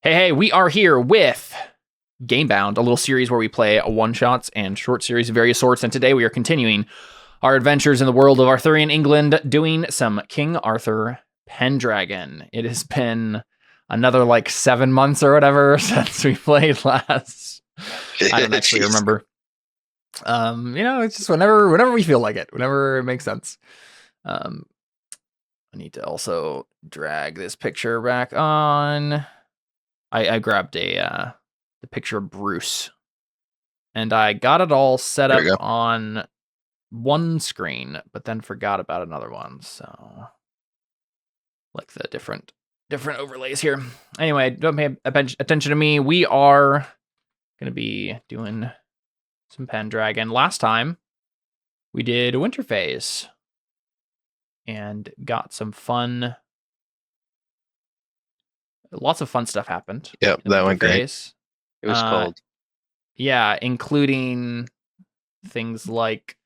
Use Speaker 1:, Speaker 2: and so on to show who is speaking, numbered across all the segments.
Speaker 1: Hey, we are here with Gamebound, a little series where we play one-shots and short series of various sorts, and today we are continuing our adventures in the world of Arthurian England, doing some King Arthur Pendragon. It has been another 7 months or whatever since we played last. I don't actually remember. It's just whenever we feel like it, whenever it makes sense. I need to also drag this picture back on. I grabbed the picture of Bruce, and I got it all set up on one screen, but then forgot about another one. So, like the different overlays here. Anyway, don't pay attention to me. We are gonna be doing some Pendragon. Last time we did a winter phase and got some fun. Lots of fun stuff happened.
Speaker 2: Yep, that went great.
Speaker 3: It was cold.
Speaker 1: Yeah, including things like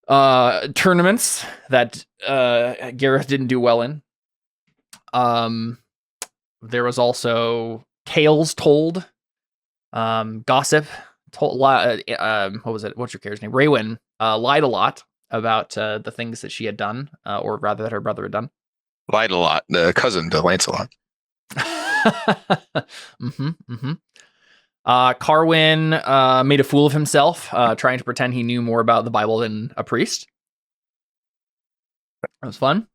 Speaker 1: tournaments that Gareth didn't do well in. There was also tales told, gossip told. What was it? What's your character's name? Raywin lied a lot about the things that she had done, or rather that her brother had done.
Speaker 2: Lied a lot. The cousin to Lancelot.
Speaker 1: Carwyn made a fool of himself, trying to pretend he knew more about the Bible than a priest. That was fun.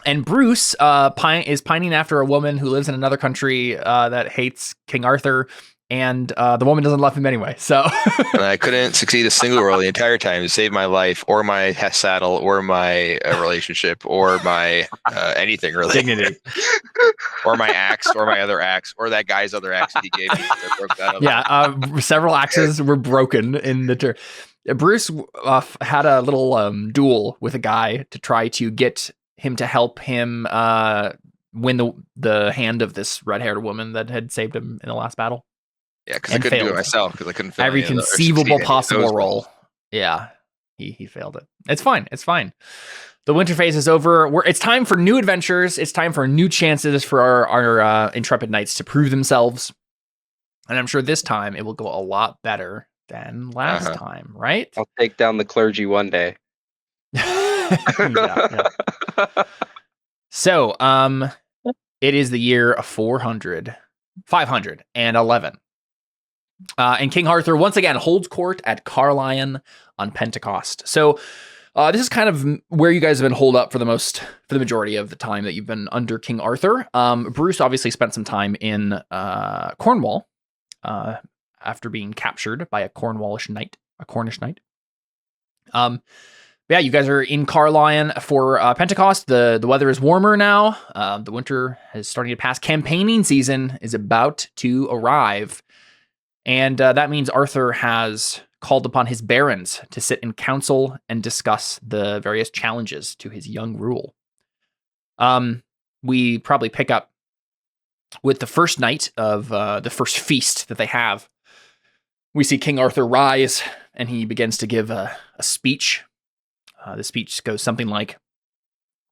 Speaker 1: And Bruce is pining after a woman who lives in another country that hates King Arthur, and the woman doesn't love him anyway. So
Speaker 2: and I couldn't succeed a single roll the entire time to save my life, or my saddle, or my relationship, or my anything really.
Speaker 1: Dignity.
Speaker 2: Or my axe, or my other axe, or that guy's other axe that he gave me. That broke that
Speaker 1: yeah, several axes were broken in the turn. Bruce had a little duel with a guy to try to get him to help him win the hand of this red-haired woman that had saved him in the last battle.
Speaker 2: Yeah, because I couldn't do it myself, because I couldn't fill
Speaker 1: every conceivable possible role. Yeah, he failed it. It's fine. The winter phase is over. It's time for new adventures. It's time for new chances for our intrepid knights to prove themselves. And I'm sure this time it will go a lot better than last time, right?
Speaker 3: I'll take down the clergy one day.
Speaker 1: yeah. So, it is the year of 511. And King Arthur once again holds court at Caerleon on Pentecost. So this is kind of where you guys have been holed up for the majority of the time that you've been under King Arthur. Bruce obviously spent some time in Cornwall after being captured by a Cornish knight. Yeah, you guys are in Caerleon for Pentecost. The weather is warmer now. The winter is starting to pass. Campaigning season is about to arrive. And that means Arthur has called upon his barons to sit in council and discuss the various challenges to his young rule. We probably pick up with the first night of the first feast that they have. We see King Arthur rise, and he begins to give a speech. The speech goes something like,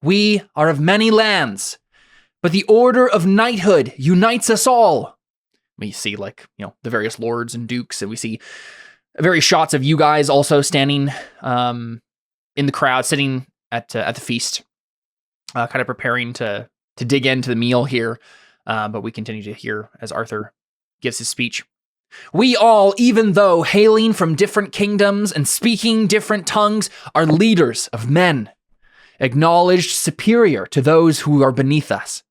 Speaker 1: "We are of many lands, but the order of knighthood unites us all." We see the various lords and dukes, and we see various shots of you guys also standing in the crowd, sitting at the feast, kind of preparing to dig into the meal here. But we continue to hear as Arthur gives his speech. "We all, even though hailing from different kingdoms and speaking different tongues, are leaders of men, acknowledged superior to those who are beneath us.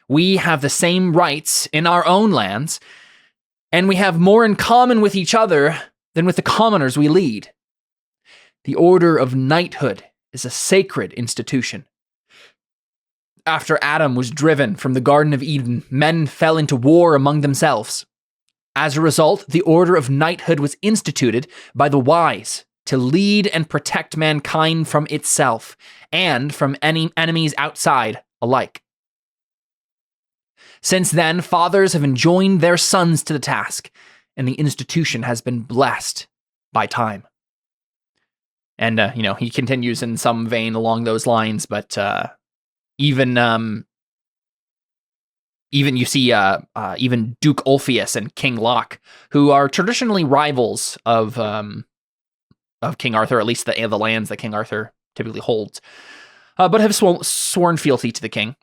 Speaker 1: We have the same rights in our own lands, and we have more in common with each other than with the commoners we lead. The order of knighthood is a sacred institution. After Adam was driven from the Garden of Eden, men fell into war among themselves. As a result, the order of knighthood was instituted by the wise to lead and protect mankind from itself and from any enemies outside alike. Since then, fathers have enjoined their sons to the task, and the institution has been blessed by time." And, he continues in some vein along those lines, but even Even you see even Duke Ulfius and King Locke, who are traditionally rivals of King Arthur, at least the lands that King Arthur typically holds, but have sworn fealty to the king.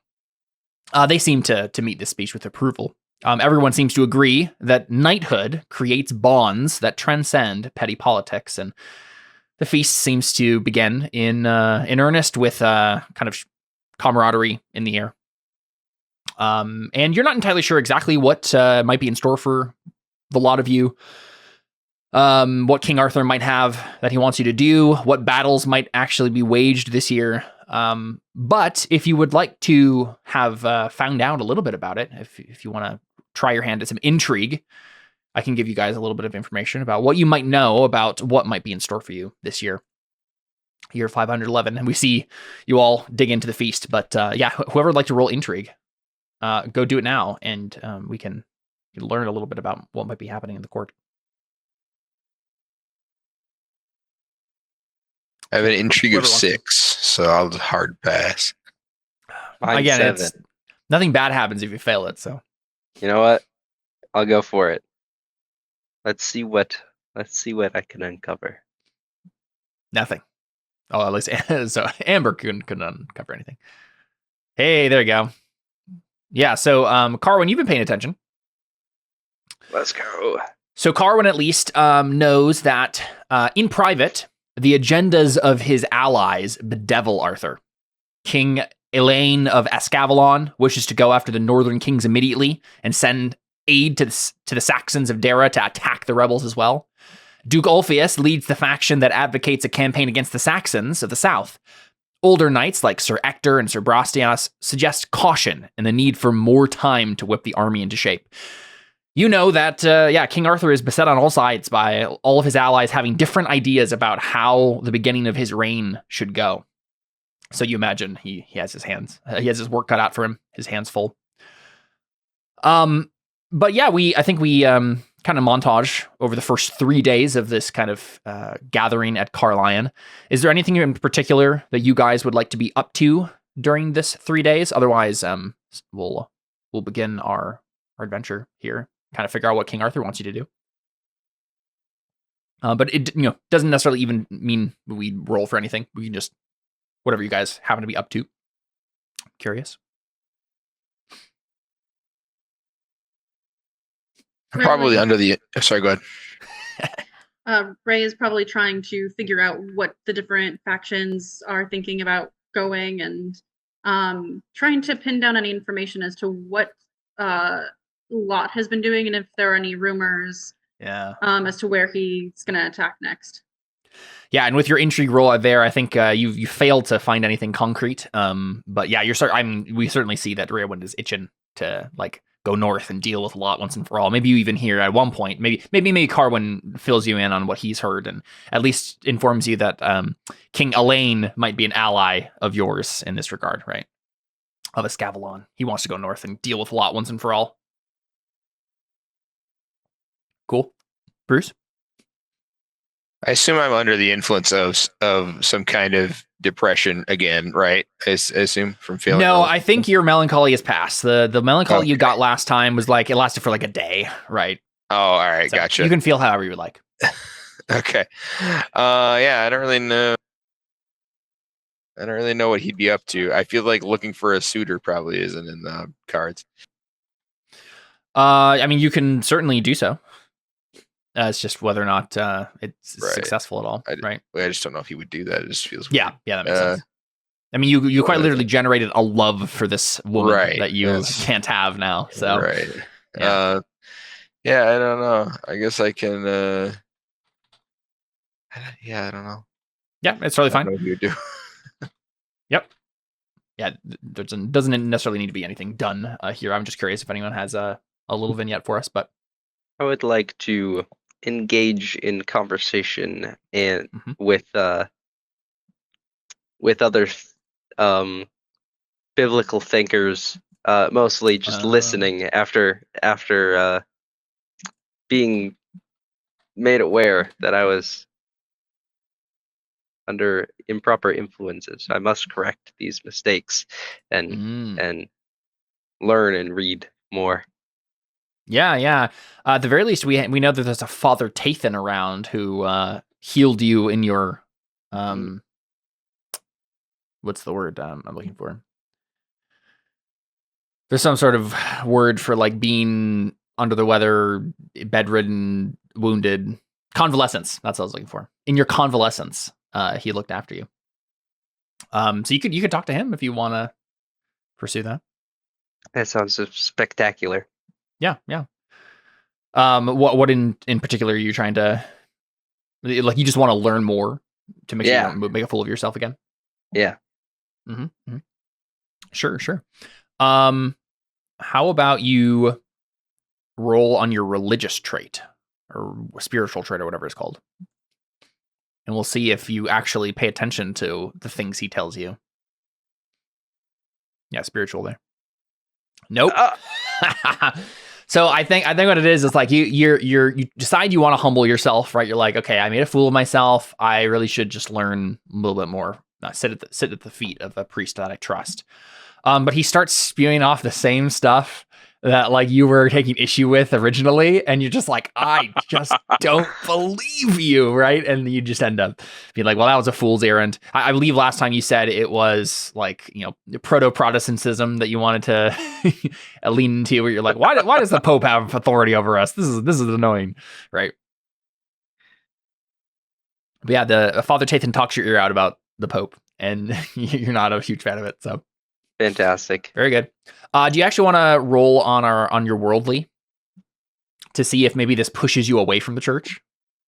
Speaker 1: They seem to meet this speech with approval. Everyone seems to agree that knighthood creates bonds that transcend petty politics, and the feast seems to begin in earnest with kind of camaraderie in the air. And you're not entirely sure exactly what might be in store for the lot of you. What King Arthur might have that he wants you to do, what battles might actually be waged this year. But if you would like to have found out a little bit about it, if you want to try your hand at some intrigue, I can give you guys a little bit of information about what you might know about what might be in store for you this year. Year 511. And we see you all dig into the feast. But yeah, whoever would like to roll intrigue, go do it now, and we can learn a little bit about what might be happening in the court.
Speaker 2: I have an intrigue of 6, so I'll hard pass.
Speaker 1: Again, 7. Nothing bad happens if you fail it. So,
Speaker 3: you know what? I'll go for it. Let's see what I can uncover.
Speaker 1: Nothing. Oh, at least so Amber couldn't uncover anything. Hey, there you go. Yeah. So, Carwin, you've been paying attention.
Speaker 3: Let's go.
Speaker 1: So Carwin at least knows that in private, the agendas of his allies bedevil Arthur. King Elaine of Ascavalon wishes to go after the northern kings immediately and send aid to the Saxons of Dara to attack the rebels as well. Duke Ulfius leads the faction that advocates a campaign against the Saxons of the south. Older knights like Sir Ector and Sir Brastias suggest caution and the need for more time to whip the army into shape. You know that, King Arthur is beset on all sides by all of his allies having different ideas about how the beginning of his reign should go. So you imagine he has his his work cut out for him, his hands full. But yeah, I think we kind of montage over the first 3 days of this kind of gathering at Carlion. Is there anything in particular that you guys would like to be up to during this 3 days? Otherwise, we'll begin our adventure here. Kind of figure out what King Arthur wants you to do. But it doesn't necessarily even mean we roll for anything. We can just whatever you guys happen to be up to. Curious.
Speaker 2: Probably under the. Sorry, go ahead.
Speaker 4: Ray is probably trying to figure out what the different factions are thinking about going, and trying to pin down any information as to what Lot has been doing, and if there are any rumors as to where he's going to attack next.
Speaker 1: Yeah, and with your intrigue roll there, I think you failed to find anything concrete. But yeah, we certainly see that Rearwind is itching to go north and deal with Lot once and for all. Maybe you even hear at one point, maybe Carwin fills you in on what he's heard and at least informs you that King Elaine might be an ally of yours in this regard, right? Of Ascavalon. He wants to go north and deal with Lot once and for all. Cool. Bruce?
Speaker 2: I assume I'm under the influence of some kind of depression again, right? I assume from feeling.
Speaker 1: No, I think your melancholy is past. The melancholy you got last time was it lasted for a day, right?
Speaker 2: Oh, all right, so gotcha.
Speaker 1: You can feel however you would like.
Speaker 2: Okay. Yeah, I don't really know what he'd be up to. I feel like looking for a suitor probably isn't in the cards.
Speaker 1: I mean, you can certainly do so. It's just whether or not it's successful at all, right?
Speaker 2: I just don't know if he would do that. It just feels weird.
Speaker 1: Yeah, that makes sense. I mean, you quite literally generated a love for this woman that you can't have now. So,
Speaker 2: right. Yeah. I don't know. I guess I can. I don't know.
Speaker 1: Yeah, it's totally fine.
Speaker 2: I don't know what you would do.
Speaker 1: Yep. Yeah, there doesn't necessarily need to be anything done here. I'm just curious if anyone has a little vignette for us, but
Speaker 3: I would like to engage in conversation and with other biblical thinkers, mostly just listening after being made aware that I was under improper influences. I must correct these mistakes and learn and read more.
Speaker 1: Yeah. At the very least, we know that there's a Father Tathan around who healed you in your what's the word I'm looking for? There's some sort of word for like being under the weather, bedridden, wounded, convalescence. That's what I was looking for. In your convalescence, he looked after you. So you could talk to him if you want to pursue that.
Speaker 3: That sounds spectacular.
Speaker 1: Yeah. What in particular are you trying to, like, you just want to learn more to make sure you don't make a fool of yourself again?
Speaker 3: Yeah.
Speaker 1: Mm-hmm. Sure. How about you roll on your religious trait or spiritual trait or whatever it's called, and we'll see if you actually pay attention to the things he tells you. Yeah, spiritual there. Nope. So I think what it is like you decide you want to humble yourself, right? You're like, okay, I made a fool of myself. I really should just learn a little bit more. Sit at the feet of a priest that I trust. But he starts spewing off the same stuff that like you were taking issue with originally, and you're just like, I just don't believe you, right? And you just end up being like, well, that was a fool's errand. I believe last time you said it was like, proto-Protestantism that you wanted to lean into, where you're like, why does the Pope have authority over us? This is annoying, right? But yeah, the Father Tathan talks your ear out about the Pope, and you're not a huge fan of it, so.
Speaker 3: Fantastic.
Speaker 1: Very good. Do you actually want to roll on your worldly to see if maybe this pushes you away from the church?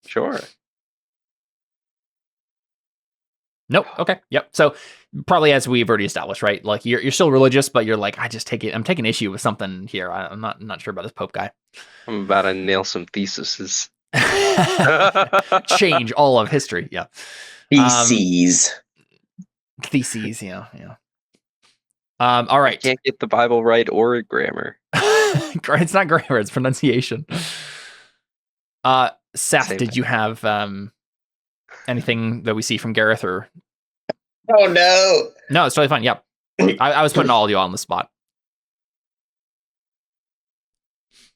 Speaker 3: Sure.
Speaker 1: Nope. Okay. Yep. So probably as we've already established, right? Like you're still religious, but you're like, I'm taking issue with something here. I'm not sure about this Pope guy.
Speaker 3: I'm about to nail some theses.
Speaker 1: Change all of history. Yeah.
Speaker 5: Theses.
Speaker 1: Yeah. All right.
Speaker 3: Can't get the Bible right or grammar.
Speaker 1: It's not grammar, it's pronunciation. Seth,
Speaker 3: Same
Speaker 1: did
Speaker 3: thing.
Speaker 1: you have anything that we see from Gareth or?
Speaker 5: Oh no.
Speaker 1: No, it's totally fine. Yeah. I was putting all of you on the spot.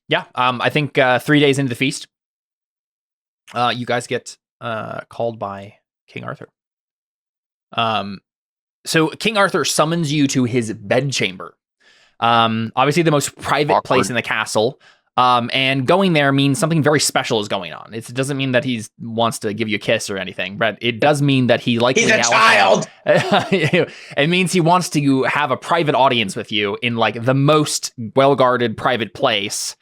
Speaker 1: Yeah. I think 3 days into the feast, you guys get called by King Arthur. So King Arthur summons you to his bedchamber. Obviously the most private place in the castle. And going there means something very special is going on. It doesn't mean that he wants to give you a kiss or anything, but it does mean that he likely...
Speaker 5: He's a child!
Speaker 1: It means he wants to have a private audience with you in like the most well-guarded private place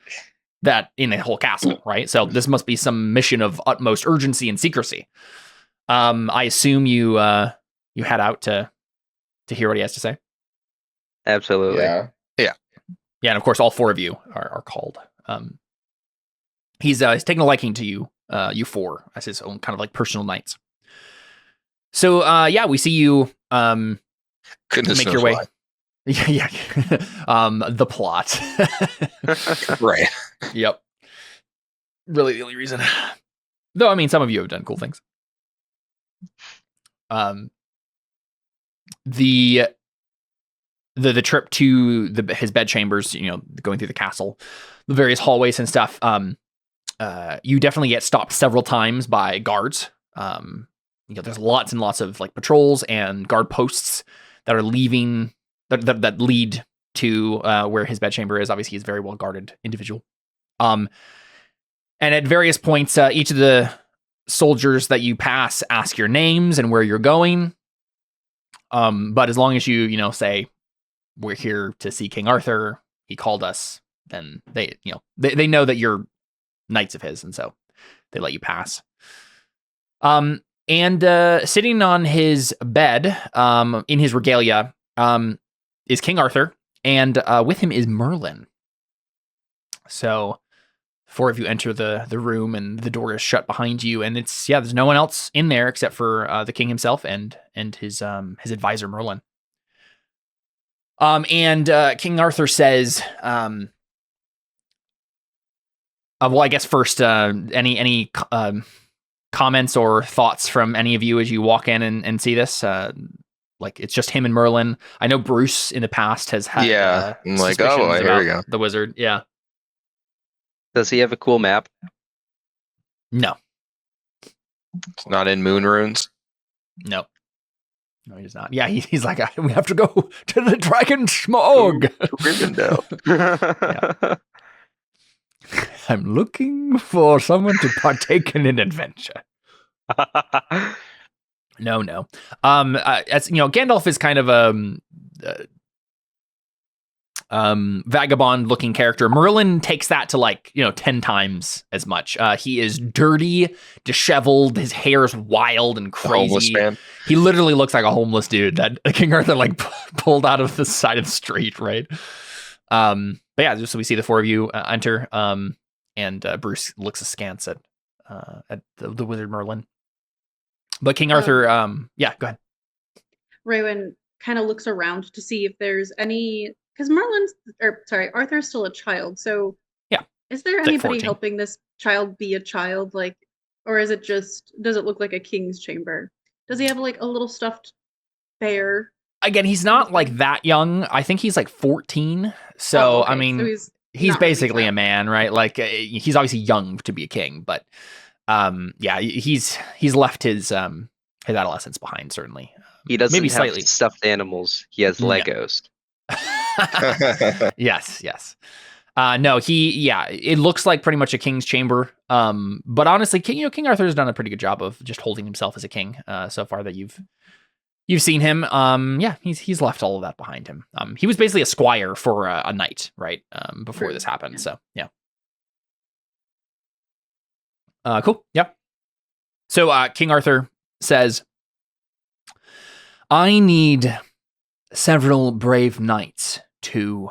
Speaker 1: that in the whole castle, right? So this must be some mission of utmost urgency and secrecy. I assume you head out to hear what he has to say.
Speaker 3: Absolutely.
Speaker 1: Yeah, and of course, all four of you are called. He's taking a liking to you, you four, as his own kind of like personal knights. So, we see you
Speaker 2: Goodness
Speaker 1: make
Speaker 2: knows
Speaker 1: your way.
Speaker 2: why.
Speaker 1: Yeah. The plot.
Speaker 2: Right.
Speaker 1: Yep. Really, the only reason. Though, I mean, some of you have done cool things. The trip to his bedchambers, going through the castle, the various hallways and stuff. You definitely get stopped several times by guards. There's lots and lots of like patrols and guard posts that are leaving that lead to where his bedchamber is. Obviously, he's a very well guarded individual. And at various points, each of the soldiers that you pass ask your names and where you're going. But as long as you say, we're here to see King Arthur, he called us, then they know that you're knights of his, and so they let you pass. And sitting on his bed, in his regalia, is King Arthur, and with him is Merlin. So four of you enter the room, and the door is shut behind you, and there's no one else in there except for the king himself and his advisor Merlin. And King Arthur says, well, I guess first, any comments or thoughts from any of you as you walk in and see this? like it's just him and Merlin. I know Bruce in the past has had
Speaker 2: I'm like, oh,
Speaker 1: suspicions
Speaker 2: boy, here we
Speaker 1: about
Speaker 2: go.
Speaker 1: the wizard. Yeah.
Speaker 3: Does he have a cool map?
Speaker 1: No.
Speaker 2: It's not in moon runes.
Speaker 1: No. No, he's not. Yeah, he's like, we have to go to the Dragon Smog.
Speaker 3: Yeah.
Speaker 1: I'm looking for someone to partake in an adventure. No. As you know, Gandalf is kind of vagabond looking character. Merlin takes that to like, 10 times as much. He is dirty, disheveled, his hair is wild and
Speaker 2: Homeless
Speaker 1: crazy.
Speaker 2: man.
Speaker 1: He literally looks like a homeless dude that King Arthur like pulled out of the side of the street, right? But yeah, just so we see the four of you enter, and Bruce looks askance at the wizard Merlin. But King Arthur, yeah, go ahead.
Speaker 4: Raywin kind of looks around to see if there's any, because Arthur's still a child. So
Speaker 1: yeah,
Speaker 4: is there
Speaker 1: like
Speaker 4: anybody
Speaker 1: 14.
Speaker 4: helping this child be a child, like, or is it just, does it look like a king's chamber? Does he have like a little stuffed bear?
Speaker 1: Again, he's not like that young. I think he's like 14. So
Speaker 4: okay.
Speaker 1: I mean,
Speaker 4: So
Speaker 1: he's
Speaker 4: not really
Speaker 1: basically a
Speaker 4: child.
Speaker 1: man, right? Like he's obviously young to be a king, but yeah, he's left his adolescence behind, certainly.
Speaker 3: He doesn't
Speaker 1: Maybe
Speaker 3: have
Speaker 1: slightly.
Speaker 3: stuffed animals. He has
Speaker 1: No.
Speaker 3: Legos.
Speaker 1: Yes. No, it looks like pretty much a king's chamber. But honestly, King Arthur has done a pretty good job of just holding himself as a king so far that you've seen him. Yeah, he's left all of that behind him. He was basically a squire for a knight, right? Before this happened. So yeah. Cool. Yeah. So King Arthur says, I need several brave knights to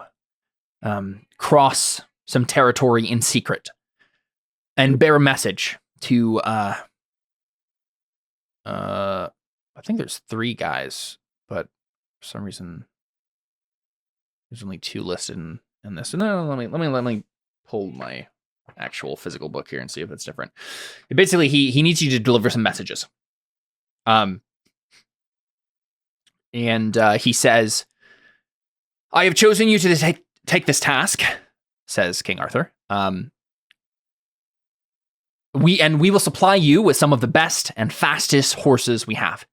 Speaker 1: cross some territory in secret and bear a message to I think there's 3 guys, but for some reason there's only 2 listed in this. So no, let me pull my actual physical book here and see if it's different. Basically, he needs you to deliver some messages. And he says, I have chosen you to take this task, says King Arthur. We will supply you with some of the best and fastest horses we have.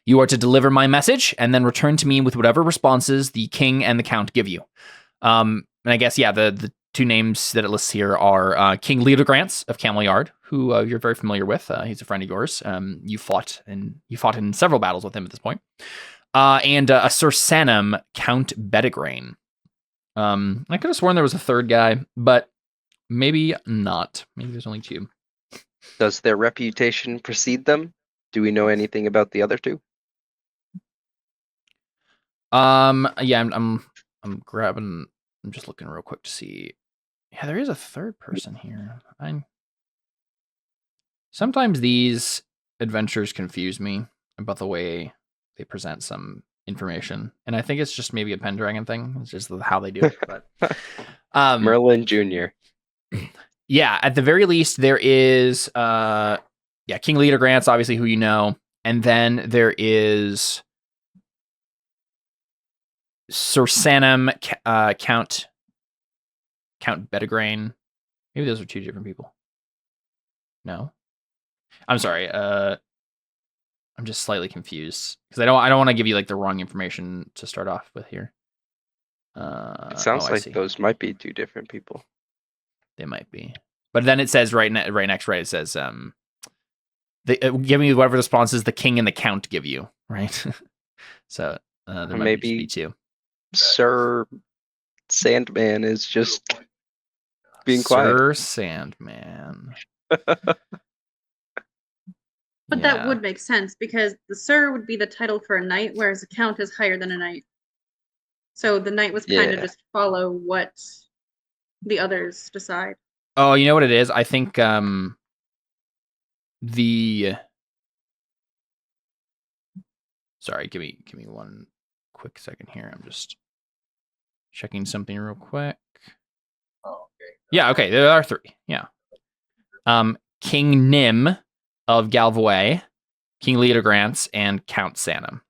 Speaker 1: You are to deliver my message and then return to me with whatever responses the king and the count give you. And I guess, yeah, the 2 names that it lists here are King Leodegrance of Cameliard, who you're very familiar with. He's a friend of yours. You fought in several battles with him at this point. And a Sir Sanam, Count Pendragon. I could have sworn there was a 3rd guy, but maybe not. Maybe there's only 2.
Speaker 3: Does their reputation precede them? Do we know anything about the other 2?
Speaker 1: Yeah, I'm grabbing. I'm just looking real quick to see. Yeah, there is a 3rd person here. Sometimes these adventures confuse me about the way they present some information, and I think it's just maybe a Pendragon thing. It's just how they do it. But
Speaker 3: Merlin Jr.
Speaker 1: Yeah, at the very least, there is King Leodegrance, obviously, who you know, and then there is Sir Sanam, Count Pendragon. Maybe those are 2 different people. No, I'm sorry. I'm just slightly confused because I don't want to give you like the wrong information to start off with here.
Speaker 3: It sounds like those might be 2 different people.
Speaker 1: They might be, but then it says right next, it says they give me whatever responses the king and the count give you, right? So there might be 2.
Speaker 3: Sir Sandman is just being quiet.
Speaker 1: Sir Sandman.
Speaker 4: But that would make sense because the Sir would be the title for a knight, whereas a count is higher than a knight. So the knight was kind of just follow what the others decide.
Speaker 1: Oh, you know what it is? I think Sorry, give me one quick second here. I'm just checking something real quick. Oh, okay. Yeah, okay, there are 3. Yeah. King Nim of Galvoy, King Leodegrance, and Count Sanam.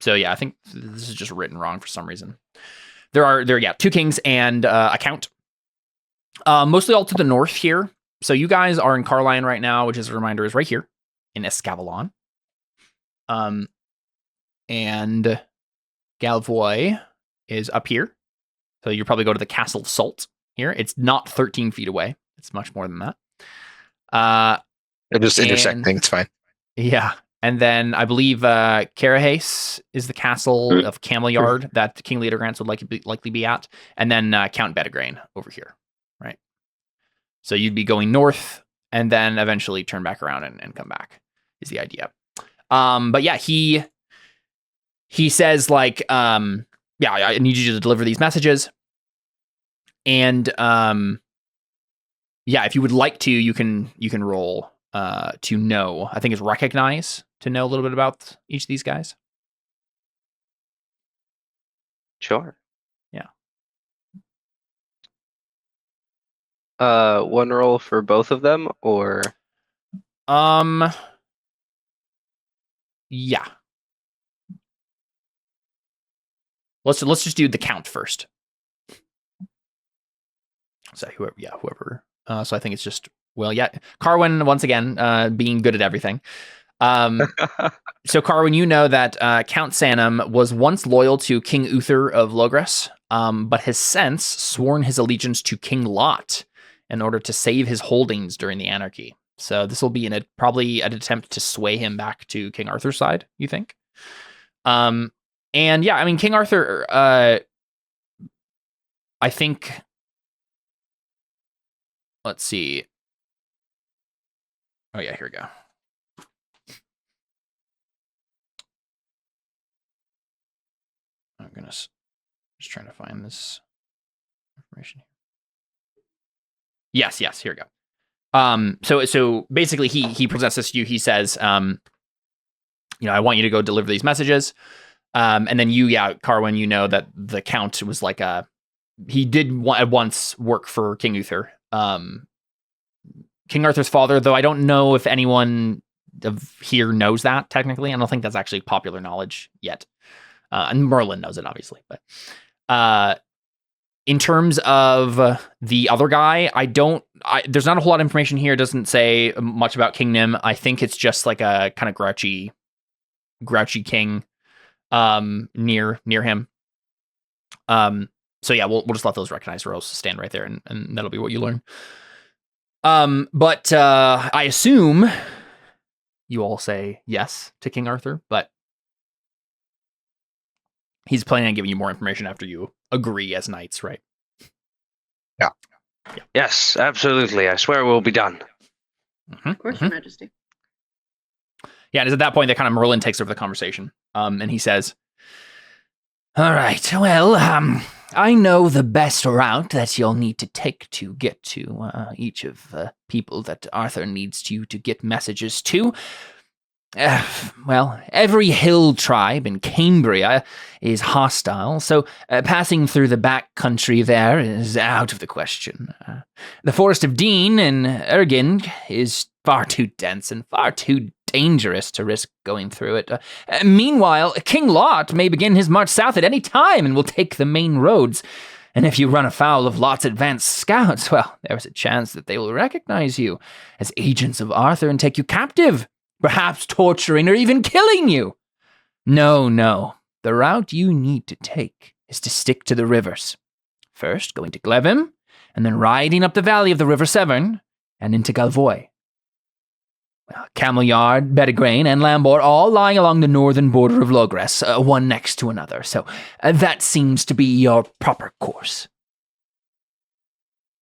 Speaker 1: So yeah, I think this is just written wrong for some reason. There are 2 kings and a count. Mostly all to the north here. So you guys are in Carline right now, which, as a reminder, is right here in Escavalon. And Galvoy is up here. So you'll probably go to the Castle Salt here. It's not 13 feet away. It's much more than that.
Speaker 2: They're just intersecting. It's fine.
Speaker 1: Yeah. And then I believe Carahace is the castle of Camelliard that King Leodegrance would likely be at. And then Count Bedegrain over here. Right. So you'd be going north and then eventually turn back around and come back is the idea. But yeah, he says like, yeah, I need you to deliver these messages. And yeah, if you would like to, you can roll to know. I think it's recognize to know a little bit about each of these guys.
Speaker 3: Sure.
Speaker 1: Yeah.
Speaker 3: One roll for both of them, or
Speaker 1: yeah. Let's just do the count first. So whoever. So I think it's just Carwin once again being good at everything. So Carwin, you know that Count Sanum was once loyal to King Uther of Logres, but has since sworn his allegiance to King Lot in order to save his holdings during the anarchy. So this will be probably an attempt to sway him back to King Arthur's side, you think? And yeah, I mean, King Arthur, I think, let's see. Oh yeah, here we go. Oh goodness, just trying to find this information. Yes, here we go. So basically, he presents this to you. He says, I want you to go deliver these messages. And then Carwin, you know that the Count was like he did once work for King Uther, King Arthur's father, though I don't know if anyone here knows that technically. I don't think that's actually popular knowledge yet. And Merlin knows it, obviously. But in terms of the other guy, there's not a whole lot of information here. It doesn't say much about King Nim. I think it's just like a kind of grouchy king near him. So yeah, we'll just let those recognized roles stand right there, and that'll be what you learn. But I assume you all say yes to King Arthur, but he's planning on giving you more information after you agree as knights, right?
Speaker 2: Yeah.
Speaker 3: Yes, absolutely. I swear we'll be done.
Speaker 4: Of course, Your Majesty.
Speaker 1: Yeah, and it's at that point that kind of Merlin takes over the conversation, and he says, "All right, well, I know the best route that you'll need to take to get to each of the people that Arthur needs you to get messages to. Well, every hill tribe in Cambria is hostile, so passing through the back country there is out of the question. The Forest of Dean in Ergin is far too dense and far too dangerous to risk going through it. Meanwhile, King Lot may begin his march south at any time and will take the main roads. And if you run afoul of Lot's advanced scouts, well, there's a chance that they will recognize you as agents of Arthur and take you captive, perhaps torturing or even killing you. No. The route you need to take is to stick to the rivers. First, going to Glevim, and then riding up the valley of the River Severn and into Galvoy. Camelliard, Bedegrain, and Lambor all lying along the northern border of Logres, one next to another, so that seems to be your proper course.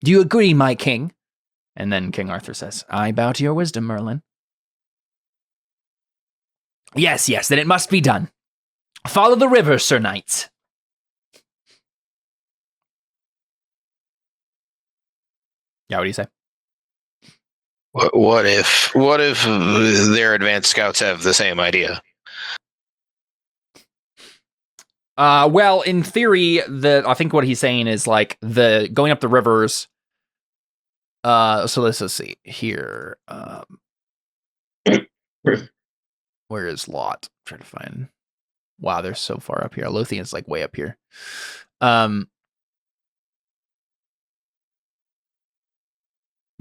Speaker 1: Do you agree, my king?" And then King Arthur says, "I bow to your wisdom, Merlin." Yes, then it must be done. Follow the river, Sir Knights." Yeah, what do you say?
Speaker 2: What if their advanced scouts have the same idea?
Speaker 1: Well, in theory, I think what he's saying is like the going up the rivers. So let's see here. Where is Lot? Try to find. Wow, they're so far up here. Lothian's like way up here.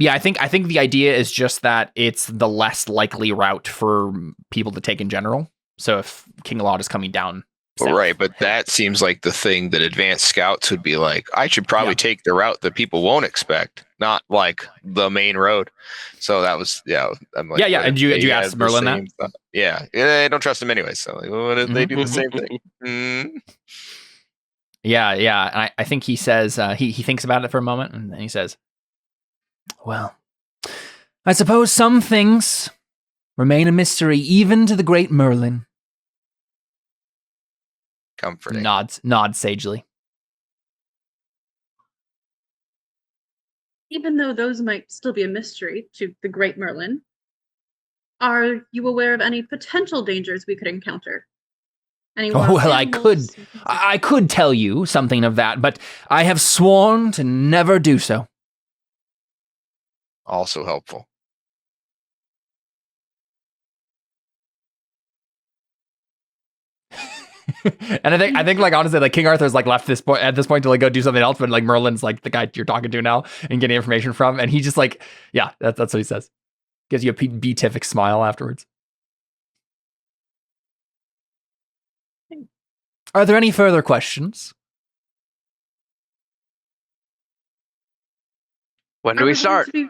Speaker 1: Yeah, I think the idea is just that it's the less likely route for people to take in general. So if King Lot is coming down, south,
Speaker 2: Right, but that seems like the thing that advanced scouts would be like, I should probably take the route that people won't expect, not like the main road. So that was, I'm like,
Speaker 1: yeah. And do you ask Merlin that?
Speaker 2: Yeah, I don't trust him anyway. So like, what if they do the same thing?
Speaker 1: Yeah. I think he says he thinks about it for a moment, and then he says, "Well, I suppose some things remain a mystery even to the great Merlin."
Speaker 2: Comforting.
Speaker 1: Nods sagely.
Speaker 4: Even though those might still be a mystery to the great Merlin, are you aware of any potential dangers we could encounter? Any
Speaker 1: Oh, well,
Speaker 4: animals?
Speaker 1: I could tell you something of that, but I have sworn to never do so.
Speaker 2: Also helpful.
Speaker 1: And I think like honestly, like King Arthur's like left at this point to like go do something else, but like Merlin's like the guy you're talking to now and getting information from, and he just like, yeah, that's what he says. Gives you a beatific smile afterwards. Are there any further questions?
Speaker 3: When do we start?
Speaker 4: To be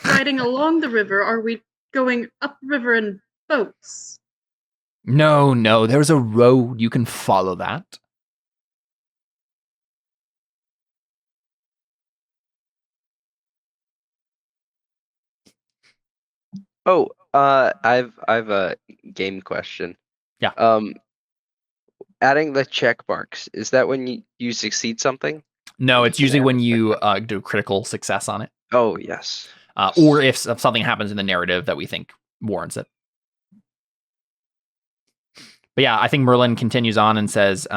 Speaker 4: riding along the river? Are we going upriver in boats?
Speaker 1: No, there's a road. You can follow that.
Speaker 3: Oh, I've a game question.
Speaker 1: Yeah.
Speaker 3: Adding the check marks, is that when you succeed something?
Speaker 1: No, it's usually when you do critical success on it.
Speaker 3: Oh, yes.
Speaker 1: Or if something happens in the narrative that we think warrants it. But yeah, I think Merlin continues on and says,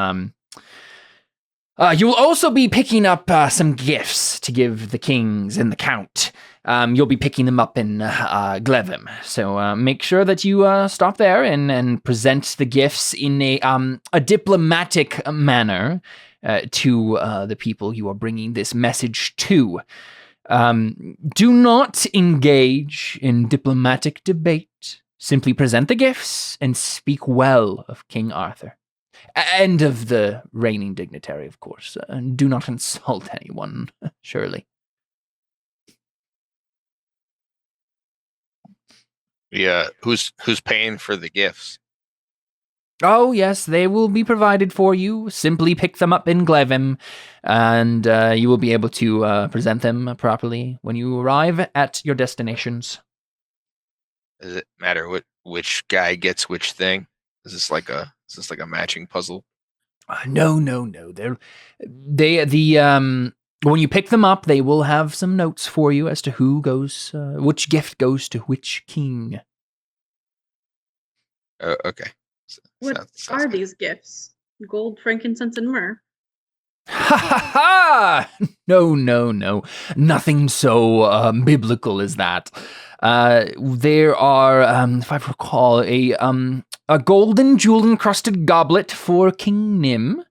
Speaker 1: you'll also be picking up some gifts to give the kings and the count. You'll be picking them up in Glevim. So make sure that you stop there and present the gifts in a diplomatic manner to the people you are bringing this message to. Do not engage in diplomatic debate. Simply present the gifts and speak well of King Arthur. And of the reigning dignitary, of course. Do not insult anyone, surely.
Speaker 2: Yeah, who's paying for the gifts?
Speaker 1: Oh, yes, they will be provided for you. Simply pick them up in Glevim, and you will be able to present them properly when you arrive at your destinations.
Speaker 2: Does it matter which guy gets which thing? Is this like a matching puzzle?
Speaker 1: No. When you pick them up, they will have some notes for you as to who goes, which gift goes to which king.
Speaker 2: Okay.
Speaker 4: What are these gifts? Gold, frankincense, and myrrh.
Speaker 1: Ha! No. Nothing so biblical as that. There are, if I recall, a golden jewel-encrusted goblet for King Nim,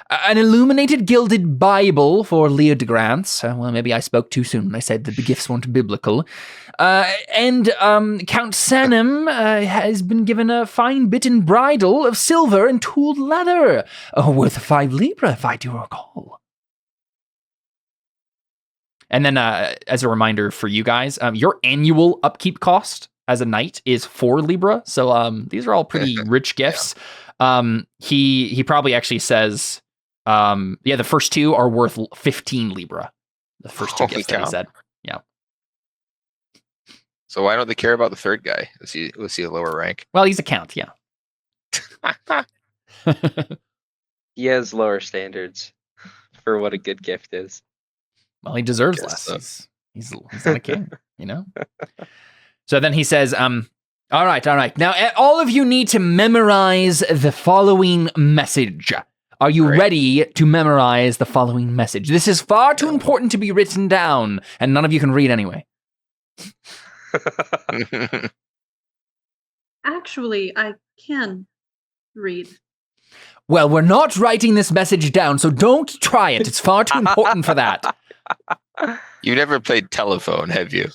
Speaker 1: an illuminated gilded Bible for Leah de Grance. Well, maybe I spoke too soon when I said that the gifts weren't biblical. And Count Sanem has been given a fine bitten bridle of silver and tooled leather, worth 5 libra, if I do recall. And then, as a reminder for you guys, your annual upkeep cost as a knight is 4 libra. So these are all pretty rich gifts. Yeah. He probably actually says, the first 2 are worth 15 libra. The first 2 gifts that he said. Yeah.
Speaker 2: So why don't they care about the third guy? Was he a lower rank?
Speaker 1: Well, he's a count, yeah.
Speaker 3: He has lower standards for what a good gift is.
Speaker 1: Well, he deserves less. He's not a king, you know? So then he says, all right. Now, all of you need to memorize the following message. Are you ready to memorize the following message? This is far too important to be written down, and none of you can read anyway.
Speaker 4: Actually, I can read.
Speaker 1: Well, we're not writing this message down, so don't try it. It's far too important for that.
Speaker 2: You never played telephone, have you?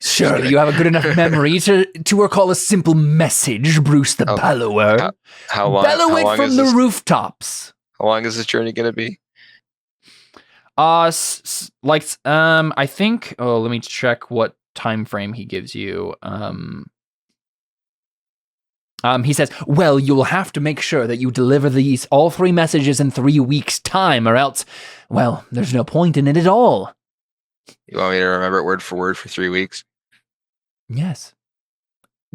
Speaker 1: Surely you have a good enough memory to recall a simple message, Bruce the Bellower.
Speaker 2: How long?
Speaker 1: Bellow
Speaker 2: how
Speaker 1: it
Speaker 2: long
Speaker 1: from
Speaker 2: is
Speaker 1: the
Speaker 2: this?
Speaker 1: rooftops.
Speaker 2: How long is this journey going to be?
Speaker 1: I think. Oh, let me check what time frame he gives you. He says, well, you'll have to make sure that you deliver all 3 messages in 3 weeks' time, or else, well, there's no point in it at all.
Speaker 2: You want me to remember it word for 3 weeks?
Speaker 1: Yes.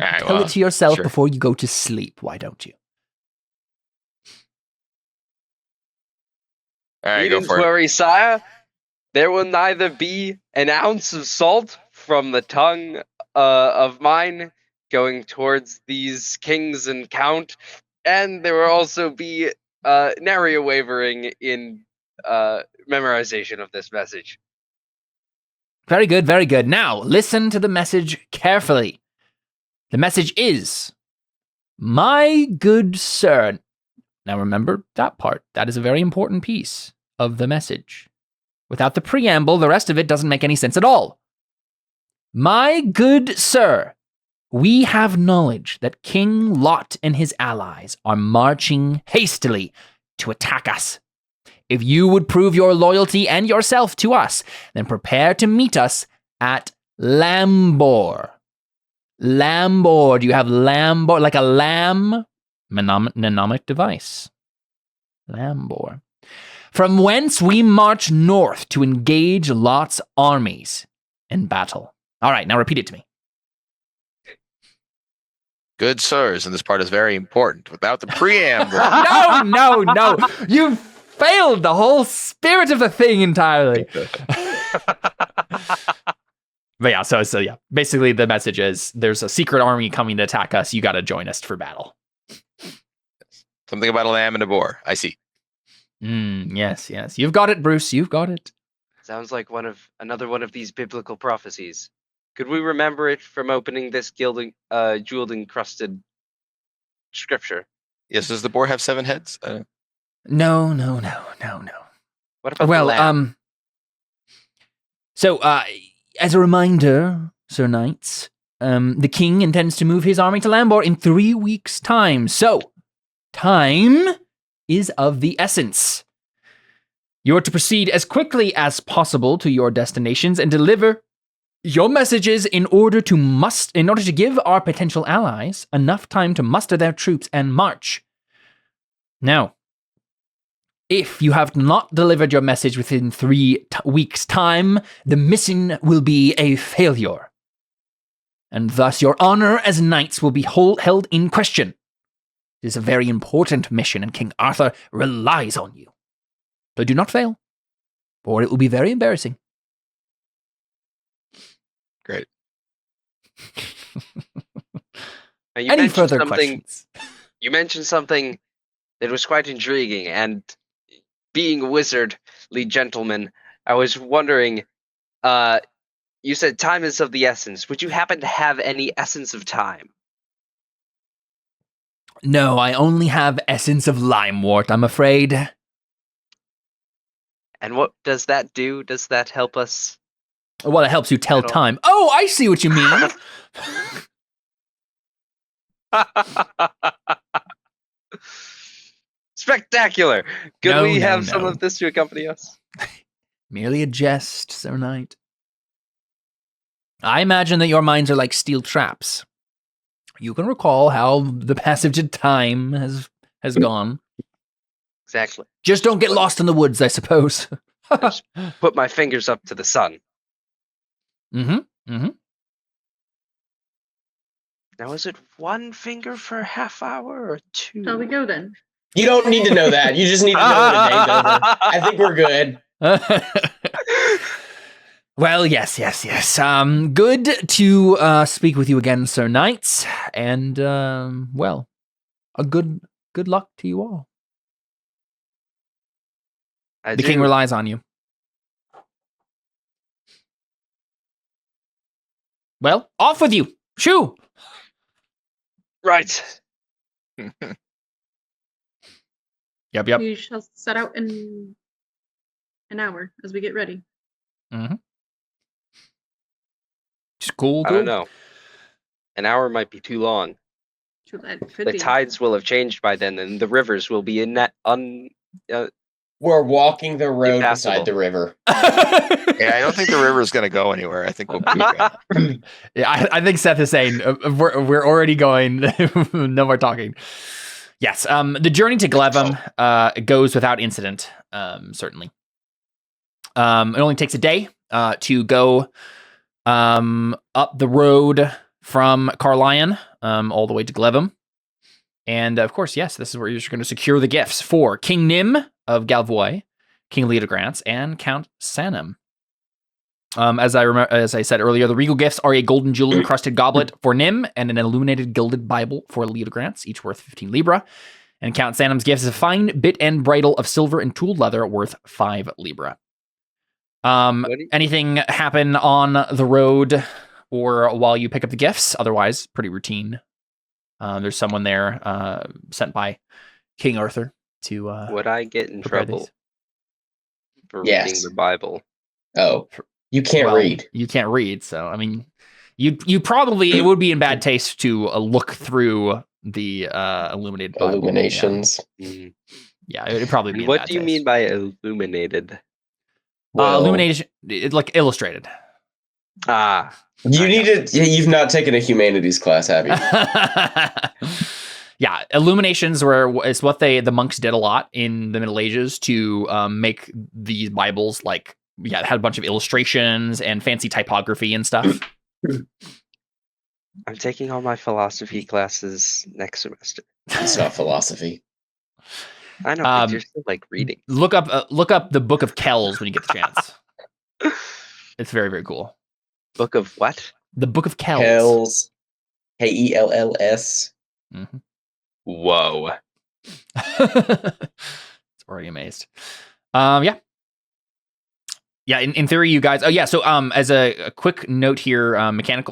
Speaker 2: All right,
Speaker 1: Tell
Speaker 2: well,
Speaker 1: it to yourself
Speaker 2: sure.
Speaker 1: before you go to sleep. Why don't you?
Speaker 2: All right, go
Speaker 3: Needn't
Speaker 2: for it.
Speaker 3: worry, sire. There will neither be an ounce of salt from the tongue of mine going towards these kings and count, and there will also be nary a wavering in memorization of this message.
Speaker 1: Very good, very good. Now, listen to the message carefully. The message is, my good sir. Now remember that part. That is a very important piece of the message. Without the preamble, the rest of it doesn't make any sense at all. My good sir, we have knowledge that King Lot and his allies are marching hastily to attack us. If you would prove your loyalty and yourself to us, then prepare to meet us at Lambor. Lambor, do you have Lambor, like a lamb? Mnemonic device. Lambor. From whence we march north to engage Lot's armies in battle. All right, now repeat it to me.
Speaker 2: Good sirs, and this part is very important. Without the preamble.
Speaker 1: No. You failed the whole spirit of the thing entirely. But yeah, so yeah. Basically, the message is there's a secret army coming to attack us. You got to join us for battle.
Speaker 2: Something about a lamb and a boar. I see.
Speaker 1: Yes. You've got it, Bruce. You've got it.
Speaker 3: Sounds like another one of these biblical prophecies. Could we remember it from opening this jeweled encrusted scripture?
Speaker 2: Yes, does the boar have 7 heads?
Speaker 1: No.
Speaker 3: What about the lamb?
Speaker 1: So, as a reminder, Sir Knights, the king intends to move his army to Lambor in 3 weeks' time. So, time is of the essence. You are to proceed as quickly as possible to your destinations and deliver your messages in order to give our potential allies enough time to muster their troops and march. Now, if you have not delivered your message within 3 weeks' time, the mission will be a failure. And thus your honor as knights will be held in question. It is a very important mission, and King Arthur relies on you. So do not fail, or it will be very embarrassing.
Speaker 2: Great.
Speaker 1: Any further questions?
Speaker 3: You mentioned something that was quite intriguing, and being a wizardly gentleman, I was wondering, you said time is of the essence. Would you happen to have any essence of time?
Speaker 1: No, I only have essence of limewort, I'm afraid.
Speaker 3: And what does that do? Does that help us?
Speaker 1: Well, it helps you tell time. Oh, I see what you mean.
Speaker 3: Spectacular! Could we have some of this to accompany us?
Speaker 1: Merely a jest, Sir Knight. I imagine that your minds are like steel traps. You can recall how the passage of time has gone.
Speaker 3: Exactly.
Speaker 1: Just don't get lost in the woods, I suppose.
Speaker 3: Just put my fingers up to the sun.
Speaker 1: Mm-hmm.
Speaker 3: Now, is it 1 finger for a half hour or 2?
Speaker 4: Shall we go then?
Speaker 5: You don't need to know that. You just need to know when the day's over. I think we're good.
Speaker 1: Well, yes. Good to speak with you again, Sir Knights, and well, a good luck to you all. The king relies on you. Well, off with you. Shoo!
Speaker 3: Right.
Speaker 1: Yep.
Speaker 4: We shall set out in an hour as we get ready.
Speaker 1: Just cool.
Speaker 3: I don't know. An hour might be too long. The tides will have changed by then, and the rivers will be in that
Speaker 5: We're walking the road
Speaker 3: Impassable.
Speaker 5: beside the river.
Speaker 2: Yeah, I don't think the river is going to go anywhere. I think we'll be okay.
Speaker 1: Yeah, I think Seth is saying we're already going. No more talking. Yes. The journey to Glevum goes without incident. Certainly. It only takes a day to go up the road from Carlion all the way to Glevum. And of course, yes, this is where you're going to secure the gifts for King Nim of Galvoy, King Leodegrance, and Count Sanem. As I said earlier, the regal gifts are a golden jewel encrusted goblet for Nim and an illuminated gilded Bible for Leodegrance, each worth 15 libra. And Count Sanem's gifts is a fine bit and bridle of silver and tooled leather worth 5 libra. Anything happen on the road or while you pick up the gifts? Otherwise, pretty routine. There's someone there sent by King Arthur to.
Speaker 3: Would I get in trouble for reading the Bible?
Speaker 5: Oh, you can't read.
Speaker 1: You can't read, so I mean, you probably it would be in bad taste to look through the illuminated Bible.
Speaker 5: Illuminations.
Speaker 1: Yeah, it would probably be.
Speaker 3: What do you mean by illuminated?
Speaker 1: Illumination, like illustrated.
Speaker 5: You need to. You've not taken a humanities class, have you?
Speaker 1: Yeah, illuminations is what the monks did a lot in the Middle Ages to make these Bibles it had a bunch of illustrations and fancy typography and stuff.
Speaker 3: I'm taking all my philosophy classes next semester.
Speaker 5: It's not philosophy.
Speaker 3: I know, but you're still reading.
Speaker 1: Look up the Book of Kells when you get the chance. It's very, very cool.
Speaker 3: Book of what?
Speaker 1: The Book of Kells.
Speaker 5: Kells. Kells.
Speaker 1: Mm-hmm.
Speaker 3: Whoa.
Speaker 1: It's already amazed. Yeah. In theory, you guys. Oh yeah. So as a quick note here, mechanic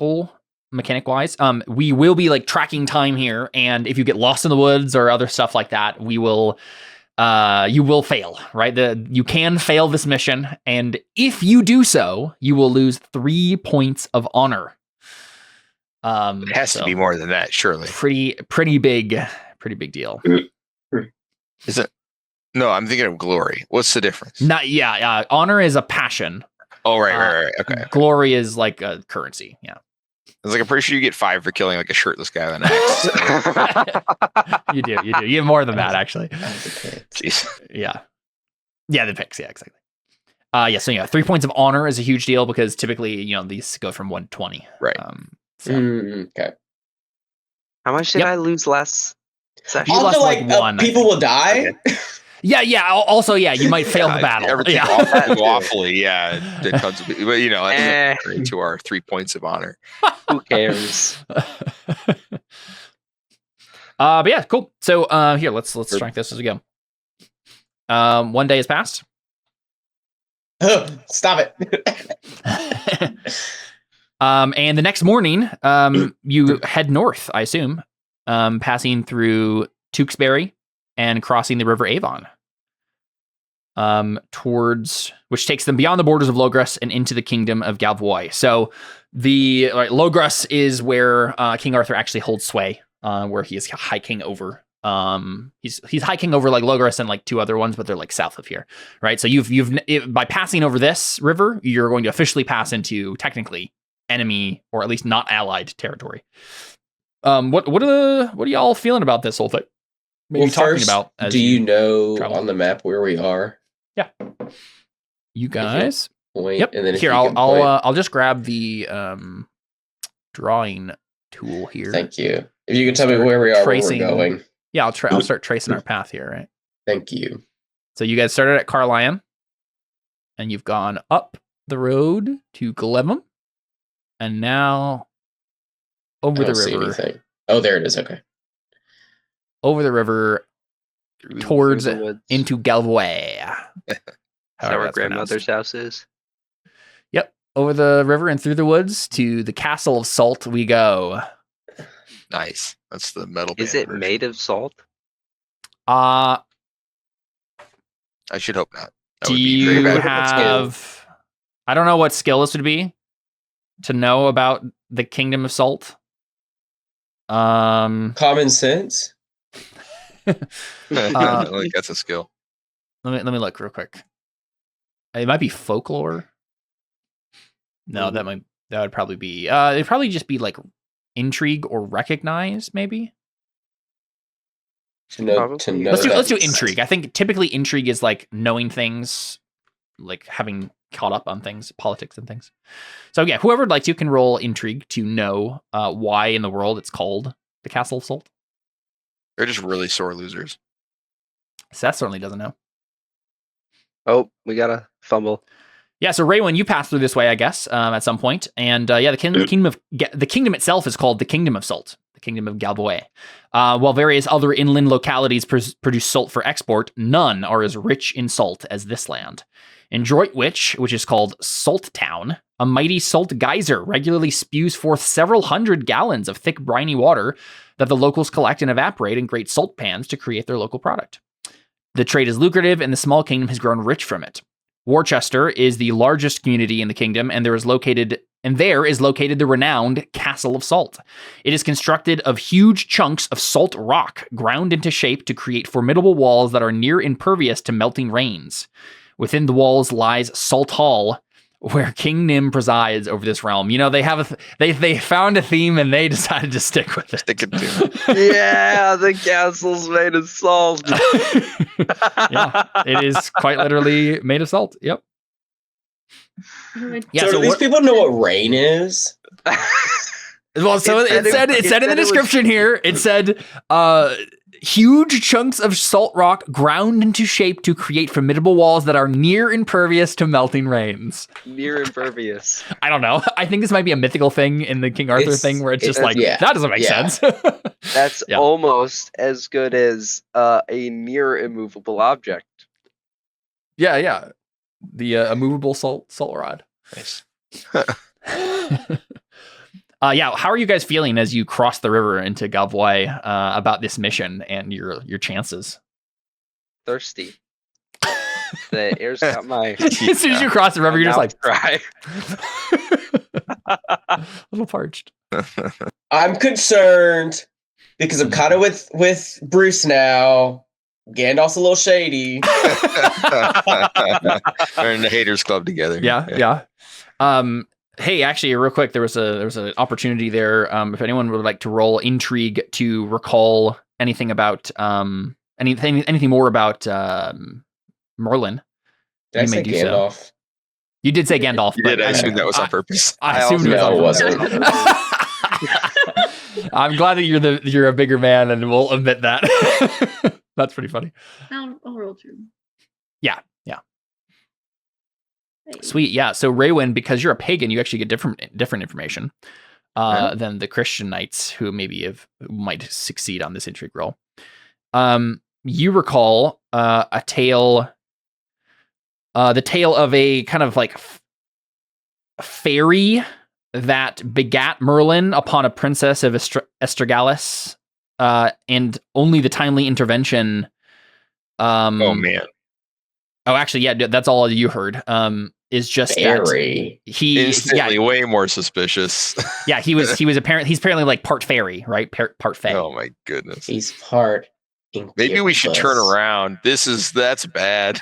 Speaker 1: wise, we will be tracking time here, and if you get lost in the woods or other stuff like that, we will. You will fail, right? You can fail this mission, and if you do so, you will lose 3 points of honor.
Speaker 2: It has to be more than that, surely.
Speaker 1: Pretty big deal.
Speaker 2: Is it? No, I'm thinking of glory. What's the difference?
Speaker 1: Honor is a passion. Oh,
Speaker 2: right. Okay.
Speaker 1: Glory is like a currency. Yeah.
Speaker 2: I was I'm pretty sure you get 5 for killing a shirtless guy with an axe.
Speaker 1: You do. You get more than that, actually.
Speaker 2: Jeez.
Speaker 1: Yeah, the picks. Yeah, exactly. So 3 points of honor is a huge deal because typically, these go from 1 to 20.
Speaker 2: Right.
Speaker 5: Okay.
Speaker 3: How much did I lose last session?
Speaker 5: You also, 1. People will die.
Speaker 3: Okay.
Speaker 1: Yeah. Also, you might fail the battle.
Speaker 2: Everything awfully. Yeah. Tons of, but that's to our 3 points of honor.
Speaker 3: Who cares?
Speaker 1: But yeah, cool. So here, let's track this as we go. 1 day has passed.
Speaker 5: Stop it.
Speaker 1: And the next morning, you head north, I assume, passing through Tewksbury and crossing the River Avon, which takes them beyond the borders of Logres and into the kingdom of Galvoy. So Logres is where King Arthur actually holds sway, where he is High King over. He's High King over Logres and 2 other ones, but they're south of here, right? So by passing over this river, you're going to officially pass into technically enemy or at least not allied territory. What are y'all feeling about this whole thing?
Speaker 5: Maybe talking about. Do you know on the map where we are?
Speaker 1: Yeah. You guys.
Speaker 5: Point,
Speaker 1: yep.
Speaker 5: And then
Speaker 1: here, I'll just grab the drawing tool here.
Speaker 5: Thank you. If you can tell me where we are, where we're going.
Speaker 1: Yeah, I'll start tracing our path here. Right.
Speaker 5: Thank you.
Speaker 1: So you guys started at Carlion, and you've gone up the road to Glevum, and now over the river.
Speaker 5: Oh, there it is. Okay.
Speaker 1: Over the river towards into Galvoy.
Speaker 3: Is that where grandmother's house is?
Speaker 1: Yep. Over the river and through the woods to the Castle of Salt we go.
Speaker 2: Nice. That's the metal.
Speaker 3: Is it made of salt?
Speaker 2: I should hope not. That
Speaker 1: Do
Speaker 2: would be
Speaker 1: you
Speaker 2: very bad.
Speaker 1: have? I don't know what skill this would be to know about the Kingdom of Salt.
Speaker 5: Common sense.
Speaker 2: I don't think that's a skill.
Speaker 1: Let me look real quick. It might be folklore. No, that would probably be. It'd probably just be like intrigue or recognize, maybe.
Speaker 5: To know
Speaker 1: Let's do intrigue. I think typically intrigue is like knowing things, like having caught up on things, politics and things. So yeah, whoever would like to can roll intrigue to know why in the world it's called the Castle of Salt.
Speaker 2: They're just really sore losers.
Speaker 1: Seth certainly doesn't know.
Speaker 3: Oh, we got a fumble.
Speaker 1: Yeah, so Raywin, you passed through this way, I guess, at some point, and the kingdom itself is called the Kingdom of Salt, the Kingdom of Galboy. While various other inland localities produce salt for export, none are as rich in salt as this land. In Droitwich, which is called Salt Town, a mighty salt geyser regularly spews forth several hundred gallons of thick, briny water that the locals collect and evaporate in great salt pans to create their local product. The trade is lucrative, and the small kingdom has grown rich from it. Worcester is the largest community in the kingdom, and there is located the renowned Castle of Salt. It is constructed of huge chunks of salt rock ground into shape to create formidable walls that are near impervious to melting rains. Within the walls lies Salt Hall, where King Nim presides over this realm. You know, they have they found a theme and they decided to stick with it.
Speaker 2: Stick it to.
Speaker 3: Yeah, the castle's made of salt.
Speaker 1: Yeah, it is quite literally made of salt. Yep. Yeah,
Speaker 5: so do these people know what rain is?
Speaker 1: Well, so it said in the description here, it said huge chunks of salt rock ground into shape to create formidable walls that are near impervious to melting rains.
Speaker 3: Near impervious.
Speaker 1: I don't know. I think this might be a mythical thing in the King Arthur thing where it's just like, that doesn't make sense.
Speaker 3: That's almost as good as a near immovable object.
Speaker 1: Yeah. The immovable salt rod.
Speaker 2: Nice.
Speaker 1: Yeah, how are you guys feeling as you cross the river into Gavoy about this mission and your chances?
Speaker 3: Thirsty. The air's got my.
Speaker 1: As soon as you cross the river, you're just like
Speaker 3: dry.
Speaker 1: A little parched.
Speaker 5: I'm concerned because I'm kind of with Bruce now. Gandalf's a little shady.
Speaker 2: We're in the haters club together.
Speaker 1: Yeah. Hey, actually, real quick, there was an opportunity there. If anyone would like to roll intrigue to recall anything about anything more about Merlin,
Speaker 5: Did I say Gandalf?
Speaker 1: So. You did say Gandalf.
Speaker 2: You did. I assumed that was on purpose.
Speaker 1: I assumed it was on purpose. I'm glad that you're a bigger man, and we'll admit that. That's pretty funny.
Speaker 4: I'll roll too.
Speaker 1: Yeah. Sweet, yeah. So Raywin, because you're a pagan, you actually get different information than the Christian knights who might succeed on this intrigue roll. You recall a tale, the tale of a kind of like fairy that begat Merlin upon a princess of Estragalis, and only the timely intervention.
Speaker 2: Oh man.
Speaker 1: Oh, actually, yeah, that's all you heard. Is just
Speaker 5: fairy.
Speaker 1: That he
Speaker 2: instantly way more suspicious.
Speaker 1: Yeah, he's apparently like part fairy, right? Part fae.
Speaker 2: Oh my goodness.
Speaker 5: He's part incubus.
Speaker 2: Maybe we should turn around. That's bad.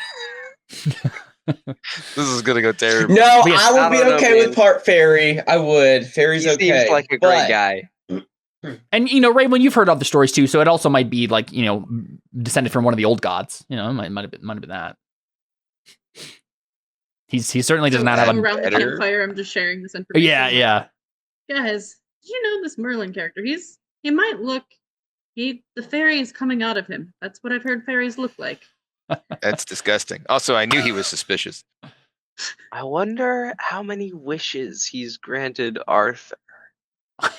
Speaker 2: This is gonna go terrible.
Speaker 5: No, I would be okay with part fairy. I would. Fairy's okay.
Speaker 3: He seems like a great guy.
Speaker 1: And Raymond, you've heard other stories too, so it also might be like descended from one of the old gods. It might have been that. He certainly does not have
Speaker 4: around the campfire. I'm just sharing this information.
Speaker 1: Yeah.
Speaker 4: Guys, do you know this Merlin character? He might look. The fairy is coming out of him. That's what I've heard fairies look like.
Speaker 2: That's disgusting. Also, I knew he was suspicious.
Speaker 3: I wonder how many wishes he's granted Arthur.
Speaker 2: I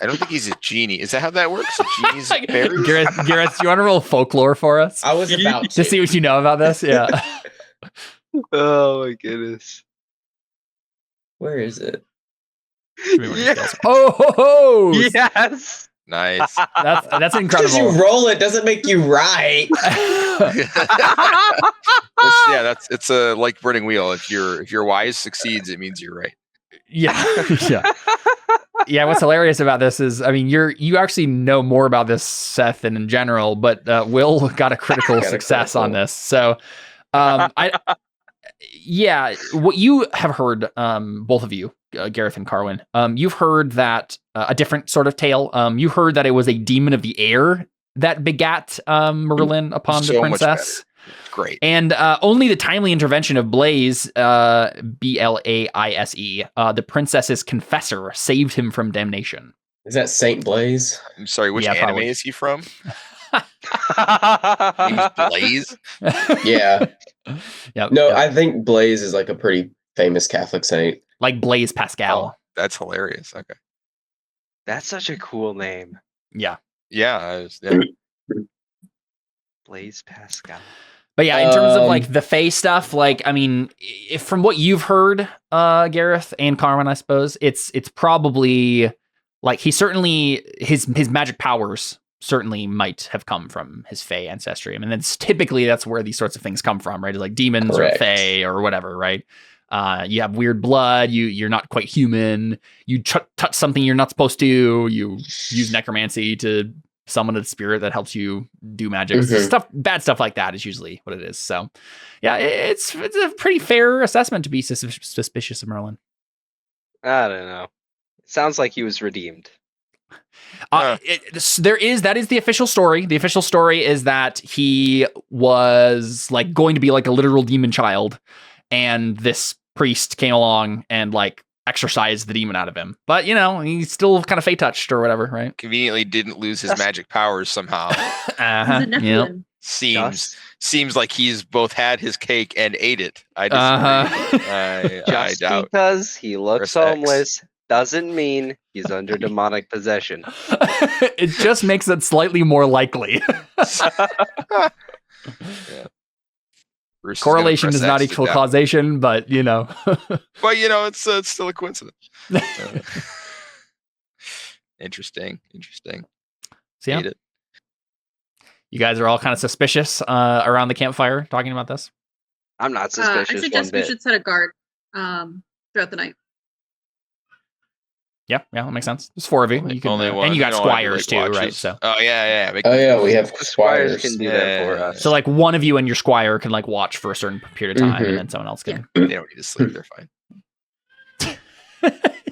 Speaker 2: don't think he's a genie. Is that how that works? A genie's a fairy?
Speaker 1: Gareth, do you want to roll folklore for us?
Speaker 5: I was about
Speaker 1: to see what you know about this. Yeah.
Speaker 3: Oh my goodness.
Speaker 5: Where is it?
Speaker 3: Yes.
Speaker 1: Oh,
Speaker 3: yes.
Speaker 2: Nice.
Speaker 1: That's
Speaker 5: Because
Speaker 1: incredible.
Speaker 5: you roll it doesn't make you right.
Speaker 2: It's a like running wheel. If your wise succeeds, it means you're right.
Speaker 1: Yeah. Yeah. What's hilarious about this is, I mean, you actually know more about this, Seth, than in general, but Will got a critical success on this. So, what you have heard, both of you, Gareth and Carwin, you've heard that a different sort of tale. You heard that it was a demon of the air that begat Merlin upon the princess.
Speaker 2: Great.
Speaker 1: And only the timely intervention of Blaise, Blaise, the princess's confessor, saved him from damnation.
Speaker 5: Is that Saint Blaise?
Speaker 2: I'm sorry, which anime
Speaker 1: probably.
Speaker 2: is he from? Name's Blaze?
Speaker 5: Yeah.
Speaker 1: Yep,
Speaker 5: No,
Speaker 1: yep.
Speaker 5: I think Blaise is like a pretty famous Catholic saint.
Speaker 1: Like Blaise Pascal.
Speaker 2: Oh, that's hilarious. Okay.
Speaker 3: That's such a cool name.
Speaker 1: Yeah.
Speaker 2: Yeah.
Speaker 3: Blaise Pascal.
Speaker 1: But yeah, in terms of like the Fae stuff, like, I mean, if from what you've heard, Gareth and Carmen, I suppose, it's probably like he certainly his magic powers certainly might have come from his Fae ancestry. I mean, that's where these sorts of things come from, right? It's like demons or Fae or whatever, right? You have weird blood. You're not quite human. You touch something you're not supposed to. You use necromancy to summon a spirit that helps you do magic. Bad stuff like that is usually what it is. So, yeah, it's a pretty fair assessment to be suspicious of Merlin.
Speaker 3: I don't know. It sounds like he was redeemed.
Speaker 1: That is the official story. The official story is that he was like going to be like a literal demon child, and this priest came along and like exorcised the demon out of him. But he's still kind of Fae touched or whatever, right?
Speaker 2: Conveniently didn't lose his magic powers somehow. Seems like he's both had his cake and ate it. I disagree. I doubt.
Speaker 3: Because he looks homeless doesn't mean he's under demonic possession.
Speaker 1: It just makes it slightly more likely.
Speaker 2: Yeah.
Speaker 1: Correlation does not equal causation, but
Speaker 2: But it's still a coincidence. Interesting.
Speaker 1: So, yeah. You guys are all kind of suspicious around the campfire talking about this.
Speaker 3: I'm not suspicious.
Speaker 4: I suggest we should set a guard throughout the night.
Speaker 1: Yeah, that makes sense. There's 4 of you. You can, and you got squires too, right? So.
Speaker 2: Oh yeah.
Speaker 5: We have squires.
Speaker 3: Can do that for us.
Speaker 1: So like one of you and your squire can like watch for a certain period of time, and then someone else can.
Speaker 2: They don't need to sleep. They're fine.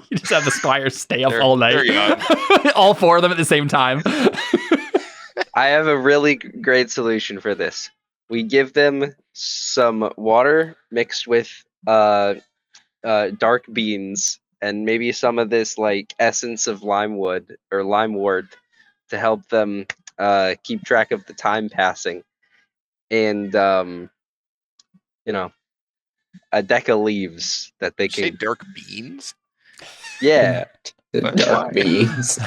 Speaker 1: You just have the squires stay up all night.
Speaker 2: They're young.
Speaker 1: All 4 of them at the same time.
Speaker 3: I have a really great solution for this. We give them some water mixed with dark beans and maybe some of this like essence of limewort to help them keep track of the time passing. And a deck of leaves that they can.
Speaker 2: Say dark beans?
Speaker 3: Yeah.
Speaker 5: The dark beans.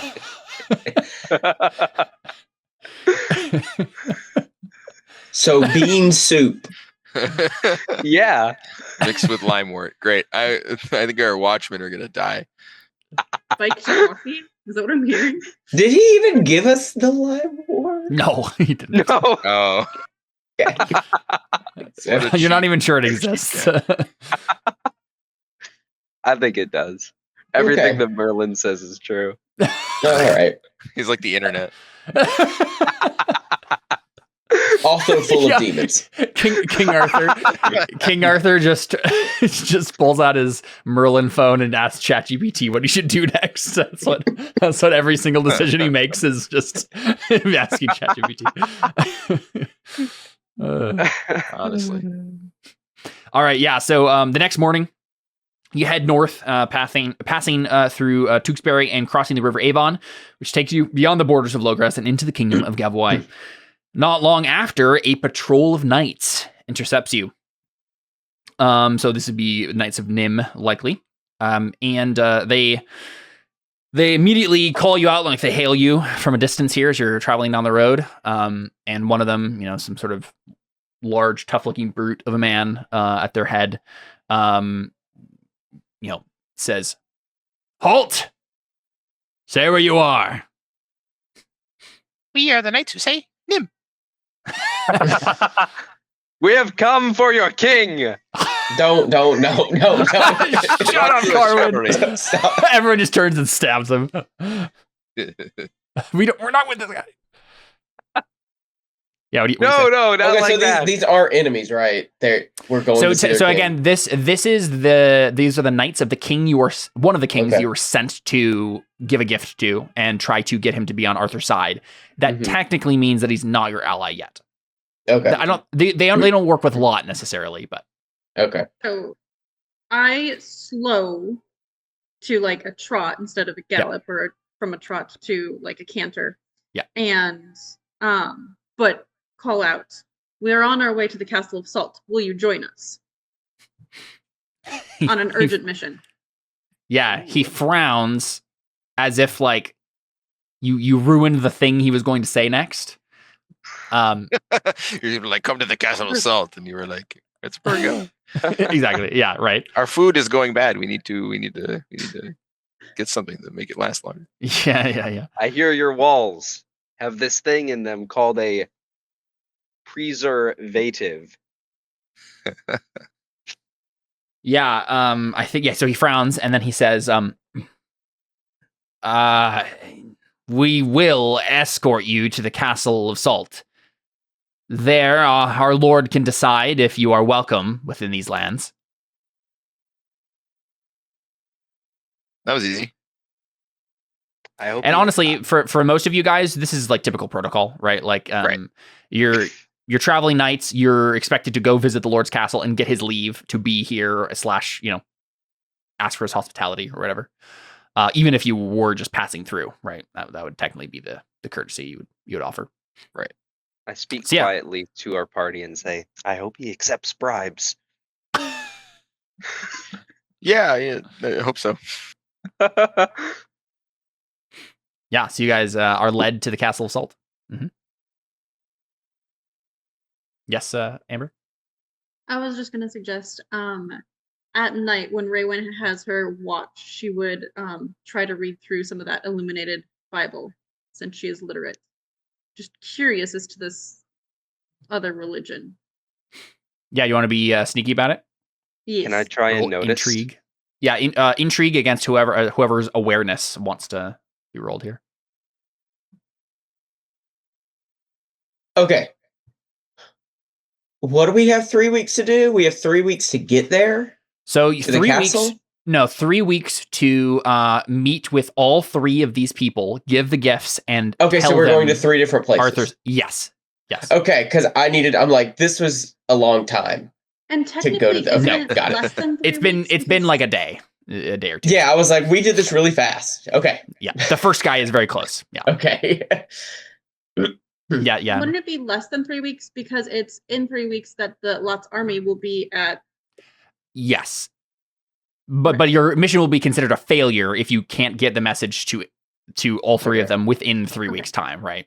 Speaker 5: So bean soup.
Speaker 3: Yeah.
Speaker 2: Mixed with limewort. Great. I think our watchmen are gonna die.
Speaker 4: Spiked coffee? Is that what I'm hearing?
Speaker 5: Did he even give us the limewort?
Speaker 1: No, he didn't.
Speaker 3: No.
Speaker 2: Oh.
Speaker 1: You're not even sure it exists.
Speaker 3: I think it does. Everything that Merlin says is true.
Speaker 5: All right.
Speaker 2: He's like the internet.
Speaker 5: Also full of demons.
Speaker 1: King Arthur just pulls out his Merlin phone and asks ChatGPT what he should do next. That's what every single decision he makes is just him asking ChatGPT.
Speaker 2: Honestly.
Speaker 1: All right, yeah. So the next morning, you head north, passing through Tewkesbury and crossing the River Avon, which takes you beyond the borders of Logres and into the kingdom of Gavois. Not long after, a patrol of knights intercepts you. So this would be Knights of Nim, likely. And they immediately call you out, like they hail you from a distance here as you're traveling down the road. And one of them, some sort of large, tough-looking brute of a man at their head, says, "Halt! Say where you are."
Speaker 2: We are the knights who say Nim.
Speaker 3: We have come for your king.
Speaker 5: Don't, no.
Speaker 1: Shut up, Carwin.
Speaker 5: Stop.
Speaker 1: Everyone just turns and stabs him. We're not with this guy. Yeah, what do you
Speaker 3: No, not
Speaker 5: Okay,
Speaker 3: like
Speaker 5: so
Speaker 3: that.
Speaker 5: these are enemies, right? We're going to see their king.
Speaker 1: again, these are the knights of the king one of the kings you were sent to give a gift to and try to get him to be on Arthur's side. That technically means that he's not your ally yet.
Speaker 5: Okay.
Speaker 1: They don't work with Lot necessarily, but
Speaker 5: Okay.
Speaker 4: So I slow to like a trot instead of a gallop, or from a trot to like a canter.
Speaker 1: Yeah.
Speaker 4: And but call out, we are on our way to the Castle of Salt. Will you join us on an urgent mission?
Speaker 1: Yeah, he frowns as if like you ruined the thing he was going to say next.
Speaker 2: You're like, come to the Castle of Salt, and you were like, it's where we're going.
Speaker 1: Exactly. Yeah. Right.
Speaker 2: Our food is going bad. We need to get something to make it last longer.
Speaker 1: Yeah.
Speaker 3: I hear your walls have this thing in them called a preservative.
Speaker 1: Yeah. I think so he frowns and then he says, we will escort you to the Castle of Salt. There, our Lord can decide if you are welcome within these lands.
Speaker 2: That was easy.
Speaker 3: I hope.
Speaker 1: And honestly, for most of you guys, this is like typical protocol, right? Like, you're traveling knights. You're expected to go visit the Lord's castle and get his leave to be here / ask for his hospitality or whatever. Even if you were just passing through, right? That would technically be the courtesy you would offer.
Speaker 2: Right.
Speaker 3: I speak
Speaker 1: So,
Speaker 3: quietly to our party and say, I hope he accepts bribes.
Speaker 2: Yeah, I hope so.
Speaker 1: Yeah, so you guys are led to the Castle of Salt. Mm-hmm. Yes, Amber?
Speaker 4: I was just going to suggest at night when Raywin has her watch, she would try to read through some of that illuminated Bible since she is literate. Just curious as to this other religion.
Speaker 1: Yeah, you want to be sneaky about it?
Speaker 4: Yes.
Speaker 3: Can I try and notice?
Speaker 1: Intrigue. Yeah, intrigue against whoever's awareness wants to be rolled here.
Speaker 5: Okay. What do we have 3 weeks to do? We have 3 weeks to get there?
Speaker 1: So
Speaker 5: To the castle?
Speaker 1: 3 weeks to meet with all 3 of these people, give the gifts, and
Speaker 5: Okay,
Speaker 1: tell
Speaker 5: so we're
Speaker 1: them
Speaker 5: going to 3 different places.
Speaker 1: Arthur's. Yes.
Speaker 5: Okay, because I'm like, this was a long time.
Speaker 4: And
Speaker 5: To
Speaker 4: technically,
Speaker 5: go to the-
Speaker 4: isn't
Speaker 5: okay,
Speaker 4: it
Speaker 5: got it.
Speaker 4: less than 3
Speaker 1: It's been
Speaker 4: weeks?
Speaker 1: been like a day or two.
Speaker 5: Yeah, I was like, we did this really fast. Okay.
Speaker 1: Yeah. The first guy is very close. Yeah.
Speaker 5: Okay.
Speaker 1: Yeah.
Speaker 4: Wouldn't it be less than 3 weeks because it's in 3 weeks that the Lot's army will be at?
Speaker 1: Yes. But your mission will be considered a failure if you can't get the message to all 3 of them within 3 weeks' time, right?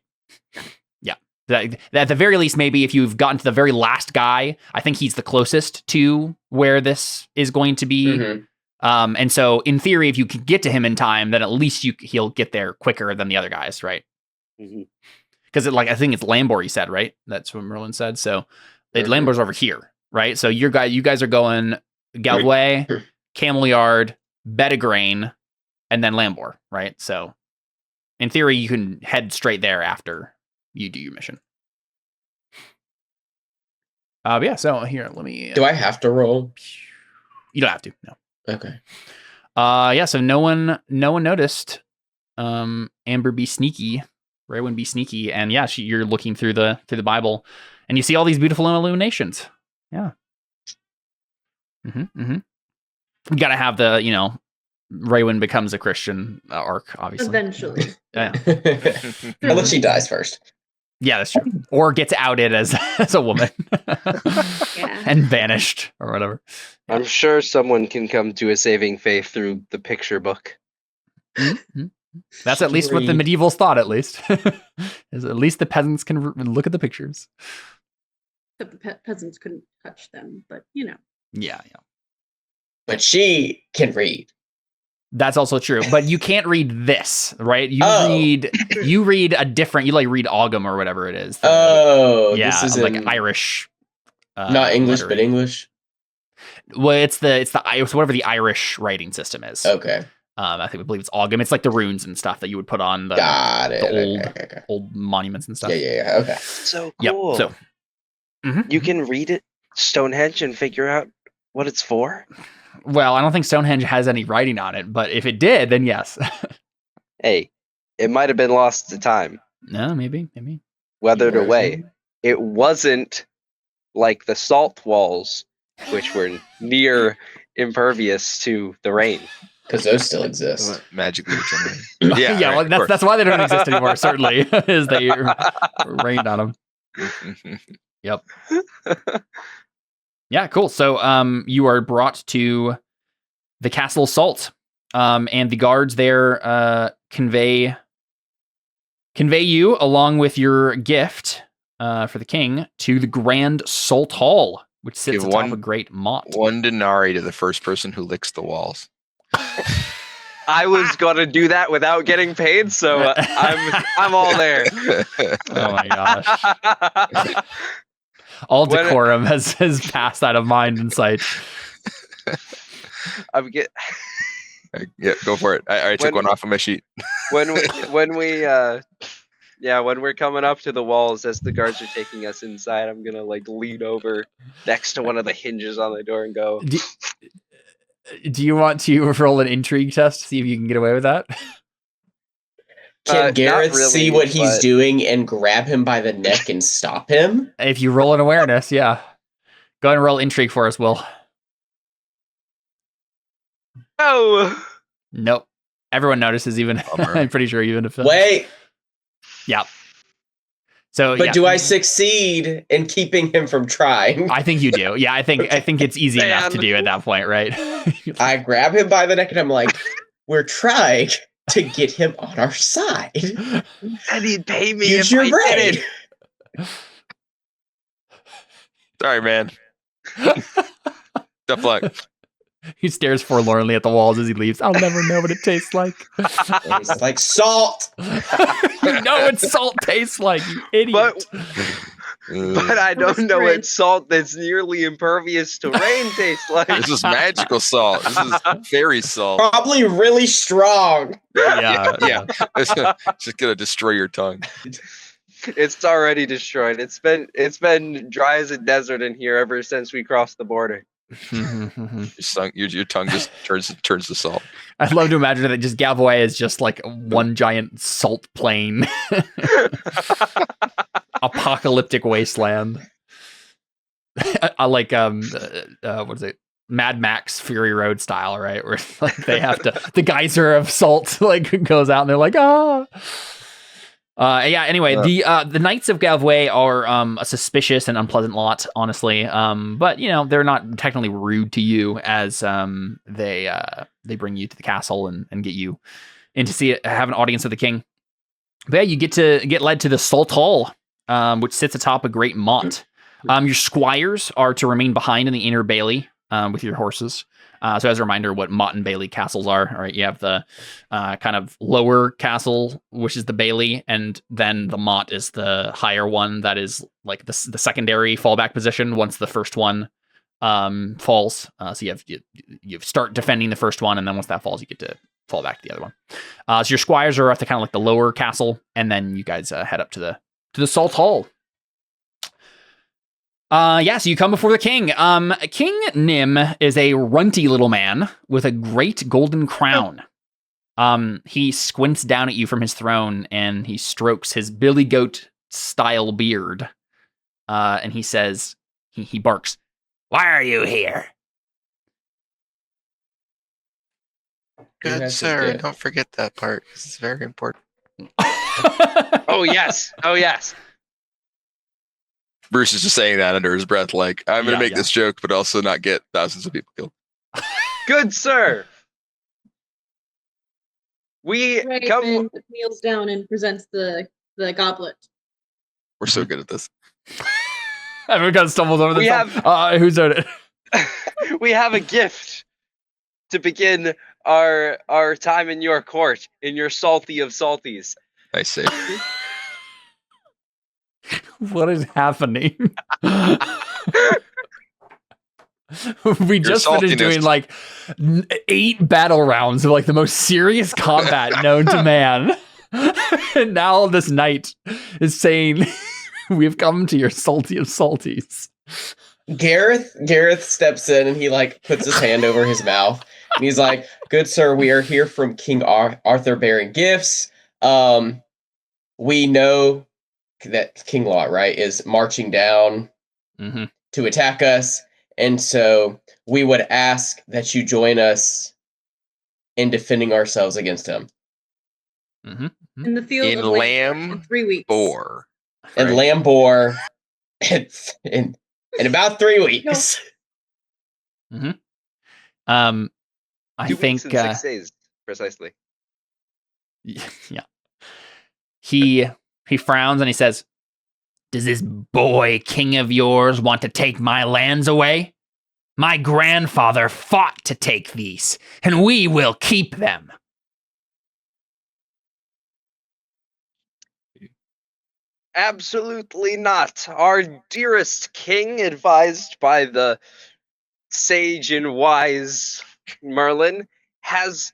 Speaker 1: Yeah. At the very least, maybe if you've gotten to the very last guy, I think he's the closest to where this is going to be.
Speaker 5: Mhm.
Speaker 1: And so, in theory, if you can get to him in time, then at least he'll get there quicker than the other guys, right? Because I think it's Lambor, you said, right? That's what Merlin said. So Lambor's over here, right? So you guys are going Galway, Camel Yard, Bedegrain, and then Lambor, right? So in theory, you can head straight there after you do your mission. Yeah. So here, let me.
Speaker 5: Do I have to roll?
Speaker 1: You don't have to. No.
Speaker 5: Okay.
Speaker 1: Yeah. So no one noticed. Amber be sneaky. Raywin be sneaky, and yeah, you're looking through the Bible, and you see all these beautiful illuminations. Yeah. You gotta have the Raywin becomes a Christian arc, obviously.
Speaker 4: Eventually.
Speaker 1: Yeah.
Speaker 5: Unless she dies first.
Speaker 1: Yeah, that's true. Or gets outed as a woman
Speaker 4: Yeah.
Speaker 1: and vanished or whatever.
Speaker 3: I'm sure someone can come to a saving faith through the picture book.
Speaker 1: Mm-hmm. That's at least what the medievals thought. At least, is at least the peasants can look at the pictures.
Speaker 4: Except the peasants couldn't touch them, but
Speaker 1: Yeah.
Speaker 5: But she can read.
Speaker 1: That's also true, but you can't read this, right? You read a different. You like read Ogham or whatever it is.
Speaker 5: This is
Speaker 1: like
Speaker 5: in
Speaker 1: Irish.
Speaker 5: not English,
Speaker 1: lettering.
Speaker 5: but English.
Speaker 1: Well, it's whatever the Irish writing system is.
Speaker 5: Okay.
Speaker 1: I believe it's Ogham. It's like the runes and stuff that you would put on the old monuments and stuff.
Speaker 5: Yeah. Okay.
Speaker 3: So
Speaker 1: Yep.
Speaker 3: cool.
Speaker 1: So
Speaker 3: you can read it, Stonehenge, and figure out what it's for.
Speaker 1: Well, I don't think Stonehenge has any writing on it, but if it did, then yes.
Speaker 3: Hey, it might have been lost to time.
Speaker 1: No, maybe.
Speaker 3: Weathered away. It wasn't like the salt walls, which were near impervious to the rain.
Speaker 5: Because those still exist.
Speaker 2: Magically regenerated.
Speaker 1: Yeah. Well, that's why they don't exist anymore. Certainly, is they rained on them. Yep. Yeah, cool. So, you are brought to the Castle Salt, and the guards there convey you along with your gift for the king to the Grand Salt Hall, which sits atop a great moat.
Speaker 2: 1 denarii to the first person who licks the walls.
Speaker 3: I was gonna do that without getting paid, so I'm all there.
Speaker 1: Oh my gosh! All decorum has passed out of mind and sight.
Speaker 2: Yeah, go for it. I took one off of my sheet.
Speaker 3: when we're coming up to the walls as the guards are taking us inside, I'm gonna like lean over next to one of the hinges on the door and go.
Speaker 1: Do you want to roll an intrigue test to see if you can get away with that?
Speaker 5: Can Gareth
Speaker 3: really,
Speaker 5: see what he's doing and grab him by the neck and stop him?
Speaker 1: If you roll an awareness, yeah. Go ahead and roll intrigue for us, Will.
Speaker 3: Oh!
Speaker 1: Nope. Everyone notices, even. I'm pretty sure, even if.
Speaker 5: Wait.
Speaker 1: Yeah. So,
Speaker 5: but do I succeed in keeping him from trying?
Speaker 1: I think you do. Yeah, I think it's easy enough to do at that point, right?
Speaker 5: I grab him by the neck and I'm like, "We're trying to get him on our side."
Speaker 3: And he'd pay me
Speaker 5: Use
Speaker 3: if
Speaker 5: your
Speaker 3: I
Speaker 5: brain.
Speaker 3: did it.
Speaker 2: Sorry, man. Tough luck.
Speaker 1: He stares forlornly at the walls as he leaves. I'll never know what it tastes like.
Speaker 5: It's like salt.
Speaker 1: You know what salt tastes like, you idiot.
Speaker 3: But I don't know what salt that's nearly impervious to rain tastes like.
Speaker 2: This is magical salt. This is fairy salt.
Speaker 5: Probably really strong.
Speaker 1: Yeah.
Speaker 2: It's just gonna destroy your tongue.
Speaker 3: It's already destroyed. It's been dry as a desert in here ever since we crossed the border.
Speaker 2: Your tongue just turns to salt.
Speaker 1: I'd love to imagine that just Gavaway is just like one giant salt plain. Apocalyptic wasteland. I like what is it? Mad Max Fury Road style, right? Where like they have to the geyser of salt like goes out and they're like, ah. Anyway, the Knights of Gavway are a suspicious and unpleasant lot, honestly. But they're not technically rude to you as they bring you to the castle and get you in to have an audience with the king. But yeah, you get led to the Salt Hall, which sits atop a great moat. Your squires are to remain behind in the inner bailey with your horses. So as a reminder, what motte and bailey castles are, all right? You have the kind of lower castle, which is the bailey, and then the motte is the higher one that is like the secondary fallback position once the first one falls. So you start defending the first one, and then once that falls, you get to fall back to the other one. So your squires are at the kind of like the lower castle, and then you guys head up to the Salt Hall. So you come before the king. King Nim is a runty little man with a great golden crown. He squints down at you from his throne and he strokes his billy goat style beard. And he says, he barks, "Why are you here?"
Speaker 2: Good sir, don't forget that part. This is very important.
Speaker 3: Oh yes.
Speaker 2: Bruce is just saying that under his breath, like, I'm going to make this joke, but also not get thousands of people killed.
Speaker 3: Good sir. We come.
Speaker 4: Kneels down and presents the goblet.
Speaker 2: We're so good at this.
Speaker 1: Everyone kind of stumbles over this. Who's on it?
Speaker 3: We have a gift to begin our time in your court, in your salty of salties.
Speaker 2: I see.
Speaker 1: What is happening? We just finished doing like 8 battle rounds of like the most serious combat known to man. And now this knight is saying, we've come to your salty of salties.
Speaker 5: Gareth steps in and he like puts his hand over his mouth and he's like, "Good sir, we are here from King Arthur bearing gifts. We know that King Lot, right, is marching down to attack us, and so we would ask that you join us in defending ourselves against him."
Speaker 4: In the field
Speaker 2: In
Speaker 4: of Lamb in 3 weeks.
Speaker 2: Boar.
Speaker 5: And Lambor in about 3 weeks.
Speaker 1: I
Speaker 3: 2
Speaker 1: think
Speaker 3: weeks and 6 days, precisely.
Speaker 1: Yeah. He frowns and he says, "Does this boy king of yours want to take my lands away? My grandfather fought to take these, and we will keep them."
Speaker 3: Absolutely not. Our dearest king, advised by the sage and wise Merlin, has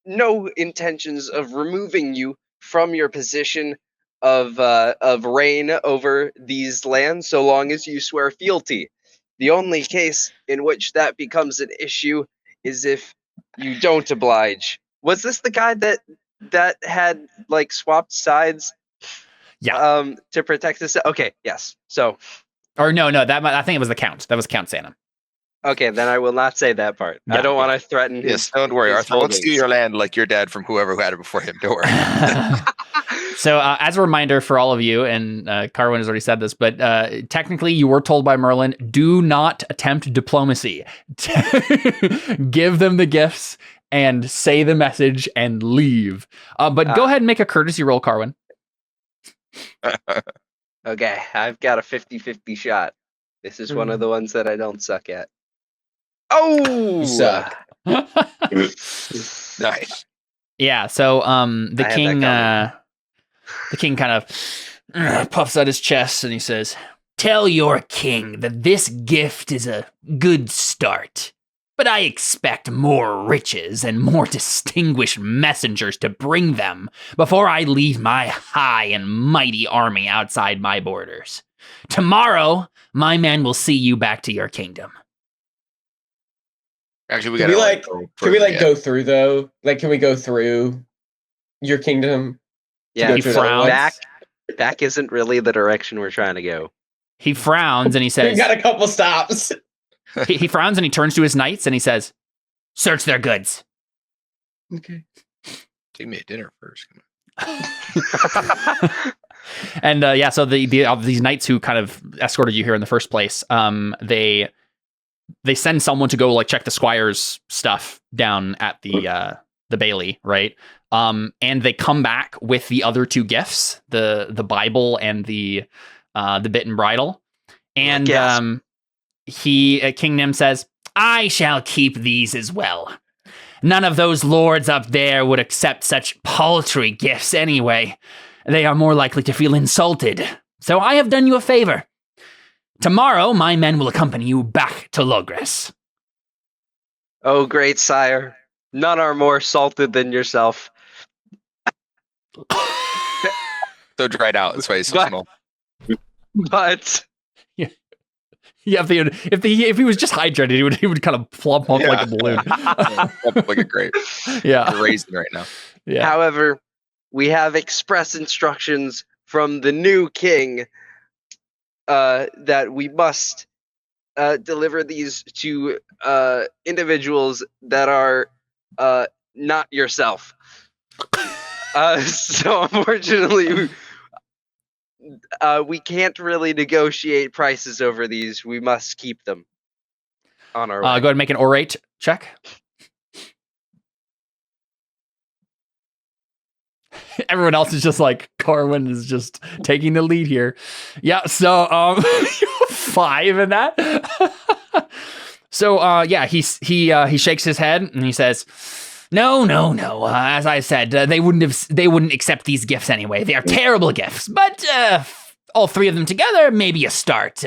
Speaker 3: no intentions of removing you from your position of reign over these lands so long as you swear fealty. The only case in which that becomes an issue is if you don't oblige. Was this the guy that had like swapped sides?
Speaker 1: Yeah.
Speaker 3: To protect us. Okay. Yes. So.
Speaker 1: Or no. I think it was the Count. That was Count Sanum.
Speaker 3: Okay, then I will not say that part.
Speaker 1: Yeah,
Speaker 3: I don't want to threaten his.
Speaker 2: Yes, don't worry,
Speaker 3: his
Speaker 2: Arthur won't
Speaker 3: holdings.
Speaker 2: steal your land like your dad from whoever who had it before him. Don't worry.
Speaker 1: So as a reminder for all of you, and Carwin has already said this, but technically you were told by Merlin, do not attempt diplomacy. Give them the gifts and say the message and leave. But go ahead and make a courtesy roll, Carwin.
Speaker 3: Okay, I've got a 50-50 shot. This is one of the ones that I don't suck at. Oh!
Speaker 5: You suck.
Speaker 2: Nice.
Speaker 1: Yeah, so the
Speaker 3: I had
Speaker 1: king
Speaker 3: that
Speaker 1: the king kind of puffs out his chest and he says, "Tell your king that this gift is a good start, but I expect more riches and more distinguished messengers to bring them before I leave my high and mighty army outside my borders. Tomorrow, my men will see you back to your kingdom."
Speaker 2: Actually,
Speaker 5: Can we go through though? Like, can we go through your kingdom?
Speaker 3: Yeah,
Speaker 1: He frowns.
Speaker 3: Back isn't really the direction we're trying to go.
Speaker 1: He frowns and he
Speaker 5: We've
Speaker 1: says,
Speaker 5: got a couple stops.
Speaker 1: he frowns and he turns to his knights and he says, "Search their goods."
Speaker 5: Okay.
Speaker 2: Take me a dinner first.
Speaker 1: And so these knights who kind of escorted you here in the first place, they send someone to go like check the squire's stuff down at the Bailey, right? And they come back with the other 2 gifts, the Bible and the bit and bridle. And
Speaker 3: Yes.
Speaker 1: King Nim says, "I shall keep these as well. None of those lords up there would accept such paltry gifts anyway. They are more likely to feel insulted. So I have done you a favor. Tomorrow, my men will accompany you back to Logres."
Speaker 3: Oh, great sire. None are more salted than yourself.
Speaker 2: So dried out. That's why he's so
Speaker 3: But-
Speaker 2: small.
Speaker 3: But
Speaker 1: Yeah, if he was just hydrated, he would kind of plump up like a balloon.
Speaker 2: Like a grape.
Speaker 1: Yeah.
Speaker 2: You're raisin right now.
Speaker 1: Yeah.
Speaker 3: however, we have express instructions from the new king that we must deliver these to individuals that are not yourself. So unfortunately, we can't really negotiate prices over these. We must keep them on our
Speaker 1: Go
Speaker 3: way.
Speaker 1: ahead and make an orate check. Everyone else is just like, Carwin is just taking the lead here. Yeah, so 5 in that. So he shakes his head and he says, No. As I said, they wouldn't accept these gifts anyway. They are terrible gifts. But all three of them together, maybe a start.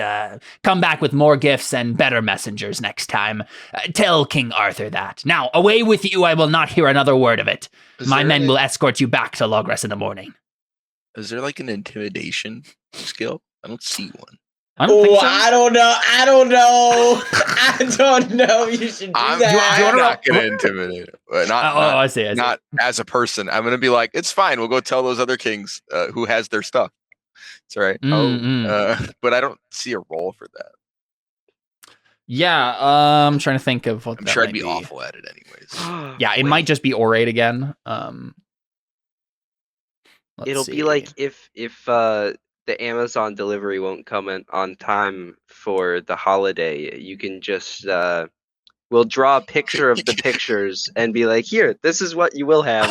Speaker 1: Come back with more gifts and better messengers next time. Tell King Arthur that. Now, away with you. I will not hear another word of it. My men will escort you back to Logres in the morning.
Speaker 2: Is there like an intimidation skill? I don't see one.
Speaker 1: I don't think so.
Speaker 5: I don't know. I don't know. You should do that.
Speaker 2: I'm not going to intimidate him.
Speaker 1: I see.
Speaker 2: Not as a person. I'm going to be like, it's fine. We'll go tell those other kings who has their stuff. It's all right. But I don't see a role for that.
Speaker 1: Yeah, I'm trying to think of what
Speaker 2: I'm
Speaker 1: that
Speaker 2: sure I'd
Speaker 1: might
Speaker 2: be awful at it anyways.
Speaker 1: Yeah, it might just be orate again.
Speaker 3: It'll be like if the Amazon delivery won't come in on time for the holiday, you can just we'll draw a picture of the pictures and be like, here, this is what you will have.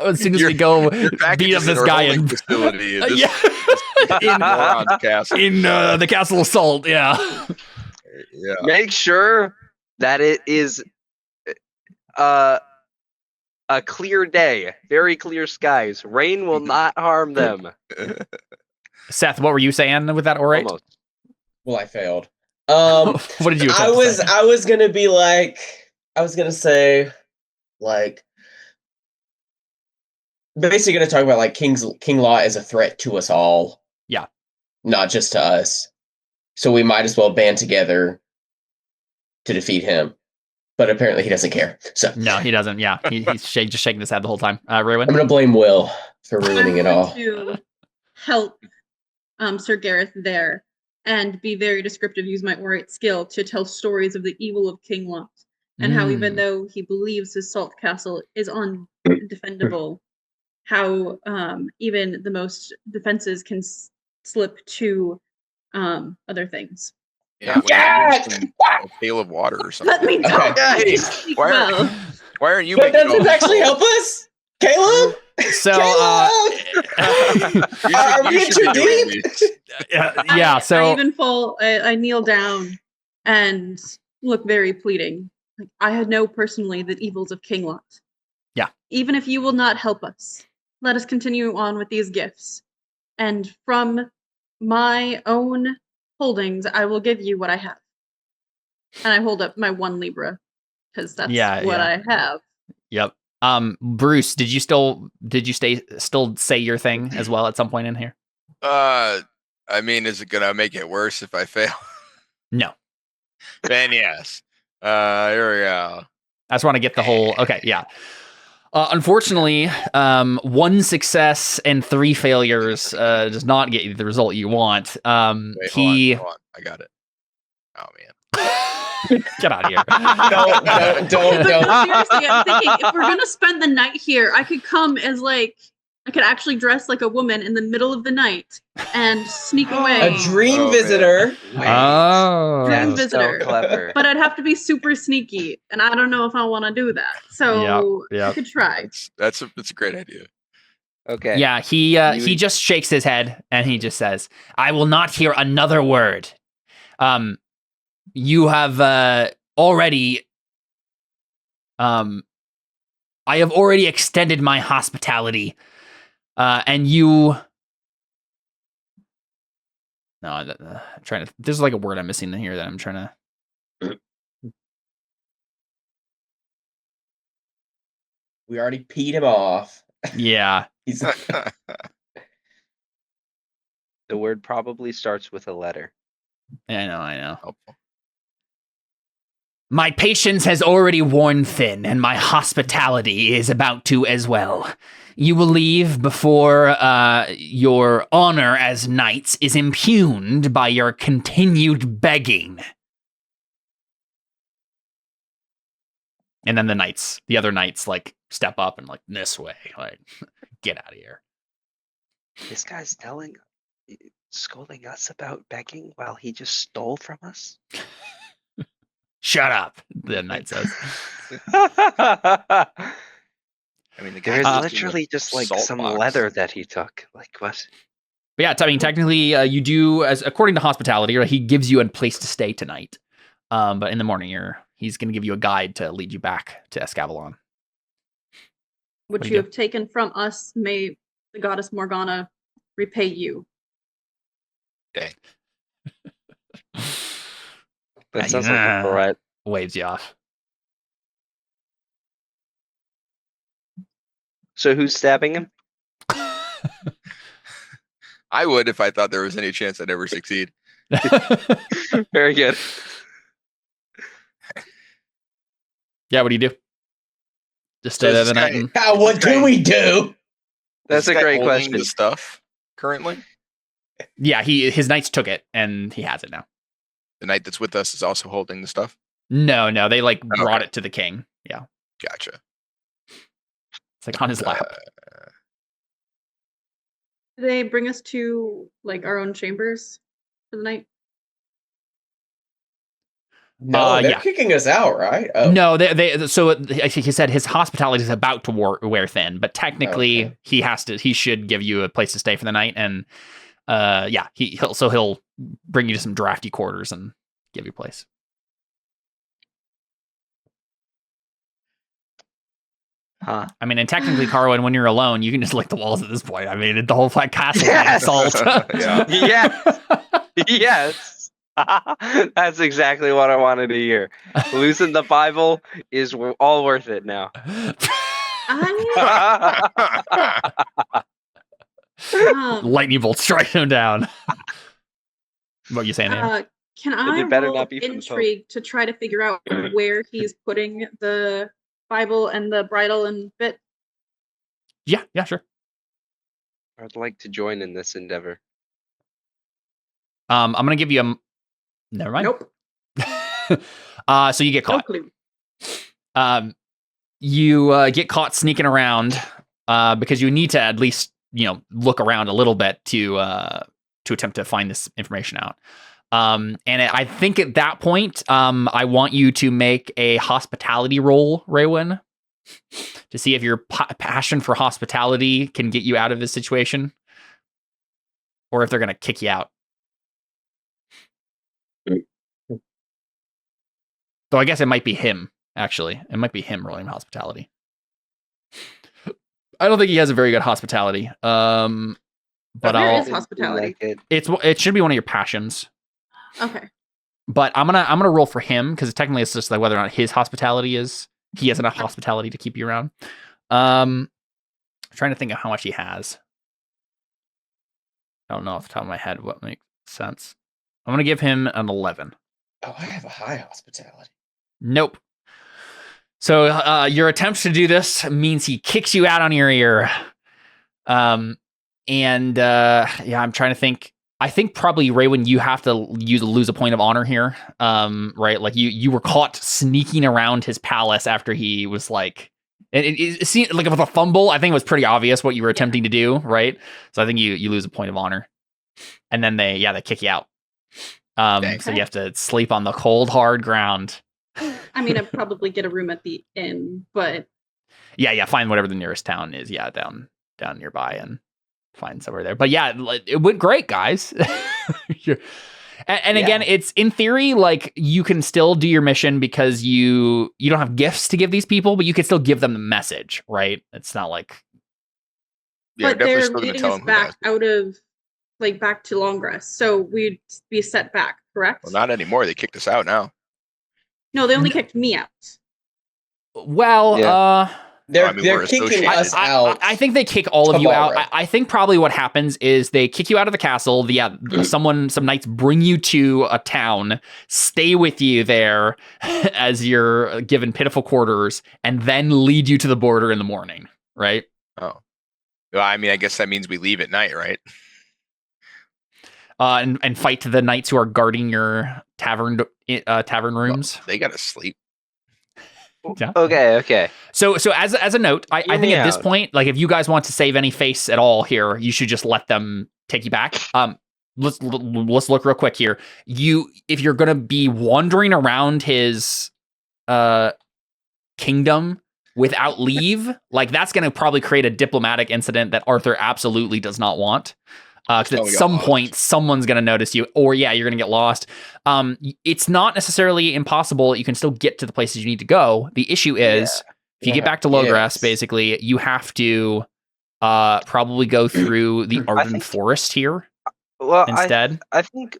Speaker 1: As soon as we go beat up this guy in
Speaker 2: facility. In
Speaker 1: the Castle Assault, yeah.
Speaker 3: Make sure that it is a clear day, very clear skies. Rain will not harm them.
Speaker 1: Seth, what were you saying with that orate?
Speaker 3: Almost.
Speaker 5: Well, I failed.
Speaker 1: What did you?
Speaker 5: I was gonna be like, I was gonna say, like, basically gonna talk about like King Law as a threat to us all.
Speaker 1: Yeah,
Speaker 5: not just to us. So we might as well band together to defeat him. But apparently he doesn't care. So
Speaker 1: no, he doesn't. Yeah, he's just shaking his head the whole time. Raywin?
Speaker 5: I'm gonna blame Will for ruining it all.
Speaker 4: To help Sir Gareth there and be very descriptive, use my orate skill to tell stories of the evil of King Lot and how even though he believes his salt castle is undefendable, how even the most defenses can slip to other things.
Speaker 2: Yeah, a pail of water or something.
Speaker 4: Let me talk.
Speaker 2: Why aren't you?
Speaker 5: But does this actually help us, Caleb?
Speaker 1: So,
Speaker 5: are we in too deep?
Speaker 1: Yeah. So
Speaker 4: I even fall. I kneel down and look very pleading. Like, I know personally the evils of King Lot.
Speaker 1: Yeah.
Speaker 4: Even if you will not help us, let us continue on with these gifts, and from my own holdings, I will give you what I have. And I hold up my 1 Libra because that's what I have.
Speaker 1: Yep. Bruce, did you still say your thing as well at some point in here?
Speaker 2: I mean, is it gonna make it worse if I fail?
Speaker 1: No.
Speaker 2: Then yes. Here we go.
Speaker 1: I just want to get the whole. Okay, yeah. Unfortunately, 1 success and 3 failures does not get you the result you want.
Speaker 2: Wait, hold on. I got it. Oh man.
Speaker 1: Get out of here.
Speaker 5: Don't.
Speaker 4: Seriously, I'm thinking if we're gonna spend the night here, I could come as like I could actually dress like a woman in the middle of the night and sneak away.
Speaker 5: A dream visitor.
Speaker 4: Dream
Speaker 3: That's
Speaker 4: visitor.
Speaker 3: so clever.
Speaker 4: But I'd have to be super sneaky, and I don't know if I want to do that. So I could try.
Speaker 2: That's a great idea.
Speaker 3: Okay.
Speaker 1: Yeah, he just shakes his head and he just says, "I will not hear another word. You have already. I have already extended my hospitality, and you." No, I'm trying to. There's like a word I'm missing in here that I'm trying to.
Speaker 5: We already peed him off.
Speaker 1: Yeah.
Speaker 3: The word probably starts with a letter.
Speaker 1: I know.
Speaker 2: Helpful.
Speaker 1: My patience has already worn thin, and my hospitality is about to as well. You will leave before your honor as knights is impugned by your continued begging. And then the other knights, like, step up and, like, this way. Like, get out of here.
Speaker 3: This guy's scolding us about begging while he just stole from us?
Speaker 1: Shut up, the knight says.
Speaker 2: I mean, the
Speaker 3: There's
Speaker 2: guy's
Speaker 3: literally just like
Speaker 2: salt
Speaker 3: some
Speaker 2: box.
Speaker 3: leather that he took. Like what?
Speaker 1: But yeah, I mean, technically, you do, as according to hospitality, right, he gives you a place to stay tonight. But in the morning, he's going to give you a guide to lead you back to Escavalon.
Speaker 4: What
Speaker 1: do
Speaker 4: you
Speaker 1: you
Speaker 4: have taken from us, may the goddess Morgana repay you.
Speaker 2: Dang.
Speaker 3: That sounds like a threat.
Speaker 1: Waves you off.
Speaker 3: So who's stabbing him?
Speaker 2: I would if I thought there was any chance I'd ever succeed.
Speaker 3: Very good.
Speaker 1: Yeah, what do you do? Just stay
Speaker 2: So
Speaker 1: there
Speaker 2: is
Speaker 1: the
Speaker 2: this
Speaker 1: night.
Speaker 2: guy-
Speaker 1: And,
Speaker 5: Ah, what do we do?
Speaker 3: That's
Speaker 2: Is this
Speaker 3: a
Speaker 2: guy
Speaker 3: great
Speaker 2: holding
Speaker 3: question.
Speaker 2: The stuff currently.
Speaker 1: yeah, his knights took it and he has it now.
Speaker 2: The knight that's with us is also holding the stuff.
Speaker 1: No, they like brought
Speaker 2: Okay.
Speaker 1: it to the king. Yeah,
Speaker 2: Gotcha.
Speaker 1: it's like on his lap.
Speaker 4: Do they bring us to like our own chambers for the night?
Speaker 5: No, they're
Speaker 1: yeah.
Speaker 5: kicking us out, right? Oh,
Speaker 1: No, so I think he said his hospitality is about to wear thin, but technically
Speaker 5: Okay.
Speaker 1: he should give you a place to stay for the night, and he'll bring you to some drafty quarters and give you a place.
Speaker 3: Huh.
Speaker 1: I mean, and technically, Carwin, when you're alone, you can just lick the walls at this point. I mean, the whole flat castle
Speaker 3: Yes!
Speaker 1: assault.
Speaker 2: Yeah.
Speaker 3: Yes. Yes. That's exactly what I wanted to hear. Losing the Bible is all worth it now.
Speaker 1: Lightning bolt strike him down. What you saying, Anne?
Speaker 4: Can I
Speaker 3: It better
Speaker 4: roll
Speaker 3: not be from the Pope.
Speaker 4: intrigue to try to figure out where he's putting the Bible and the bridle and bit?
Speaker 1: Yeah, sure.
Speaker 3: I'd like to join in this endeavor.
Speaker 1: I'm gonna give you a. Never mind.
Speaker 4: Nope.
Speaker 1: So you get
Speaker 4: No
Speaker 1: caught.
Speaker 4: clue.
Speaker 1: You get caught sneaking around because you need to at least look around a little bit to attempt to find this information out. And I think at that point, I want you to make a hospitality roll, Raywin, to see if your passion for hospitality can get you out of this situation, or if they're gonna kick you out. So I guess it might be him. Actually, it might be him rolling hospitality. I don't think he has a very good hospitality. But
Speaker 4: Where is hospitality?
Speaker 1: it should be one of your passions.
Speaker 4: Okay.
Speaker 1: But I'm gonna roll for him because technically it's just like whether or not his hospitality he has enough hospitality to keep you around. Trying to think of how much he has. I don't know off the top of my head what makes sense. I'm gonna give him an 11.
Speaker 5: Oh, I have a high hospitality.
Speaker 1: Nope. So your attempt to do this means he kicks you out on your ear. I'm trying to think. I think probably, Raywin, you have to lose a point of honor here, right? Like you were caught sneaking around his palace after he was like, it seemed like with a fumble. I think it was pretty obvious what you were attempting to do, right? So I think you lose a point of honor, and then they kick you out. So you have to sleep on the cold, hard ground.
Speaker 4: I mean, I'd probably get a room at the inn, but
Speaker 1: Yeah, find whatever the nearest town is. Yeah, down nearby and find somewhere there. But yeah, it went great, guys. And again, it's in theory like you can still do your mission because you don't have gifts to give these people, but you can still give them the message, right? It's not like
Speaker 4: but they're leading us back back to Longgrass, so we'd be set back, correct?
Speaker 2: Well, not anymore. They kicked us out now.
Speaker 4: No, they only kicked me out.
Speaker 1: well,
Speaker 3: Yeah.
Speaker 5: They're
Speaker 2: we're
Speaker 5: kicking
Speaker 2: associated.
Speaker 5: us out.
Speaker 1: I think they kick all of you out.
Speaker 5: tomorrow.
Speaker 1: I think probably what happens is they kick you out of the castle. Some knights bring you to a town, stay with you there as you're given pitiful quarters, and then lead you to the border in the morning, right?
Speaker 2: Oh. Well, I mean, I guess that means we leave at night, right?
Speaker 1: And fight the knights who are guarding your tavern rooms.
Speaker 2: Well, they gotta sleep.
Speaker 1: Yeah.
Speaker 3: Okay.
Speaker 1: So as a note, I think at this point, like if you guys want to save any face at all here, you should just let them take you back. Let's look real quick here. If you're gonna be wandering around his kingdom without leave, like that's gonna probably create a diplomatic incident that Arthur absolutely does not want. Because
Speaker 2: Oh,
Speaker 1: at
Speaker 2: we got
Speaker 1: some
Speaker 2: lost.
Speaker 1: point, someone's going to notice you, or you're going to get lost. It's not necessarily impossible. You can still get to the places you need to go. The issue is, if you get back to Lowgrass, basically, you have to probably go through the Arden Forest here instead.
Speaker 3: I think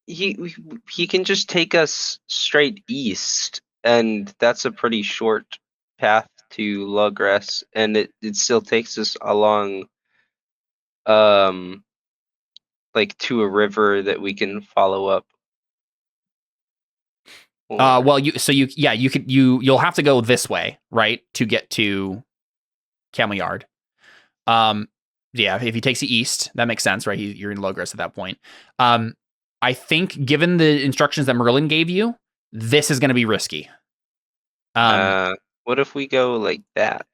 Speaker 3: he can just take us straight east, and that's a pretty short path to Lowgrass, and it still takes us along like to a river that we can follow up.
Speaker 1: Well, you'll have to go this way, right, to get to Camel Yard. If he takes you east, that makes sense, right? You're in Lowgrass at that point. I think, given the instructions that Merlin gave you, this is going to be risky.
Speaker 3: What if we go like that?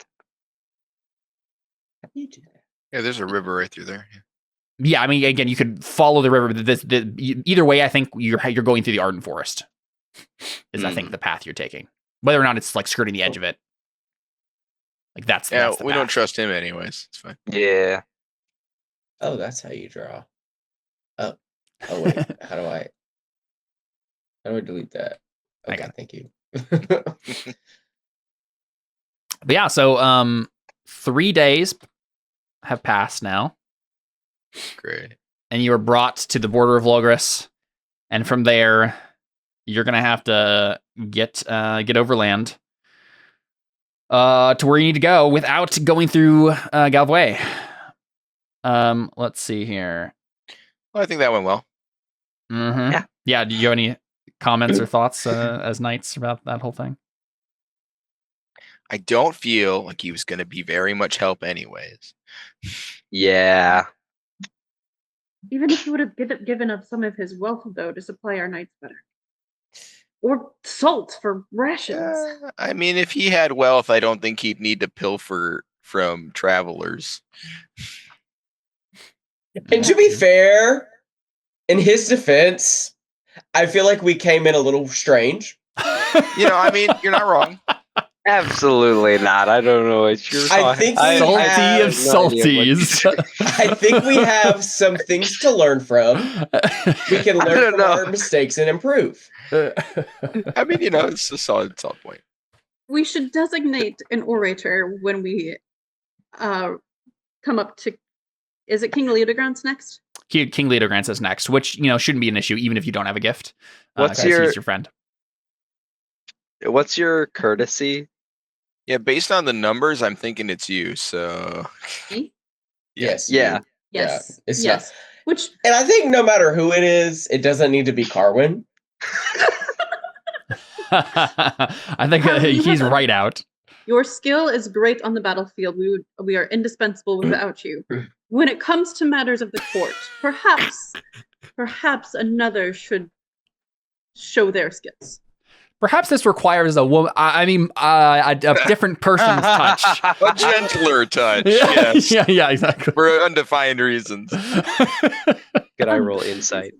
Speaker 5: How do you do that?
Speaker 2: Yeah, there's a river right through there.
Speaker 1: Yeah, I mean, again, you could follow the river. Either way, I think you're going through the Arden Forest. I think the path you're taking, whether or not it's like skirting the edge of it. Like that's the
Speaker 2: we
Speaker 1: path.
Speaker 2: don't trust him anyways. It's fine.
Speaker 3: Yeah.
Speaker 5: Oh, that's how you draw. Oh wait. How do I delete that? Okay, thank you.
Speaker 1: But yeah, so 3 days have passed now.
Speaker 2: Great.
Speaker 1: And you are brought to the border of Logris, and from there, you're gonna have to get overland to where you need to go without going through Galway. Let's see here.
Speaker 2: Well, I think that went well.
Speaker 1: Mm-hmm. Yeah. Do you have any comments or thoughts as knights about that whole thing?
Speaker 2: I don't feel like he was going to be very much help anyways.
Speaker 3: Yeah.
Speaker 4: Even if he would have given up some of his wealth, though, to supply our knights better. Or salt for rations.
Speaker 2: I mean, if he had wealth, I don't think he'd need to pilfer from travelers.
Speaker 5: And to be fair, in his defense, I feel like we came in a little strange.
Speaker 2: I mean, you're not wrong.
Speaker 3: Absolutely not. I don't know what you're
Speaker 5: I
Speaker 3: talking.
Speaker 5: think we
Speaker 1: salty of salties.
Speaker 5: I think we have some things to learn from. We can learn from our mistakes and improve.
Speaker 2: I mean, it's a solid point.
Speaker 4: We should designate an orator when we come up to. Is it King Leodegrance next?
Speaker 1: King Leodegrance is next, which shouldn't be an issue, even if you don't have a gift.
Speaker 3: What's
Speaker 1: he's your friend?
Speaker 3: What's your courtesy?
Speaker 2: Yeah, based on the numbers, I'm thinking it's you. So
Speaker 5: yes,
Speaker 3: yeah,
Speaker 4: yes,
Speaker 5: it's
Speaker 4: yes.
Speaker 5: And I think no matter who it is, it doesn't need to be Carwin.
Speaker 1: I think he's right out.
Speaker 4: Your skill is great on the battlefield. We are indispensable without you. When it comes to matters of the court, perhaps another should show their skills.
Speaker 1: Perhaps this requires a woman. A different person's touch.
Speaker 2: A gentler touch.
Speaker 1: Yeah,
Speaker 2: Yes.
Speaker 1: yeah, exactly.
Speaker 2: For undefined reasons.
Speaker 3: Could I roll insight?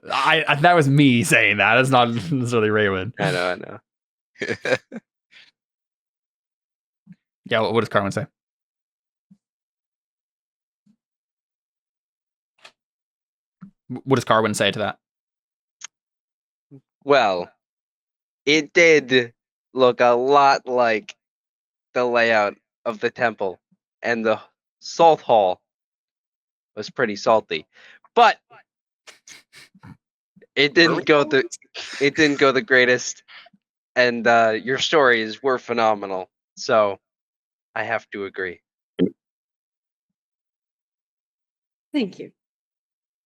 Speaker 1: That was me saying that. It's not necessarily Raymond.
Speaker 3: I know.
Speaker 1: Yeah, what does Carmen say? What does Carwin say to that?
Speaker 3: Well, it did look a lot like the layout of the temple, and the salt hall was pretty salty, but it didn't go the greatest. And your stories were phenomenal, so I have to agree.
Speaker 4: Thank you.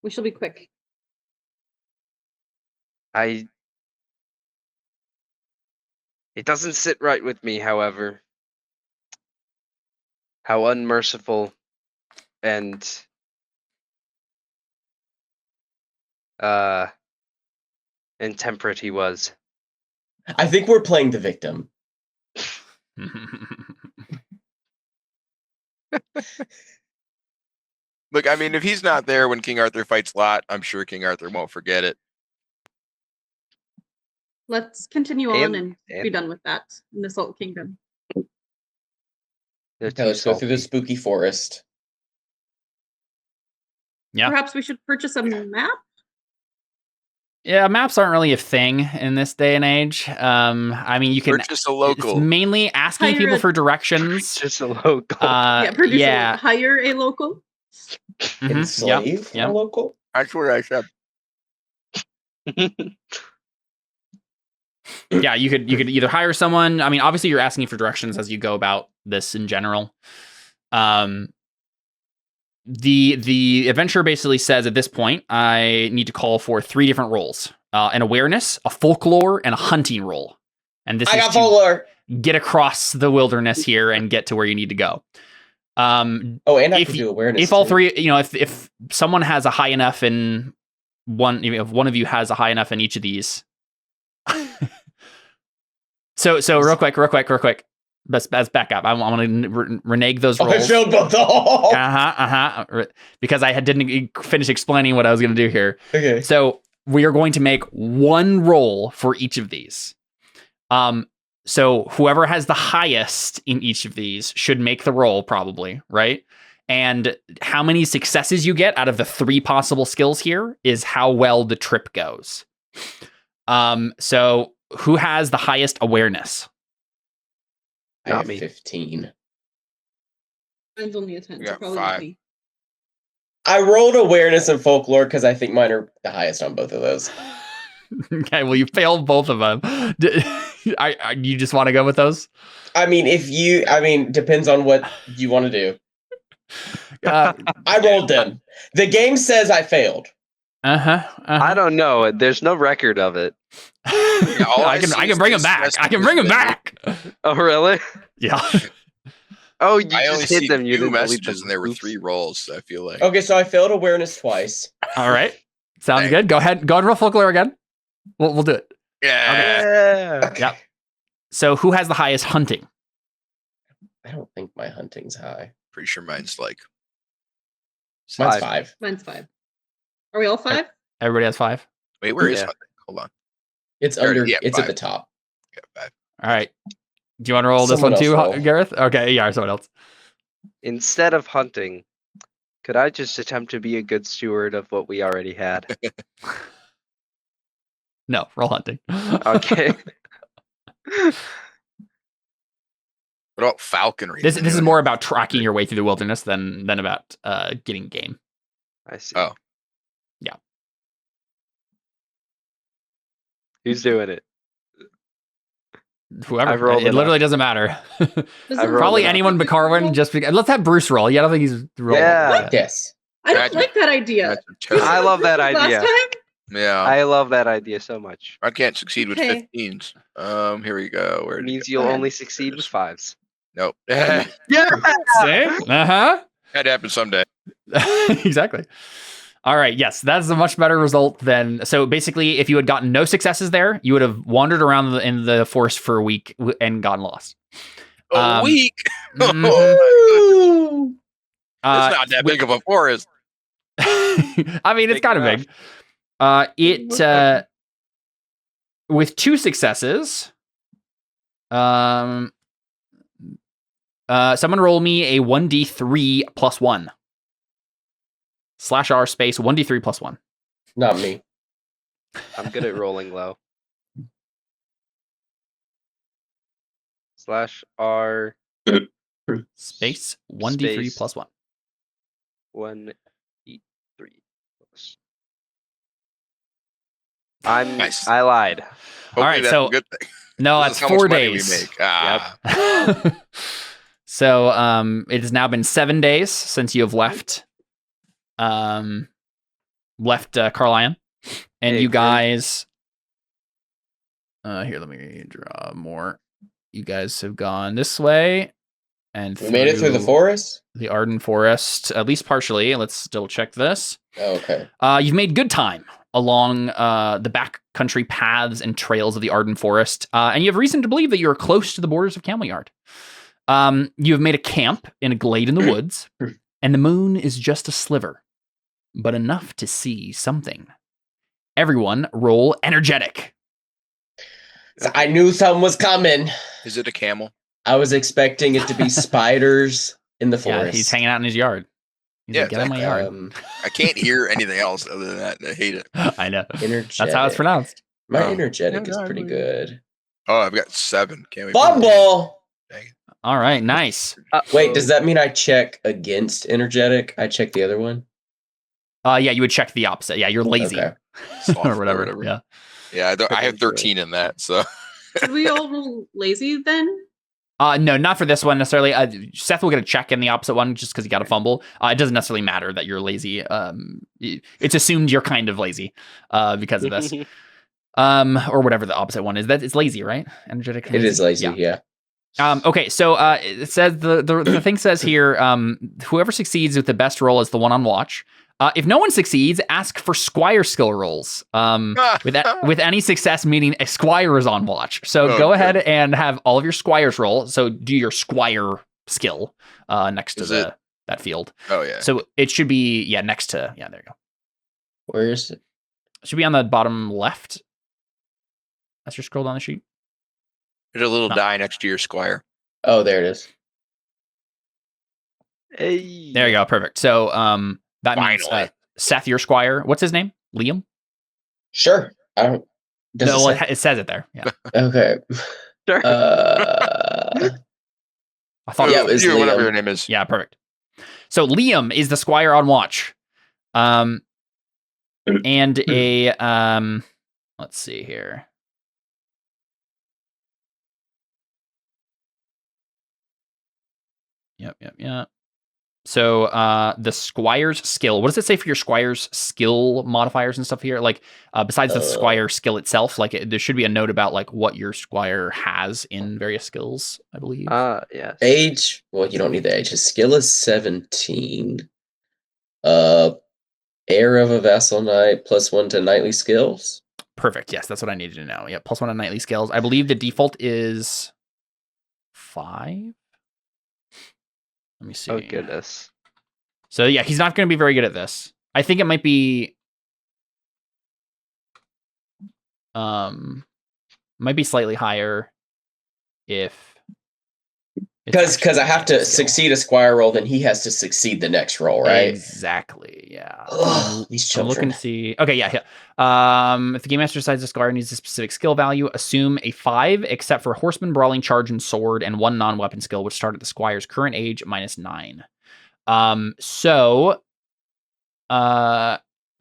Speaker 4: We shall be quick.
Speaker 3: It doesn't sit right with me, however, how unmerciful and intemperate he was.
Speaker 5: I think we're playing the victim.
Speaker 2: Look, I mean, if he's not there when King Arthur fights Lot, I'm sure King Arthur won't forget it.
Speaker 4: Let's continue on and be done with that in the Salt Kingdom.
Speaker 5: Okay, let's go through the spooky forest.
Speaker 1: Yeah.
Speaker 4: Perhaps we should purchase a map?
Speaker 1: Yeah, maps aren't really a thing in this day and age. I mean, you can
Speaker 2: Purchase a
Speaker 1: It's
Speaker 2: local.
Speaker 1: mainly asking
Speaker 4: Hire
Speaker 1: people
Speaker 4: a-
Speaker 1: for directions.
Speaker 3: Just a local.
Speaker 4: Hire a local?
Speaker 1: Mhm,
Speaker 5: Enslave
Speaker 1: yep.
Speaker 5: a local?
Speaker 2: That's what I said.
Speaker 1: Yeah, you could either hire someone. I mean, obviously, you're asking for directions as you go about this in general. The adventurer basically says at this point, I need to call for 3 different roles: an awareness, a folklore, and a hunting role. And this
Speaker 5: I
Speaker 1: is
Speaker 5: got
Speaker 1: to
Speaker 5: folklore.
Speaker 1: get across the wilderness here and get to where you need to go.
Speaker 5: And I
Speaker 1: if
Speaker 5: can do awareness.
Speaker 1: If all
Speaker 5: too.
Speaker 1: 3, if someone has a high enough in one, if one of you has a high enough in each of these. So real quick. Let's back up. I want to renege those roles.
Speaker 5: I failed both.
Speaker 1: Because I didn't finish explaining what I was going to do here.
Speaker 5: Okay.
Speaker 1: So we are going to make 1 roll for each of these. So whoever has the highest in each of these should make the roll, probably, right? And how many successes you get out of the 3 possible skills here is how well the trip goes. So who has the highest awareness?
Speaker 5: I
Speaker 3: Not
Speaker 5: have
Speaker 3: me.
Speaker 5: 15.
Speaker 4: Mine's only a 10,
Speaker 2: You
Speaker 4: so
Speaker 2: got
Speaker 4: probably
Speaker 2: 5.
Speaker 4: not me.
Speaker 5: I rolled awareness and folklore because I think mine are the highest on both of those.
Speaker 1: Okay, well, you failed both of them. You just want to go with those?
Speaker 5: I mean, depends on what you want to do. I rolled them. The game says I failed.
Speaker 3: I don't know. There's no record of it.
Speaker 1: I can bring him back. I can bring him back.
Speaker 3: Oh, really?
Speaker 1: Yeah.
Speaker 3: Oh, you
Speaker 2: I only
Speaker 3: just hit
Speaker 2: see
Speaker 3: them. You
Speaker 2: 2
Speaker 3: didn't delete
Speaker 2: messages,
Speaker 3: them.
Speaker 2: and there were
Speaker 3: Oops.
Speaker 2: 3 rolls. I feel like.
Speaker 5: Okay, so I failed awareness twice.
Speaker 1: All right. Sounds
Speaker 2: Dang.
Speaker 1: good. Go ahead. Go and roll folklore again. We'll do it.
Speaker 2: Yeah.
Speaker 3: Yeah.
Speaker 1: Yep. So who has the highest hunting?
Speaker 5: I don't think my hunting's high.
Speaker 2: Pretty sure mine's like.
Speaker 5: Mine's
Speaker 3: 5.
Speaker 5: 5.
Speaker 4: Mine's 5. Are we all 5?
Speaker 1: Everybody has 5.
Speaker 2: Wait, where is
Speaker 3: Yeah.
Speaker 2: hunting? Hold on.
Speaker 5: It's
Speaker 2: Already-
Speaker 5: under.
Speaker 2: yeah,
Speaker 5: It's
Speaker 2: 5.
Speaker 5: at the top.
Speaker 2: Yeah, 5.
Speaker 1: All right. Do you want to roll this
Speaker 5: Someone
Speaker 1: one too,
Speaker 5: else roll.
Speaker 1: Gareth? Okay. Yeah. Someone else.
Speaker 3: Instead of hunting, could I just attempt to be a good steward of what we already had?
Speaker 1: No. Roll hunting.
Speaker 3: Okay.
Speaker 2: What about falconry?
Speaker 1: This is more about tracking your way through the wilderness than about getting game.
Speaker 3: I see.
Speaker 2: Oh.
Speaker 1: Yeah.
Speaker 3: Who's doing it?
Speaker 1: Whoever.
Speaker 3: I've rolled
Speaker 1: It
Speaker 3: enough.
Speaker 1: literally doesn't matter.
Speaker 4: Does
Speaker 3: I've
Speaker 4: it-
Speaker 3: rolled
Speaker 1: Probably
Speaker 3: enough.
Speaker 1: anyone but Carwin. Just because. Let's have Bruce roll. Yeah, I don't think he's rolling.
Speaker 3: Yeah.
Speaker 5: Yes.
Speaker 4: I don't
Speaker 2: Imagine-
Speaker 4: like that idea.
Speaker 2: That's terrible.
Speaker 3: I love that
Speaker 4: Last
Speaker 3: idea.
Speaker 4: time?
Speaker 2: Yeah.
Speaker 3: I love that idea so much.
Speaker 2: I can't succeed with
Speaker 4: Okay.
Speaker 2: 15s. Here we go. Where
Speaker 3: It
Speaker 2: did
Speaker 3: means
Speaker 2: it
Speaker 3: you'll
Speaker 4: Go ahead.
Speaker 3: only succeed with 5s.
Speaker 2: go? Nope. Had
Speaker 3: Yeah.
Speaker 1: Uh-huh.
Speaker 2: to happen someday.
Speaker 1: Exactly. All right. Yes, that's a much better result than. So basically, if you had gotten no successes there, you would have wandered around in the forest for a week and gotten lost.
Speaker 2: A week.
Speaker 1: mhm.
Speaker 2: Oh, it's not that
Speaker 1: with-
Speaker 2: big of a forest.
Speaker 1: I mean, it's
Speaker 3: Big
Speaker 1: kind of
Speaker 3: enough.
Speaker 1: big. With 2 successes, someone roll me a 1d3 plus 1. /r space 1d3 plus 1.
Speaker 5: Not me.
Speaker 3: I'm good at rolling low. /R
Speaker 1: Space 1d3
Speaker 3: Space.
Speaker 1: plus 1.
Speaker 3: 1 E3 plus. I'm
Speaker 2: Nice.
Speaker 3: I lied.
Speaker 2: Hopefully
Speaker 1: right,
Speaker 2: that's
Speaker 1: so-
Speaker 2: a good thing.
Speaker 1: No,
Speaker 2: This
Speaker 1: that's
Speaker 2: is how much
Speaker 1: 4
Speaker 2: money we
Speaker 1: days.
Speaker 2: make. Ah.
Speaker 1: So it has now been 7 days since you have left Carlion, and
Speaker 3: Hey,
Speaker 1: you
Speaker 3: Grim.
Speaker 1: guys. Here, let me draw more. You guys have gone this way, and
Speaker 5: We made it through the forest?
Speaker 1: the Arden Forest, at least partially. Let's double check this.
Speaker 5: Oh, okay.
Speaker 1: You've made good time along the backcountry paths and trails of the Arden Forest, and you have reason to believe that you're close to the borders of Camelyard. You have made a camp in a glade in the woods, and the moon is just a sliver, but enough to see something. Everyone roll energetic.
Speaker 5: So I knew something was coming.
Speaker 2: Is it a camel?
Speaker 5: I was expecting it to be spiders in the
Speaker 1: Yeah,
Speaker 5: forest.
Speaker 1: he's hanging out in his yard. He's
Speaker 2: Yeah,
Speaker 1: like, get out of my yard.
Speaker 2: I can't hear anything else other than that. And I hate it.
Speaker 1: I know.
Speaker 5: Energetic.
Speaker 1: That's how it's pronounced.
Speaker 5: My
Speaker 2: Oh.
Speaker 5: energetic is pretty good.
Speaker 2: Oh, I've got 7. Can't wait.
Speaker 5: Fumble!
Speaker 2: Dang it.
Speaker 1: All right, nice.
Speaker 5: Wait, does that mean I check against energetic? I check the other one?
Speaker 1: Yeah, you would check the opposite. Yeah, you're lazy.
Speaker 5: Okay.
Speaker 2: Slothful
Speaker 1: or whatever. Yeah.
Speaker 2: Yeah, I have 13 in that, so.
Speaker 4: Should we all roll lazy then?
Speaker 1: No, not for this one necessarily. Seth will get a check in the opposite one just because he got a fumble. It doesn't necessarily matter that you're lazy. It's assumed you're kind of lazy because of this. Or whatever the opposite one is. That it's lazy, right? Energetic.
Speaker 5: It is lazy, yeah.
Speaker 1: Okay, so it says the thing says here, whoever succeeds with the best roll is the one on watch. If no one succeeds, ask for squire skill rolls. With any success, meaning a squire is on watch. So go ahead and have all of your squires roll. So do your squire skill next to that field.
Speaker 2: Oh yeah.
Speaker 1: So it should be next to there you go.
Speaker 5: Where is it?
Speaker 1: It should be on the bottom left. As you scroll down the sheet.
Speaker 2: There's a little die next to your squire.
Speaker 5: Oh, there it is.
Speaker 3: Hey.
Speaker 1: There you go. Perfect. So that means
Speaker 2: Finally.
Speaker 1: Seth, your squire. What's his name? Liam?
Speaker 5: Sure. I don't. Does
Speaker 1: No,
Speaker 5: it say?
Speaker 1: it says it there. Yeah.
Speaker 5: Okay.
Speaker 3: Sure.
Speaker 1: I thought
Speaker 5: Yeah, it was
Speaker 2: whatever
Speaker 5: Liam.
Speaker 2: your name is.
Speaker 1: Yeah, perfect. So Liam is the squire on watch. And a let's see here. Yep. So the squire's skill, what does it say for your squire's skill modifiers and stuff here? Like besides the squire skill itself, like there should be a note about like what your squire has in various skills, I believe.
Speaker 3: Yes.
Speaker 5: Age. Well, you don't need the age. His skill is 17. Heir of a vassal knight, +1 to knightly skills.
Speaker 1: Perfect. Yes, that's what I needed to know. Yeah, +1 on knightly skills. I believe the default is 5. Let me see.
Speaker 3: Oh goodness.
Speaker 1: So yeah, he's not going to be very good at this. I think it might be slightly higher if
Speaker 5: Because I have to succeed a squire roll, then he has to succeed the next roll, right?
Speaker 1: Exactly. Yeah.
Speaker 5: Ugh, these
Speaker 1: I'm looking
Speaker 5: children.
Speaker 1: to see. Okay, yeah. If the game master decides the squire needs a specific skill value, assume a 5, except for horseman, brawling, charge, and sword, and 1 non-weapon skill, which start at the squire's current age -9.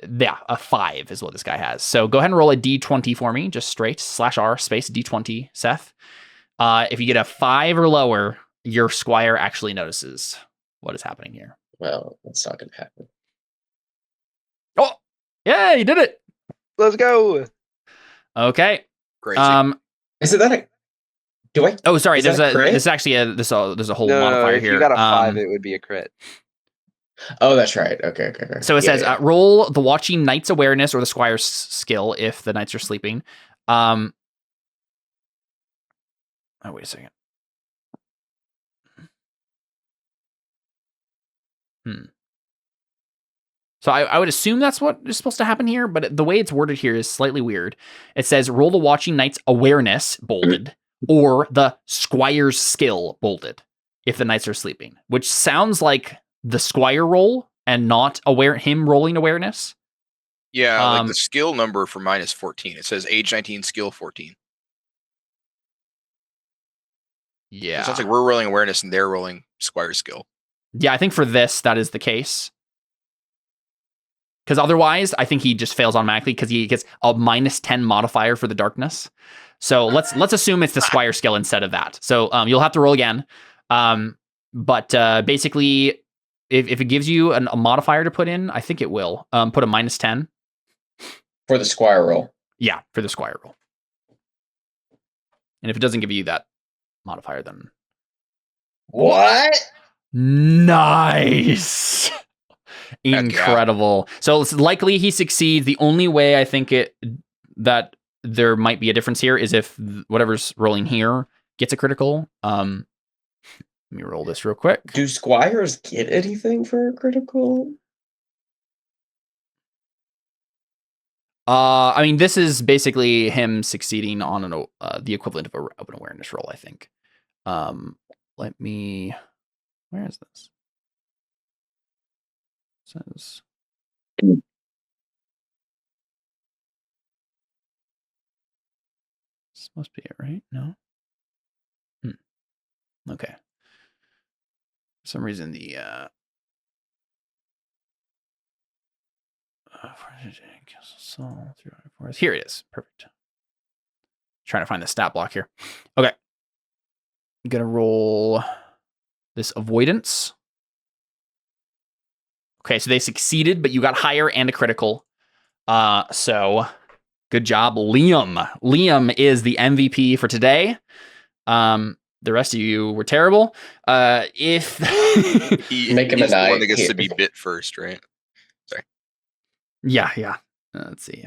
Speaker 1: Yeah, a 5 is what this guy has. So go ahead and roll a d20 for me, just straight /r space d20, Seth. If you get a 5 or lower, your squire actually notices what is happening here.
Speaker 5: Well, that's not going to happen.
Speaker 1: Oh, yeah, you did it.
Speaker 3: Let's go.
Speaker 1: Okay.
Speaker 2: Crazy.
Speaker 5: Is it that? Do I?
Speaker 1: Oh, sorry.
Speaker 5: Is that a crit?
Speaker 1: There's actually there's a whole
Speaker 3: No,
Speaker 1: modifier
Speaker 3: if
Speaker 1: here.
Speaker 3: you got a 5, it would be a crit.
Speaker 5: Oh, that's right. Okay.
Speaker 1: So it says roll the watching knight's awareness or the squire's skill if the knights are sleeping. Oh, wait a second. So I would assume that's what is supposed to happen here, but the way it's worded here is slightly weird. It says roll the watching knight's awareness, bolded, or the squire's skill, bolded, if the knights are sleeping, which sounds like the squire roll and not him rolling awareness.
Speaker 2: Yeah, like the skill number for mine is 14. It says age 19, skill 14.
Speaker 1: Yeah.
Speaker 2: It sounds like we're rolling awareness and they're rolling squire skill.
Speaker 1: Yeah, I think for this, that is the case. Because otherwise, I think he just fails automatically because he gets a -10 modifier for the darkness. So let's assume it's the squire skill instead of that. So you'll have to roll again. But basically, if it gives you a modifier to put in, I think it will put a -10
Speaker 5: for the squire roll.
Speaker 1: Yeah, for the squire roll. And if it doesn't give you that modifier, then
Speaker 5: what?
Speaker 1: Nice. Incredible. Yeah. So it's likely he succeeds. The only way I think that there might be a difference here is if whatever's rolling here gets a critical. Let me roll this real quick.
Speaker 5: Do squires get anything for a critical?
Speaker 1: I mean, this is basically him succeeding on the equivalent of an awareness roll, I think. Where is this? says. This must be it, right? No? Okay. For some reason, the here it is. Perfect. Trying to find the stat block here. Okay. I'm gonna roll this avoidance. Okay, so they succeeded, but you got higher and a critical. So good job, Liam. Liam is the MVP for today. The rest of you were terrible. If
Speaker 5: Make him
Speaker 2: he's
Speaker 5: a
Speaker 2: the one
Speaker 5: knight.
Speaker 2: that gets to be bit first, right? Sorry.
Speaker 1: Yeah. Let's see.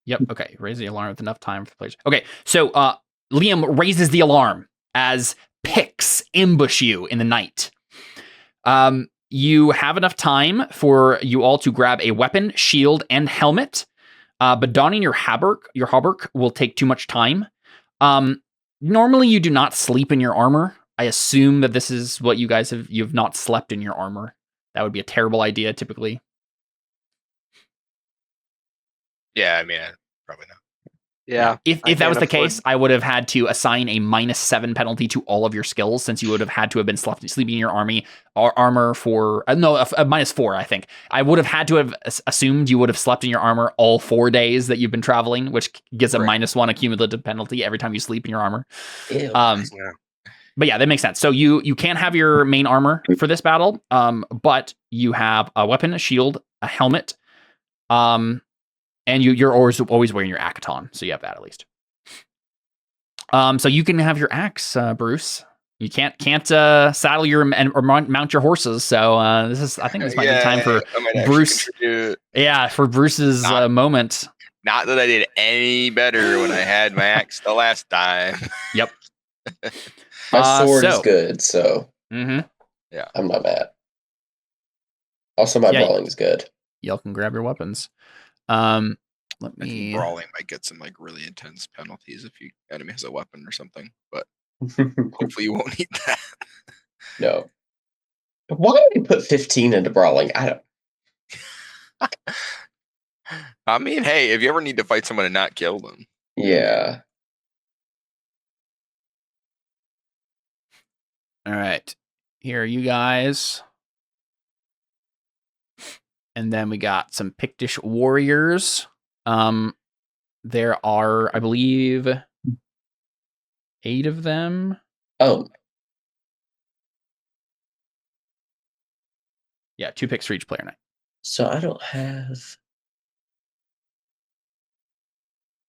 Speaker 1: Yep. Okay. Raise the alarm with enough time for the players. Okay. So Liam raises the alarm as picks ambush you in the night. You have enough time for you all to grab a weapon, shield, and helmet. But donning your hauberk will take too much time. Normally you do not sleep in your armor. I assume that this is what you guys have. You've not slept in your armor. That would be a terrible idea, typically.
Speaker 2: Yeah, I mean, probably not.
Speaker 3: Yeah.
Speaker 1: If that was the case, I would have had to assign a -7 penalty to all of your skills, since you would have had to have been sleeping in your armor for a -4. I think I would have had to have assumed you would have slept in your armor all 4 days that you've been traveling, which gives a -1 accumulative penalty every time you sleep in your armor.
Speaker 5: Ew.
Speaker 1: But yeah, that makes sense. So you can't have your main armor for this battle, but you have a weapon, a shield, a helmet, and you're always wearing your Akaton, so you have that at least. So you can have your axe, Bruce. You can't saddle or mount your horses. So I think this might be time for Bruce. Yeah, for Bruce's moment.
Speaker 2: Not that I did any better when I had my axe the last time.
Speaker 1: Yep.
Speaker 5: My sword is good, so
Speaker 2: yeah,
Speaker 5: I'm not mad. Also, my brawling is good.
Speaker 1: Y'all can grab your weapons.
Speaker 2: I think brawling might get some really intense penalties if your enemy has a weapon or something, but hopefully you won't need that.
Speaker 5: No. Why did they put 15 into brawling? I don't.
Speaker 2: I mean, hey, if you ever need to fight someone and not kill them.
Speaker 5: Yeah.
Speaker 1: All right. Here are you guys. And then we got some Pictish warriors. There are, I believe, 8 of them.
Speaker 5: Oh.
Speaker 1: Yeah, 2 picks for each player knight.
Speaker 5: So I don't have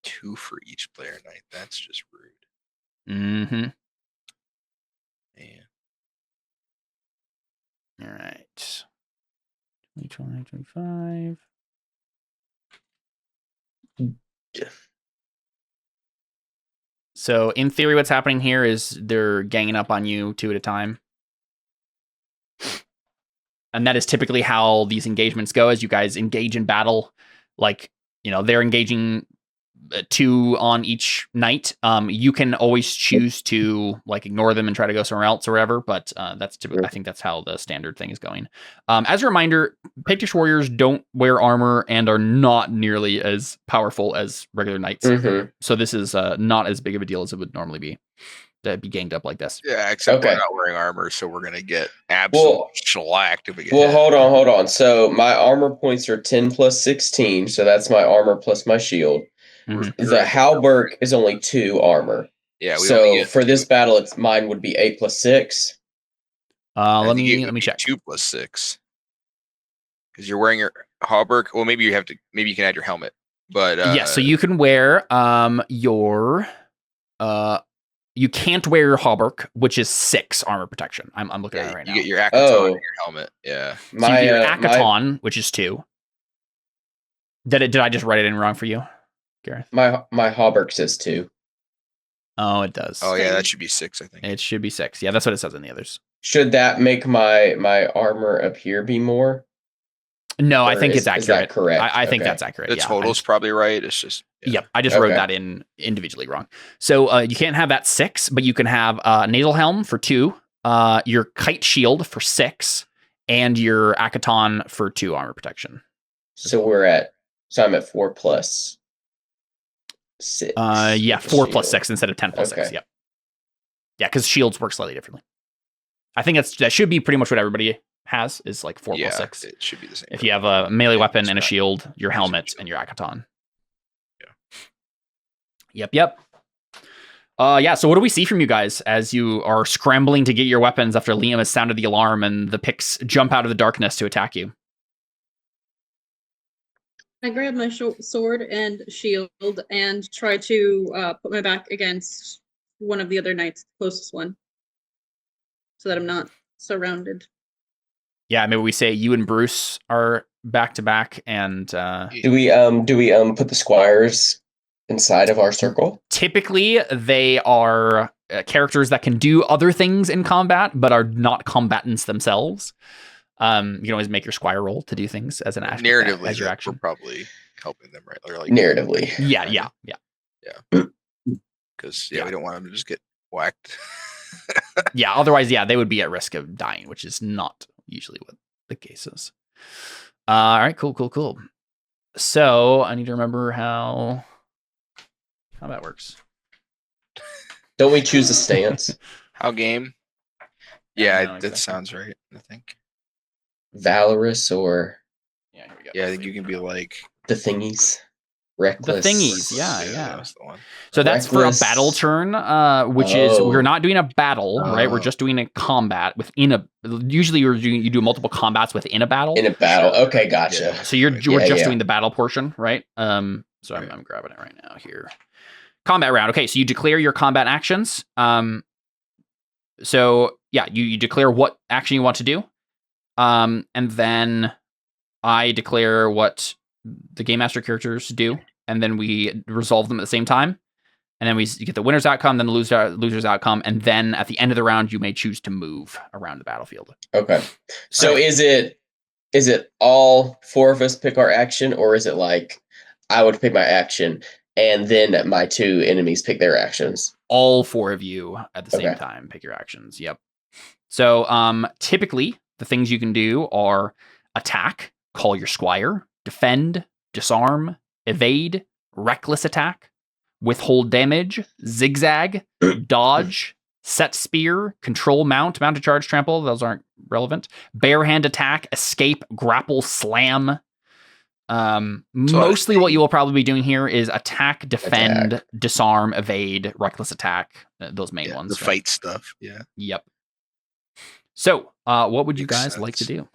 Speaker 2: 2 for each player knight. That's just rude.
Speaker 1: Mm-hmm.
Speaker 2: Man.
Speaker 1: All right. 25. So in theory, what's happening here is they're ganging up on you 2 at a time. And that is typically how these engagements go, as you guys engage in battle. They're engaging 2 on each knight. You can always choose to ignore them and try to go somewhere else or whatever, but that's typically, I think that's how the standard thing is going. As a reminder, Pictish warriors don't wear armor and are not nearly as powerful as regular knights.
Speaker 5: Mm-hmm.
Speaker 1: So this is not as big of a deal as it would normally be to be ganged up like this.
Speaker 2: Yeah, except we're not wearing armor, so we're gonna get absolutely shellacked if we get hit.
Speaker 5: Hold on. So my armor points are 10 plus 16, so that's my armor plus my shield. Mm-hmm. The hauberk is only 2 armor.
Speaker 2: Yeah.
Speaker 5: So for this battle, mine would be 8 plus 6.
Speaker 1: Let me check.
Speaker 2: 2 plus 6. Because you're wearing your hauberk. Well, maybe you can add your helmet. But
Speaker 1: yeah, so you can wear your you can't wear your hauberk, which is 6 armor protection. I'm looking at it right now.
Speaker 2: You get your Akaton and your helmet. Yeah.
Speaker 1: So you get your Akaton, which is 2. Did I just write it in wrong for you, Gareth?
Speaker 5: My hauberk says 2.
Speaker 1: Oh, it does.
Speaker 2: Oh yeah, that should be 6, I think.
Speaker 1: It should be 6. Yeah, that's what it says in the others.
Speaker 5: Should that make my armor up here be more?
Speaker 1: No, I
Speaker 5: Or
Speaker 1: think it's
Speaker 5: is that
Speaker 1: accurate.
Speaker 5: correct?
Speaker 1: I think
Speaker 5: Okay.
Speaker 1: that's accurate.
Speaker 2: The
Speaker 1: yeah,
Speaker 2: total's probably right. It's just
Speaker 1: Yep, I just wrote
Speaker 5: Okay.
Speaker 1: that in individually wrong. So you can't have that 6, but you can have nasal helm for 2, your kite shield for 6, and your Akaton for 2 armor protection.
Speaker 5: So I'm at 4 plus 6.
Speaker 1: Yeah,
Speaker 5: with the
Speaker 1: 4 plus
Speaker 5: shield.
Speaker 1: 6 instead of 10 plus 6.
Speaker 5: Okay.
Speaker 1: Yep. Yeah, because shields work slightly differently. I think that should be pretty much what everybody has is like 4 plus 6.
Speaker 2: It should be the same.
Speaker 1: If you have a melee weapon and a
Speaker 2: right.
Speaker 1: shield, your helmet, and your Akaton. Yep. Yeah, so what do we see from you guys as you are scrambling to get your weapons after Liam has sounded the alarm and the picks jump out of the darkness to attack you?
Speaker 4: I grab my sword and shield and try to put my back against one of the other knights, the closest one, so that I'm not surrounded.
Speaker 1: Yeah, maybe we say you and Bruce are back to back, and
Speaker 5: Do we put the squires inside of our circle?
Speaker 1: typically they are characters that can do other things in combat, but are not combatants themselves. You can always make your squire roll to do things as an action.
Speaker 2: Narratively,
Speaker 1: as your
Speaker 2: we're
Speaker 1: action.
Speaker 2: probably helping them, right? Or like
Speaker 5: Narratively.
Speaker 1: Yeah.
Speaker 2: because
Speaker 1: Yeah.
Speaker 2: we don't want them to just get whacked.
Speaker 1: Yeah, otherwise, they would be at risk of dying, which is not usually what the case is. All right, cool. So I need to remember how that works.
Speaker 5: Don't we choose a stance?
Speaker 2: How game?
Speaker 1: Yeah,
Speaker 2: Yeah,
Speaker 1: no,
Speaker 2: that
Speaker 1: exactly.
Speaker 2: sounds right. I think.
Speaker 5: Valorous or
Speaker 1: Yeah, here we go.
Speaker 2: Yeah, I think you can be like
Speaker 5: the thingies?
Speaker 1: The
Speaker 5: Reckless.
Speaker 1: thingies, yeah.
Speaker 2: That's the one.
Speaker 1: So that's for a
Speaker 5: Reckless.
Speaker 1: battle turn, which is we're not doing a battle, right? We're
Speaker 2: Oh.
Speaker 1: just doing a combat within a. Usually, you do multiple combats within a battle.
Speaker 5: In a battle.
Speaker 2: Sure.
Speaker 5: Okay, gotcha.
Speaker 2: Yeah.
Speaker 1: So we're
Speaker 5: Yeah,
Speaker 1: just
Speaker 5: yeah.
Speaker 1: doing the battle portion, right? So I'm grabbing it right now here. Combat round. Okay, so you declare your combat actions. So yeah, you declare what action you want to do. And then I declare what the Game Master characters do, and then we resolve them at the same time. And then we get the winner's outcome, then the loser's outcome, and then at the end of the round, you may choose to move around the battlefield.
Speaker 5: Okay. So
Speaker 1: Right.
Speaker 5: is it all 4 of us pick our action, or is it like I would pick my action and then my 2 enemies pick their actions?
Speaker 1: All 4 of you at the same
Speaker 5: Okay.
Speaker 1: time pick your actions. Yep. So typically the things you can do are attack, call your squire, defend, disarm, evade, reckless attack, withhold damage, zigzag, dodge, set spear, control mount, mounted charge, trample. Those aren't relevant. Bare hand attack, escape, grapple, slam. Mostly what you will probably be doing here is attack, defend, disarm, evade, reckless attack. Those main ones.
Speaker 2: The
Speaker 1: right?
Speaker 2: fight stuff. Yeah.
Speaker 1: Yep. So, what would you
Speaker 2: Makes
Speaker 1: guys like to
Speaker 2: sense.
Speaker 1: do?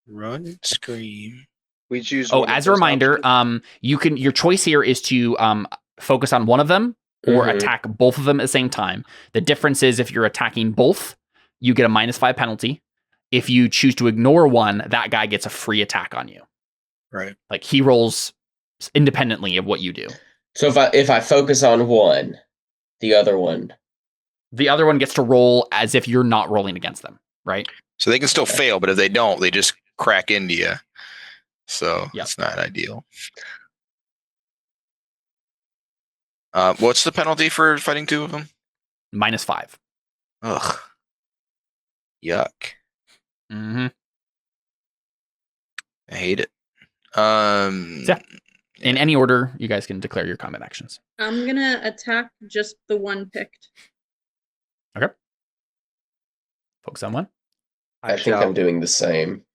Speaker 2: Run and scream.
Speaker 3: We choose.
Speaker 1: Oh,
Speaker 3: one of
Speaker 1: as a
Speaker 3: those
Speaker 1: reminder,
Speaker 3: options.
Speaker 1: your choice here is to focus on one of them or
Speaker 5: Mhm.
Speaker 1: attack both of them at the same time. The difference is if you're attacking both, you get a -5 penalty. If you choose to ignore one, that guy gets a free attack on you.
Speaker 2: Right.
Speaker 1: Like he rolls independently of what you do.
Speaker 5: So if I focus on one, the other one.
Speaker 1: The other one gets to roll as if you're not rolling against them, right?
Speaker 2: So they can still fail, but if they don't, they just crack into you. So
Speaker 1: Yep.
Speaker 2: it's not ideal. What's the penalty for fighting 2 of them?
Speaker 1: -5.
Speaker 2: Ugh. Yuck.
Speaker 1: Mm-hmm.
Speaker 2: I hate it.
Speaker 1: Yeah. In any order, you guys can declare your combat actions.
Speaker 4: I'm gonna attack just the one picked.
Speaker 1: Focus on one.
Speaker 5: I think I'm doing the same.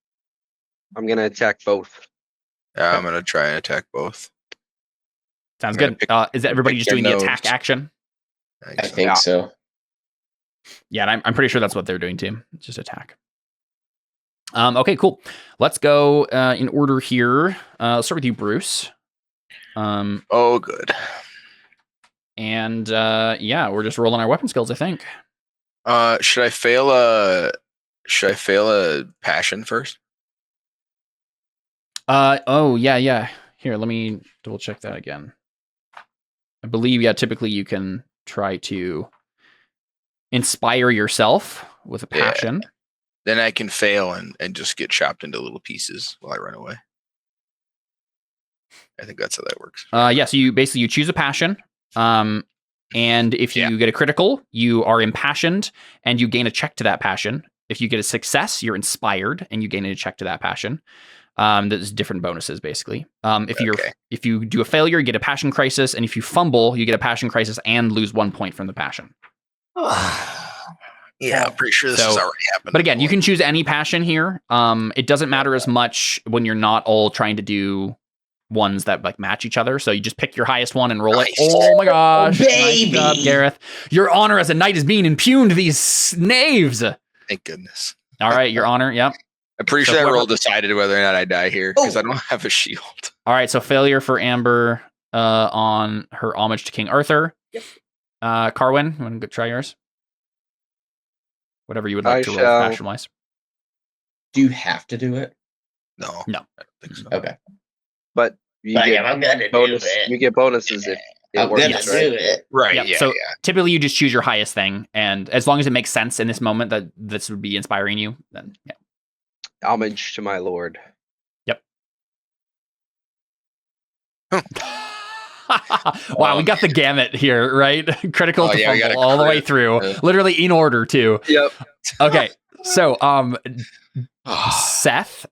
Speaker 3: I'm gonna attack both.
Speaker 2: I'm gonna try and attack both.
Speaker 1: Sounds
Speaker 2: I'm gonna
Speaker 1: good.
Speaker 2: pick-
Speaker 1: Is everybody
Speaker 2: pick
Speaker 1: just doing
Speaker 2: their
Speaker 1: the attack
Speaker 2: nose.
Speaker 1: action?
Speaker 5: I think so.
Speaker 1: Yeah, and I'm pretty sure that's what they're doing too. It's just attack. Okay, cool. Let's go in order here. Let's start with you, Bruce.
Speaker 2: Oh, good.
Speaker 1: And yeah, we're just rolling our weapon skills, I think.
Speaker 2: Should I fail a passion first?
Speaker 1: Oh yeah. Here, let me double check that again. I believe, typically you can try to inspire yourself with a passion.
Speaker 2: Then I can fail and just get chopped into little pieces while I run away. I think that's how that works.
Speaker 1: Yeah, so you choose a passion. And if you get a critical, you are impassioned and you gain a check to that passion. If you get a success, you're inspired and you gain a check to that passion. There's different bonuses basically. If you do a failure, you get a passion crisis, and if you fumble, you get a passion crisis and lose 1 point from the passion.
Speaker 2: Yeah, I'm pretty sure this has already happened.
Speaker 1: But again, you can choose any passion here. It doesn't matter as much when you're not all trying to do ones that like match each other. So you just pick your highest one and roll it. Oh my gosh.
Speaker 5: Baby.
Speaker 1: Nice job, Gareth. Your honor as a knight is being impugned to these knaves.
Speaker 2: Thank goodness.
Speaker 1: All right, your honor. Yep.
Speaker 2: I'm pretty sure that roll decided whether or not I die here because I don't have a shield.
Speaker 1: All right, so failure for Amber on her homage to King Arthur.
Speaker 4: Yep.
Speaker 1: Carwin, you want to try yours? Whatever you would like to roll passion-wise.
Speaker 5: Do you have to do it?
Speaker 2: No.
Speaker 1: No.
Speaker 2: I don't think so.
Speaker 5: Okay.
Speaker 3: But you get
Speaker 5: I'm gonna
Speaker 3: bonus.
Speaker 5: do it.
Speaker 3: You get bonuses if it
Speaker 5: I'm
Speaker 3: works.
Speaker 5: gonna
Speaker 3: Right?
Speaker 5: do it.
Speaker 2: Right.
Speaker 1: Yep.
Speaker 2: Yeah.
Speaker 1: So typically you just choose your highest thing, and as long as it makes sense in this moment that this would be inspiring you, then yeah.
Speaker 3: Homage to my lord.
Speaker 1: Yep. Wow, we got the gamut here, right? Critical to fumble all the way through, literally in order too.
Speaker 3: Yep.
Speaker 1: Okay, so Seth,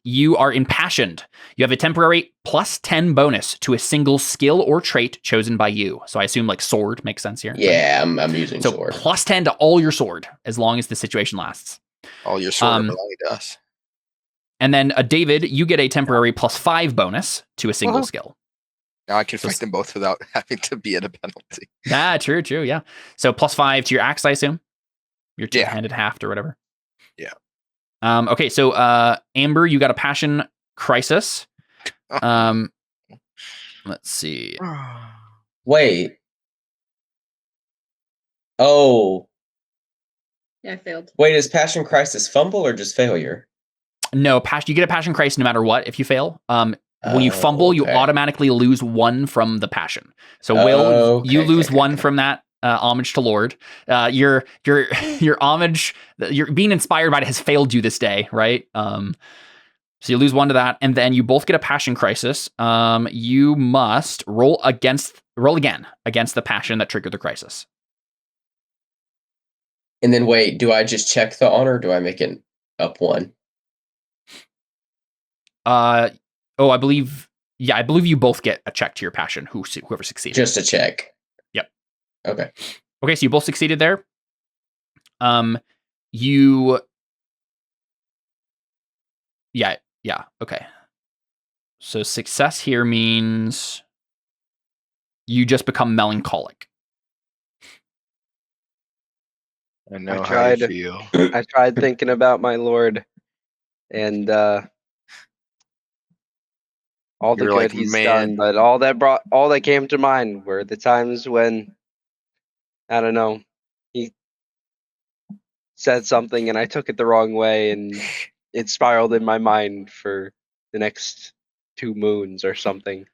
Speaker 1: you are impassioned. You have a temporary +10 bonus to a single skill or trait chosen by you. So I assume like sword makes sense here.
Speaker 5: Yeah, I'm using sword.
Speaker 1: So +10 to all your sword as long as the situation lasts.
Speaker 2: All your sword belonging to us.
Speaker 1: And then David, you get a temporary +5 bonus to a single skill.
Speaker 2: Now I can fight them both without having to be at a penalty.
Speaker 1: True, yeah. So +5 to your axe, I assume. Your two-handed haft or whatever.
Speaker 2: Yeah.
Speaker 1: Okay, so Amber, you got a passion crisis. Let's see.
Speaker 5: Wait. Oh.
Speaker 4: Yeah, I failed.
Speaker 5: Wait, is passion crisis fumble or just failure?
Speaker 1: No, you get a passion crisis no matter what if you fail. When you fumble, you automatically lose 1 from the passion. So Will, you lose 1 from that homage to Lord. Your homage, you're being inspired by it has failed you this day, right? So you lose 1 to that, and then you both get a passion crisis. You must roll again against the passion that triggered the crisis.
Speaker 5: And then wait, do I just check the honor or do I make it up 1?
Speaker 1: I believe you both get a check to your passion, whoever succeeded.
Speaker 5: Just a check.
Speaker 1: Yep.
Speaker 5: Okay,
Speaker 1: so you both succeeded there. Okay. So success here means you just become melancholic.
Speaker 2: I know
Speaker 3: how you
Speaker 2: feel.
Speaker 3: I tried thinking about my lord, and all the good he's done, but all that came to mind were the times when, I don't know, he said something and I took it the wrong way, and it spiraled in my mind for the next 2 moons or something.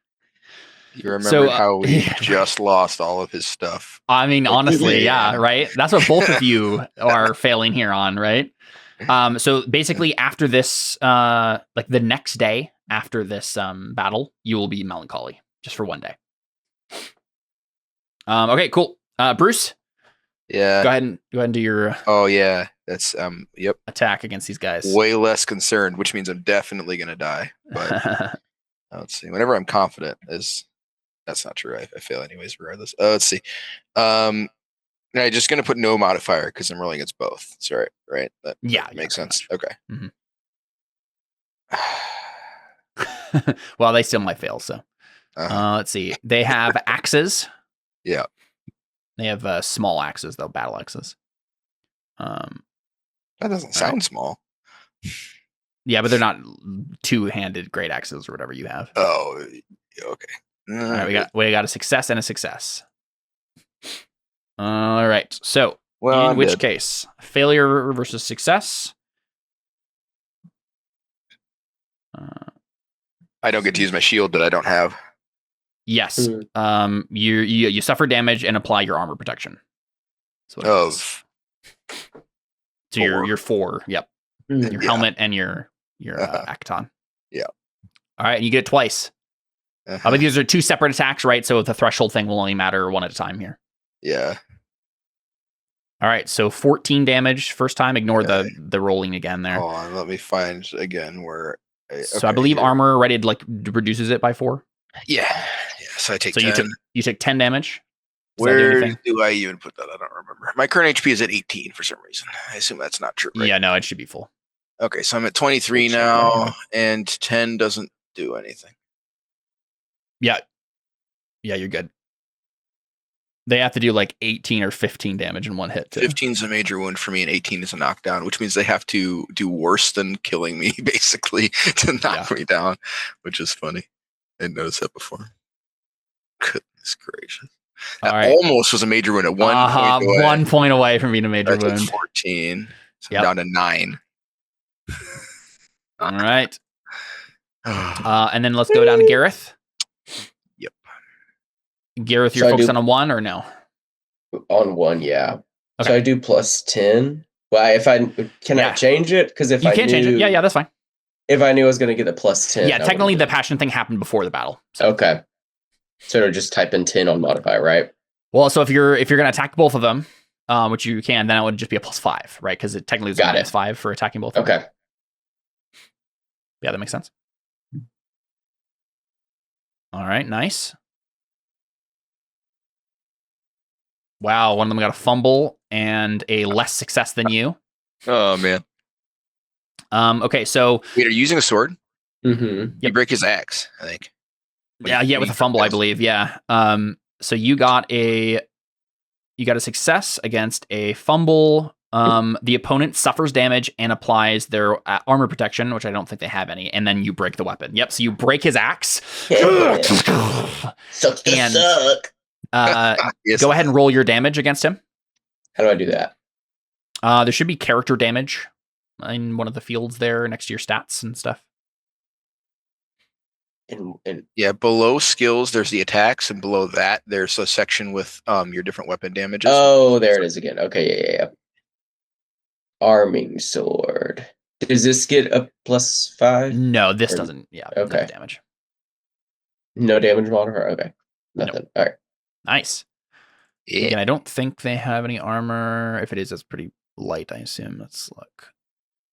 Speaker 2: You remember how we just lost all of his stuff.
Speaker 1: I mean, honestly, yeah, right? That's what both of you are failing here on, right? So basically after this, like the next day after this battle, you will be melancholy just for 1 day. Okay, cool. Bruce?
Speaker 2: Yeah.
Speaker 1: Go ahead and do your
Speaker 2: that's
Speaker 1: attack against these guys.
Speaker 2: Way less concerned, which means I'm definitely gonna die. But let's see. Whenever I'm confident that's not true. I fail anyways, regardless. Let's see. I'm just gonna put no modifier because I'm rolling against both. Sorry, right? That makes sense.
Speaker 1: Much.
Speaker 2: Okay.
Speaker 1: Mm-hmm. Well, they still might fail. So let's see. They have axes.
Speaker 2: Yeah.
Speaker 1: They have small axes, though, battle axes.
Speaker 2: That doesn't sound small.
Speaker 1: Yeah, but they're not 2-handed great axes or whatever you have.
Speaker 2: Oh, okay.
Speaker 1: All right, we got a success and a success. All right. So, in which case, failure versus success?
Speaker 2: I don't get to use my shield that I don't have.
Speaker 1: Yes. You suffer damage and apply your armor protection.
Speaker 2: Of.
Speaker 1: So you're 4. Yep. your helmet and your Akaton.
Speaker 2: Yeah.
Speaker 1: All right, and you get it twice. But these are two separate attacks, right? So the threshold thing will only matter one at a time here.
Speaker 2: Yeah.
Speaker 1: All right, so 14 damage first time. Ignore the rolling again there.
Speaker 2: Hold on, let me find again where.
Speaker 1: So I believe armor already reduces it by 4.
Speaker 2: Yeah. So I take 10.
Speaker 1: You take 10 damage.
Speaker 2: Where do I even put that? I don't remember. My current HP is at 18 for some reason. I assume that's not true, right?
Speaker 1: Yeah, no, it should be full.
Speaker 2: Okay, so I'm at 23 now, and 10 doesn't do anything.
Speaker 1: Yeah, you're good. They have to do like 18 or 15 damage in one hit.
Speaker 2: 15 is a major wound for me, and 18 is a knockdown, which means they have to do worse than killing me, basically, to knock me down, which is funny. I didn't notice that before. Goodness gracious. That almost was a major wound at 1 point away.
Speaker 1: 1 point away from being a major wound.
Speaker 2: 14. So I'm down to 9.
Speaker 1: All right. And then let's go down to Gareth.
Speaker 2: Yep.
Speaker 1: Gareth, you're focusing on 1 or no?
Speaker 5: On 1, yeah.
Speaker 1: Okay.
Speaker 5: So I do plus 10. Well, if I change it? Because if
Speaker 1: you can't change it. Yeah, that's fine.
Speaker 5: If I knew I was going to get the plus 10.
Speaker 1: Yeah, technically the passion thing happened before the battle. So.
Speaker 5: Okay. So just type in 10 on modify, right?
Speaker 1: Well, so if you're going to attack both of them, which you can, then it would just be a +5, right? Because it technically is a -5 for attacking both of them.
Speaker 5: Okay.
Speaker 1: Yeah, that makes sense. All right, nice. Wow, one of them got a fumble and a less success than you.
Speaker 2: Oh, man.
Speaker 1: Okay, so...
Speaker 2: Wait, are you using a sword?
Speaker 5: Mm-hmm.
Speaker 2: You break his axe, I think.
Speaker 1: Yeah, with a fumble, I believe, yeah. So you got a success against a fumble. The opponent suffers damage and applies their armor protection, which I don't think they have any, and then you break the weapon. Yep, so you break his axe.
Speaker 5: Sucks to suck.
Speaker 2: Yes.
Speaker 1: Go ahead and roll your damage against him.
Speaker 5: How do I do that?
Speaker 1: There should be character damage in one of the fields there next to your stats and stuff.
Speaker 2: Yeah, below skills, there's the attacks, and below that, there's a section with your different weapon damages.
Speaker 5: Oh, there it is again. Okay, yeah. Arming sword. Does this get a +5?
Speaker 1: No, this doesn't. Yeah,
Speaker 5: okay.
Speaker 1: No damage.
Speaker 5: No damage modifier? Okay. Nothing.
Speaker 1: Nope.
Speaker 5: All right.
Speaker 1: Nice.
Speaker 2: Yeah.
Speaker 1: Again, I don't think they have any armor. If it is, that's pretty light, I assume. Let's look.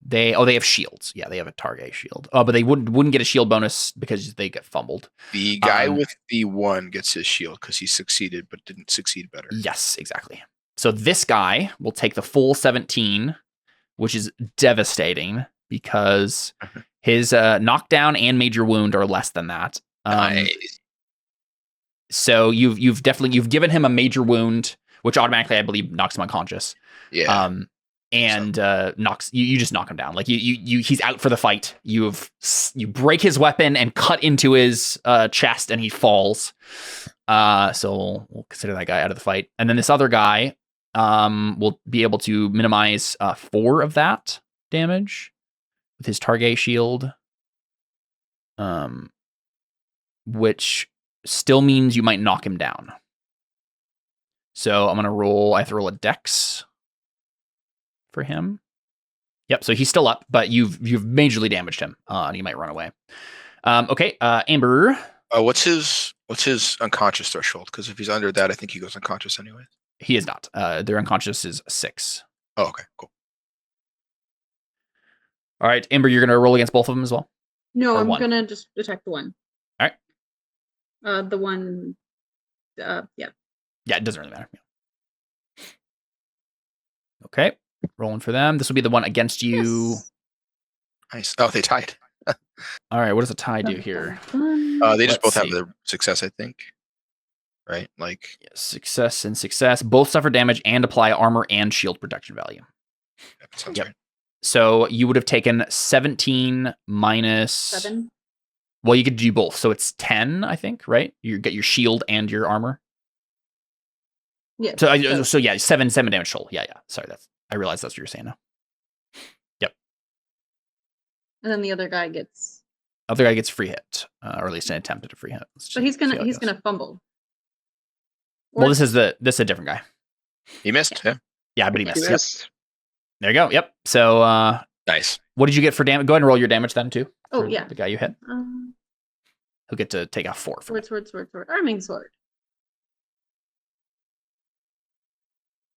Speaker 1: They have shields. Yeah, they have a target shield. Oh, but they wouldn't get a shield bonus because they get fumbled.
Speaker 2: The guy with the 1 gets his shield because he succeeded, but didn't succeed better.
Speaker 1: Yes, exactly. So this guy will take the full 17, which is devastating because his knockdown and major wound are less than that.
Speaker 2: Nice.
Speaker 1: So you've given him a major wound, which automatically I believe knocks him unconscious.
Speaker 2: Yeah.
Speaker 1: And you just knock him down. Like he's out for the fight. You break his weapon and cut into his chest, and he falls. So we'll consider that guy out of the fight. And then this other guy will be able to minimize 4 of that damage with his target shield, which still means you might knock him down. So I'm gonna roll. I have to roll a dex for him. Yep, so he's still up, but you've majorly damaged him, and he might run away. Okay, Amber.
Speaker 2: What's his unconscious threshold? Because if he's under that, I think he goes unconscious anyway.
Speaker 1: He is not. Their unconscious is 6.
Speaker 2: Oh, okay, cool.
Speaker 1: All right, Amber, you're gonna roll against both of them as well.
Speaker 4: No,
Speaker 1: Or
Speaker 4: I'm
Speaker 1: 1?
Speaker 4: gonna just attack the 1.
Speaker 1: All right.
Speaker 4: The 1. Yeah.
Speaker 1: Yeah, it doesn't really matter. Yeah. Okay, rolling for them. This will be the one against you.
Speaker 4: Yes.
Speaker 2: Nice. Oh, they tied.
Speaker 1: All right, what does a tie do here?
Speaker 2: They just
Speaker 1: Let's
Speaker 2: both have
Speaker 1: see.
Speaker 2: their success, I think. Right? Like
Speaker 1: Success and success. Both suffer damage and apply armor and shield protection value.
Speaker 2: that sounds
Speaker 1: Yep.
Speaker 2: right.
Speaker 1: So you would have taken 17 minus
Speaker 4: 7.
Speaker 1: Well, you could do both. So it's 10, I think, right? You get your shield and your armor.
Speaker 4: Yeah.
Speaker 1: So yeah, 7 damage total. Yeah. Sorry, I realized that's what you're saying now. Yep.
Speaker 4: And then the other guy gets.
Speaker 1: Other guy gets free hit, or at least an attempt at a free hit.
Speaker 4: But he's gonna fumble.
Speaker 1: Well, this is a different guy.
Speaker 2: He missed, yeah.
Speaker 1: Yeah, but he missed. Yep.
Speaker 3: Yes.
Speaker 1: There you go. Yep. So
Speaker 2: Nice.
Speaker 1: What did you get for damage? Go ahead and roll your damage then too.
Speaker 4: Oh
Speaker 1: for
Speaker 4: yeah.
Speaker 1: the guy you hit. He'll get to take off 4. For
Speaker 4: Sword. Arming sword.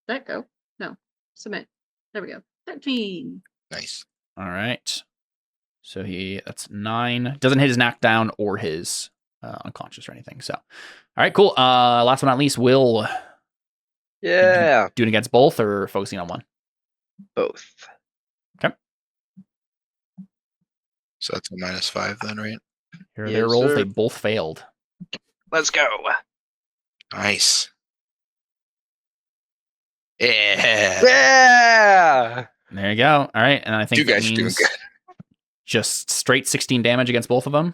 Speaker 4: That go? No. Submit. There we go. 13.
Speaker 2: Nice.
Speaker 1: All right. So that's 9. Doesn't hit his knockdown or his unconscious or anything. So, all right, cool. Last but not least, Will.
Speaker 3: Yeah.
Speaker 1: Doing against both or focusing on one?
Speaker 3: Both.
Speaker 2: So that's a -5 then, right?
Speaker 1: Here are their rolls. They both failed.
Speaker 3: Let's go.
Speaker 2: Nice. Yeah.
Speaker 3: Yeah.
Speaker 1: There you go. All right, and I think
Speaker 2: You guys are doing
Speaker 1: means
Speaker 2: good.
Speaker 1: just straight 16 damage against both of them.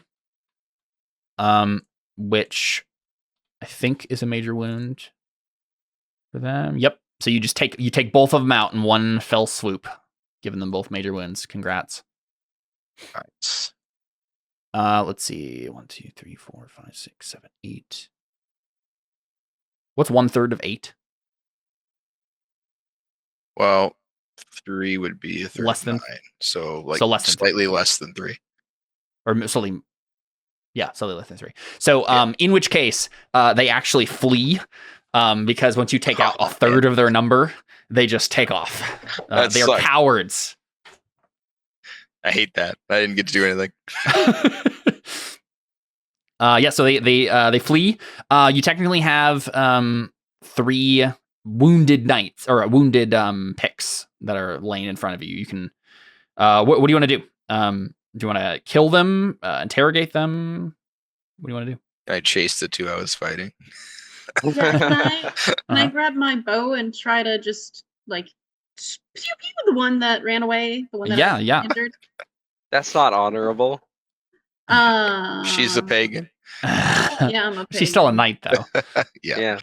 Speaker 1: Which I think is a major wound for them. Yep. So you take both of them out in one fell swoop, giving them both major wounds. Congrats.
Speaker 2: Nice.
Speaker 1: Let's see. 1, 2, 3, 4, 5, 6, 7, 8. What's 1/3 of 8?
Speaker 2: Well, 3 would be a third
Speaker 1: Less than-
Speaker 2: of 9. So like
Speaker 1: less than
Speaker 2: slightly less than 3.
Speaker 1: Or slightly. Yeah, slightly less than 3. So, in which case, they actually flee, because once you take out a third of their number, they just take off. They are
Speaker 2: sucks.
Speaker 1: cowards.
Speaker 2: I hate that. I didn't get to do anything.
Speaker 1: Yeah, so they flee. You technically have 3 wounded knights or wounded picks that are laying in front of you. You can. What do you want to do? Do you want to kill them? Interrogate them? What do you want to do?
Speaker 2: I chased the 2 I was fighting.
Speaker 4: Yeah, can I grab my bow and try to just like pew pew the one that ran away? The one that I injured?
Speaker 3: That's not honorable.
Speaker 2: She's a pagan.
Speaker 4: Yeah, I'm a pagan.
Speaker 1: She's still a knight, though.
Speaker 3: Yeah.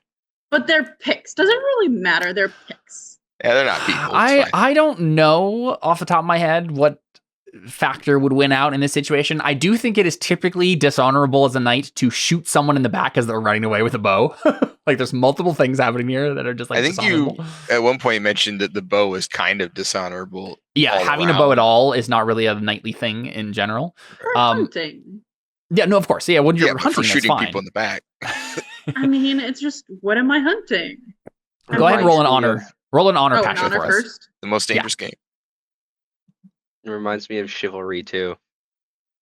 Speaker 4: But they're picks. Doesn't really matter. They're picks.
Speaker 2: Yeah, they're not people. It's fine.
Speaker 1: I don't know off the top of my head what factor would win out in this situation. I do think it is typically dishonorable as a knight to shoot someone in the back as they're running away with a bow. Like there's multiple things happening here that are just like
Speaker 2: I think
Speaker 1: dishonorable.
Speaker 2: you at one point mentioned that the bow was kind of dishonorable.
Speaker 1: Yeah, having a bow at all is not really a knightly thing in general.
Speaker 4: For hunting.
Speaker 1: Yeah, no, of course. Yeah, when you're
Speaker 2: but
Speaker 1: hunting,
Speaker 2: for shooting
Speaker 1: that's fine.
Speaker 2: people in the back.
Speaker 4: I mean, it's just what am I hunting?
Speaker 1: Go ahead and roll an honor. Roll an honor patch
Speaker 4: honor
Speaker 1: for us.
Speaker 4: first.
Speaker 2: The most dangerous game.
Speaker 3: It reminds me of chivalry too.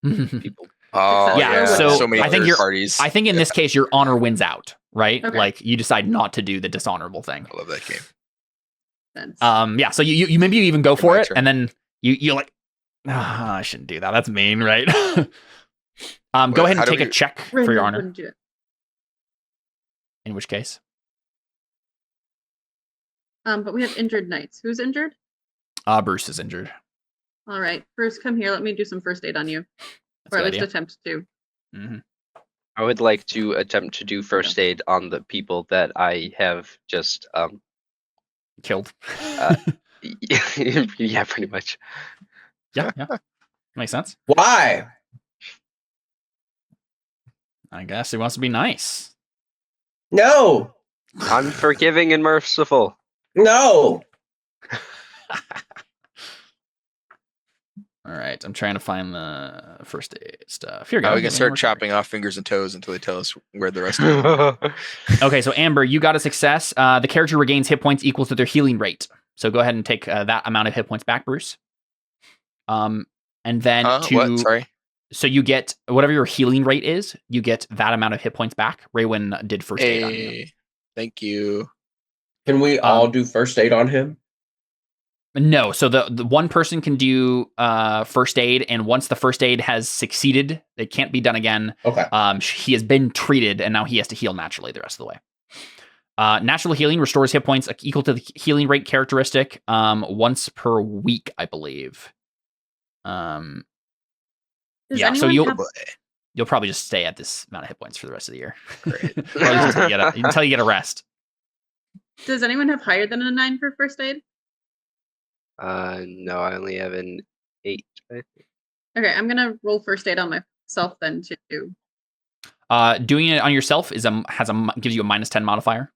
Speaker 3: People.
Speaker 2: Oh
Speaker 1: Yeah,
Speaker 2: so many
Speaker 1: I think
Speaker 2: third parties.
Speaker 1: I think in this case your honor wins out, right?
Speaker 4: Okay.
Speaker 1: Like you decide not to do the dishonorable thing.
Speaker 2: I love that game.
Speaker 4: Sense.
Speaker 1: Yeah, so you maybe you even go for
Speaker 2: My
Speaker 1: it,
Speaker 2: turn.
Speaker 1: and then you're like, I shouldn't do that. That's mean, right? Go ahead
Speaker 2: how
Speaker 1: and
Speaker 2: do
Speaker 1: take a
Speaker 2: we-
Speaker 1: check for
Speaker 4: Raymond
Speaker 1: your honor.
Speaker 4: wouldn't do it.
Speaker 1: In which case,
Speaker 4: But we have injured knights. Who's injured?
Speaker 1: Bruce is injured.
Speaker 4: All right, Bruce, come here. Let me do some first aid on you,
Speaker 1: That's
Speaker 4: or
Speaker 1: a
Speaker 4: at
Speaker 1: good
Speaker 4: least
Speaker 1: idea.
Speaker 4: attempt to.
Speaker 1: Mm-hmm.
Speaker 3: I would like to attempt to do first aid on the people that I have just
Speaker 1: Killed.
Speaker 3: yeah, pretty much.
Speaker 1: Yeah, makes sense.
Speaker 5: Why?
Speaker 1: I guess he wants to be nice.
Speaker 5: No.
Speaker 3: I'm forgiving and merciful.
Speaker 5: No.
Speaker 1: All right, I'm trying to find the first aid stuff. Here we go.
Speaker 2: Now we can
Speaker 1: Give me
Speaker 2: start
Speaker 1: one
Speaker 2: chopping off fingers and toes until they tell us where the rest of them.
Speaker 1: second. Okay, so Amber, you got a success. The character regains hit points equal to their healing rate. So go ahead and take that amount of hit points back, Bruce. And then
Speaker 2: What? Sorry.
Speaker 1: so you get whatever your healing rate is, you get that amount of hit points back. Raywin did first aid on you.
Speaker 2: Hey, thank you.
Speaker 5: Can we all do first aid on him?
Speaker 1: No, so the one person can do first aid, and once the first aid has succeeded, it can't be done again.
Speaker 5: Okay.
Speaker 1: He has been treated, and now he has to heal naturally the rest of the way. Natural healing restores hit points equal to the healing rate characteristic once per week, I believe.
Speaker 4: Does
Speaker 1: Yeah, so
Speaker 4: anyone have-
Speaker 1: you'll probably just stay at this amount of hit points for the rest of the year.
Speaker 2: Great.
Speaker 1: Or at least until you get a rest.
Speaker 4: Does anyone have higher than a 9 for first aid?
Speaker 3: No, I only have an 8. I think.
Speaker 4: Okay, I'm gonna roll first aid on myself then too.
Speaker 1: Doing it on yourself gives you a -10 modifier.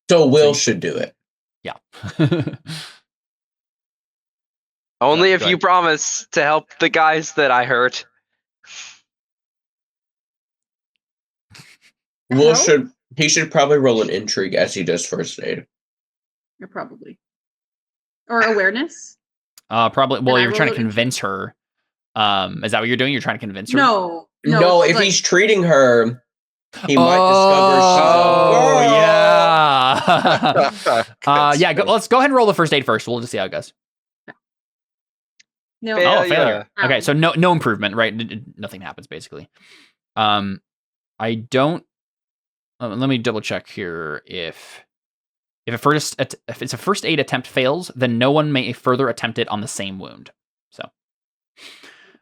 Speaker 5: So Will should do it.
Speaker 1: Yeah.
Speaker 3: Only
Speaker 1: Go
Speaker 3: if you
Speaker 1: ahead.
Speaker 3: promise to help the guys that I hurt.
Speaker 5: Will
Speaker 4: How?
Speaker 5: he should probably roll an intrigue as he does first aid.
Speaker 4: Yeah, probably. Or awareness?
Speaker 1: Probably. Well,
Speaker 4: I
Speaker 1: you're trying to
Speaker 4: roll an
Speaker 1: convince her. Is that what you're doing? You're trying to convince her?
Speaker 4: No.
Speaker 5: No,
Speaker 4: it's
Speaker 5: if
Speaker 4: like-
Speaker 5: he's treating her, he might discover she's
Speaker 1: Oh,
Speaker 5: a girl.
Speaker 1: yeah. Yeah. Let's go ahead and roll the first aid first. We'll just see how it goes.
Speaker 4: No.
Speaker 3: Fail.
Speaker 1: Oh, failure.
Speaker 4: Ow.
Speaker 1: Okay, so no improvement, right? Nothing happens basically. I don't. Let me double check here. If it's a first aid attempt fails, then no one may further attempt it on the same wound. So,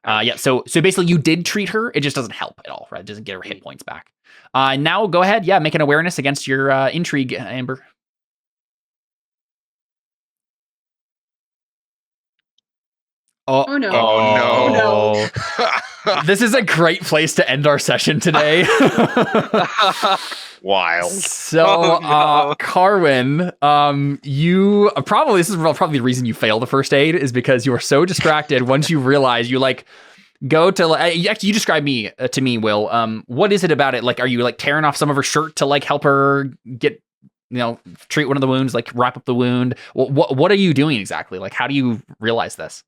Speaker 1: yeah. So basically, you did treat her. It just doesn't help at all, right? It doesn't get her hit points back. Now go ahead. Yeah, make an awareness against your intrigue, Amber.
Speaker 4: Oh, no.
Speaker 2: Oh,
Speaker 1: no. This is a great place to end our session today.
Speaker 2: Wild.
Speaker 1: So,
Speaker 3: Oh, no.
Speaker 1: Carwin, you this is probably the reason you fail the first aid is because you were so distracted. Once you realize you like go to you describe me to me, Will. What is it about it? Like, are you like tearing off some of her shirt to like help her get treat one of the wounds, like wrap up the wound? What are you doing exactly? Like, how do you realize this?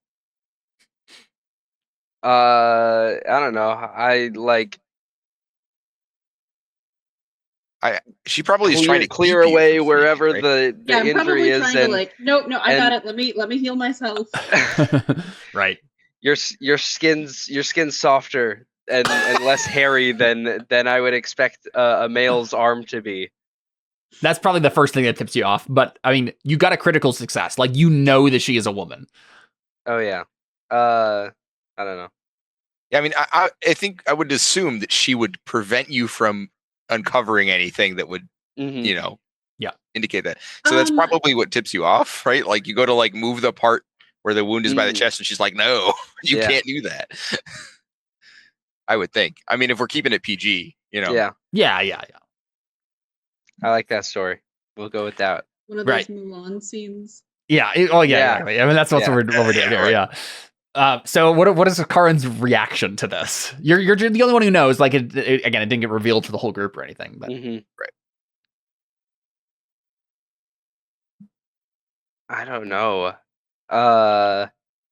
Speaker 3: I don't know. I like
Speaker 2: She probably is trying to
Speaker 3: clear
Speaker 2: keep you
Speaker 3: away
Speaker 2: from seeing,
Speaker 3: wherever
Speaker 2: right?
Speaker 3: the
Speaker 4: Yeah, I'm
Speaker 3: injury
Speaker 4: probably
Speaker 3: is,
Speaker 4: trying
Speaker 3: and
Speaker 4: to like, no, I got
Speaker 3: and-
Speaker 4: it. Let me heal myself.
Speaker 1: Right.
Speaker 3: your skin's softer and less hairy than I would expect a male's arm to be.
Speaker 1: That's probably the first thing that tips you off. But I mean, you got a critical success. Like, you know that she is a woman.
Speaker 3: Oh yeah. I don't know.
Speaker 2: Yeah, I mean, I think I would assume that she would prevent you from uncovering anything that would,
Speaker 3: Mhm.
Speaker 1: Yeah.
Speaker 2: indicate that. So that's probably what tips you off, right? Like you go to like move the part where the wound is by the chest, and she's like, "No, you
Speaker 3: Yeah.
Speaker 2: can't do that." I would think. I mean, if we're keeping it PG,
Speaker 3: Yeah.
Speaker 1: Yeah.
Speaker 3: I like that story. We'll go with that.
Speaker 4: One of those
Speaker 1: Right.
Speaker 4: Mulan scenes.
Speaker 1: Yeah. Yeah. Exactly. I mean, that's what we're doing here.
Speaker 2: right.
Speaker 1: Yeah. So what is Karin's reaction to this? You're the only one who knows. Like, again, it didn't get revealed to the whole group or anything. But
Speaker 3: I don't know.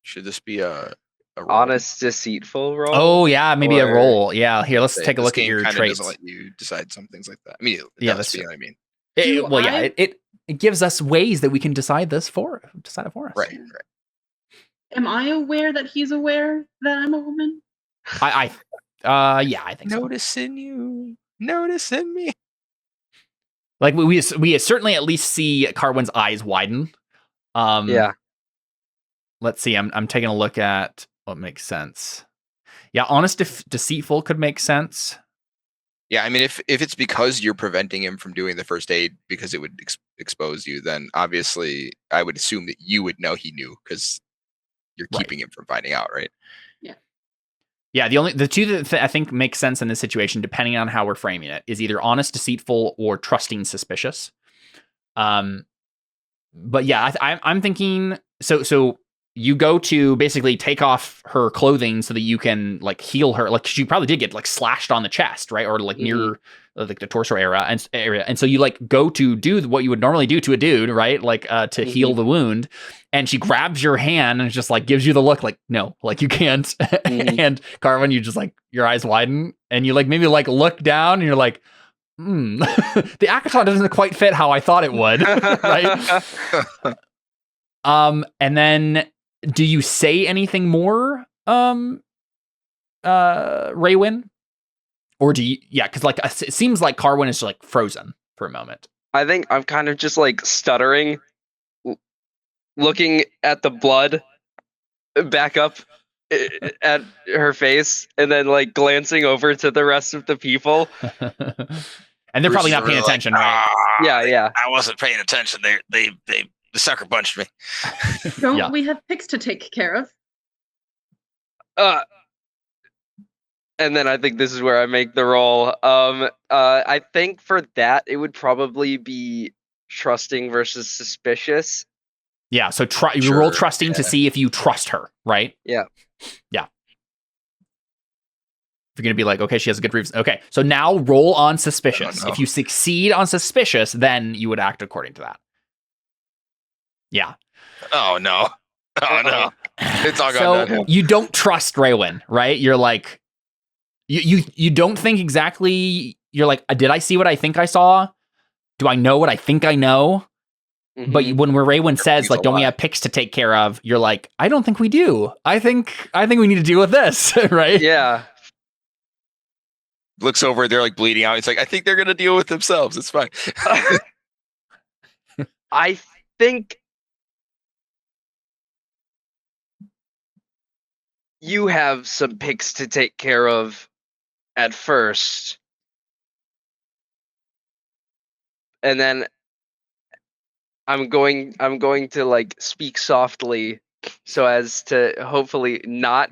Speaker 2: Should this be a roll?
Speaker 3: Honest, deceitful roll?
Speaker 1: Oh yeah, maybe a
Speaker 3: Or-
Speaker 1: roll. Yeah. Here, let's take a
Speaker 2: This
Speaker 1: look at
Speaker 2: game
Speaker 1: your
Speaker 2: kinda
Speaker 1: traits.
Speaker 2: doesn't let you decide some things like that. I mean,
Speaker 1: Yeah,
Speaker 2: that's
Speaker 1: that's
Speaker 2: what I mean.
Speaker 1: It gives us ways that we can decide it for us.
Speaker 2: Right.
Speaker 4: Am I aware that he's aware that I'm a woman?
Speaker 1: I think so.
Speaker 2: Noticing me.
Speaker 1: Like we certainly at least see Carwin's eyes widen.
Speaker 3: Yeah.
Speaker 1: Let's see. I'm taking a look at what makes sense. Yeah, honest deceitful could make sense.
Speaker 2: Yeah, I mean, if it's because you're preventing him from doing the first aid because it would expose you, then obviously I would assume that you would know he knew because you're keeping him from finding out, right?
Speaker 1: Yeah, the two that I think make sense in this situation, depending on how we're framing it, is either honest, deceitful, or trusting, suspicious. But yeah, I'm thinking so. You go to basically take off her clothing so that you can like heal her. Like she probably did get like slashed on the chest, right, or like near like the torso area, and so you like go to do what you would normally do to a dude, right, like to heal the wound, and she grabs your hand and just like gives you the look like no, like you can't. And Carwin, you just like your eyes widen and you like maybe like look down and you're like, the Akaton doesn't quite fit how I thought it would, right? And then do you say anything more, Raywin? Or do you, because like it seems like Carwin is like frozen for a moment.
Speaker 3: I think I'm kind of just like stuttering, looking at the blood back up at her face, and then like glancing over to the rest of the people.
Speaker 1: And they're probably not paying attention, right?
Speaker 3: Yeah.
Speaker 2: I wasn't paying attention. They the sucker punched me.
Speaker 4: Don't we have pics to take care of?
Speaker 3: And then I think this is where I make the roll. I think for that it would probably be trusting versus suspicious.
Speaker 1: Yeah, so you
Speaker 2: Sure,
Speaker 1: roll trusting to
Speaker 2: yeah.
Speaker 1: see if you trust her, right?
Speaker 3: Yeah.
Speaker 1: Yeah. If you're going to be like, okay, she has a good reason. Okay, so now roll on suspicious.
Speaker 2: Oh, no.
Speaker 1: If you succeed on suspicious, then you would act according to that. Yeah.
Speaker 2: Oh no. Oh no. It's all gone
Speaker 1: So
Speaker 2: downhill.
Speaker 1: you don't trust Raywin, right? You're like, you don't think exactly. You're like, did I see what I think I saw? Do I know what I think I know? But when Raywin says,
Speaker 2: Everything's
Speaker 1: like,
Speaker 2: a
Speaker 1: don't we
Speaker 2: lie.
Speaker 1: have picks to take care of? You're like, I don't think we do. I think we need to deal with this, right?
Speaker 3: Yeah.
Speaker 2: Looks over, they're like bleeding out. He's like, I think they're gonna deal with themselves. It's fine.
Speaker 3: I think you have some picks to take care of at first. And then I'm going to like speak softly so as to hopefully not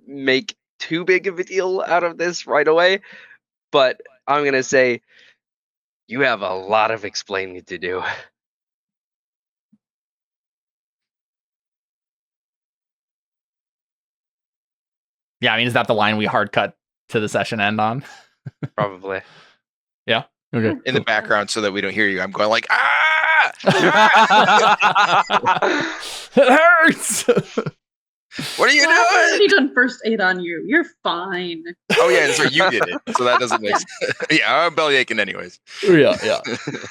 Speaker 3: make too big of a deal out of this right away. But I'm going to say you have a lot of explaining to do.
Speaker 1: Yeah, I mean, is that the line we hard cut to the session end on?
Speaker 3: Probably.
Speaker 1: Yeah. Okay.
Speaker 2: In the background so that we don't hear you. I'm going like, ah!
Speaker 1: It hurts.
Speaker 2: What are you
Speaker 4: Well, I've
Speaker 2: doing?
Speaker 4: already done first aid on you. You're fine.
Speaker 2: Oh yeah, so you did it. So that doesn't make sense. Yeah, I'm belly aching anyways.
Speaker 1: Yeah.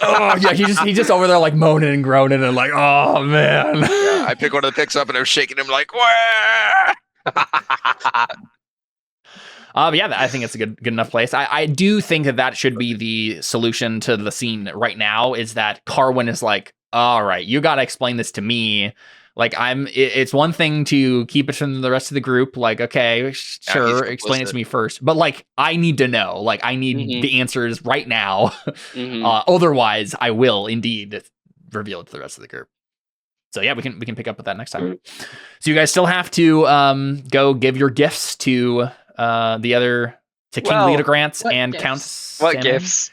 Speaker 1: Oh yeah, he just over there like moaning and groaning and like, oh man.
Speaker 2: Yeah, I pick one of the picks up and I'm shaking him like, wah!
Speaker 1: Yeah, I think it's a good enough place. I do think that should be the solution to the scene right now. Is that Carwin is like, all right, you got to explain this to me. Like it's one thing to keep it from the rest of the group. Like, okay, sure, explain it to me first. But like, I need to know. Like, I need the answers right now. Otherwise, I will indeed reveal it to the rest of the group. So yeah, we can pick up with that next time. So you guys still have to go give your gifts to the other to King Leodegrance and
Speaker 4: gifts?
Speaker 1: Countess.
Speaker 3: What
Speaker 1: Salmon.
Speaker 3: gifts?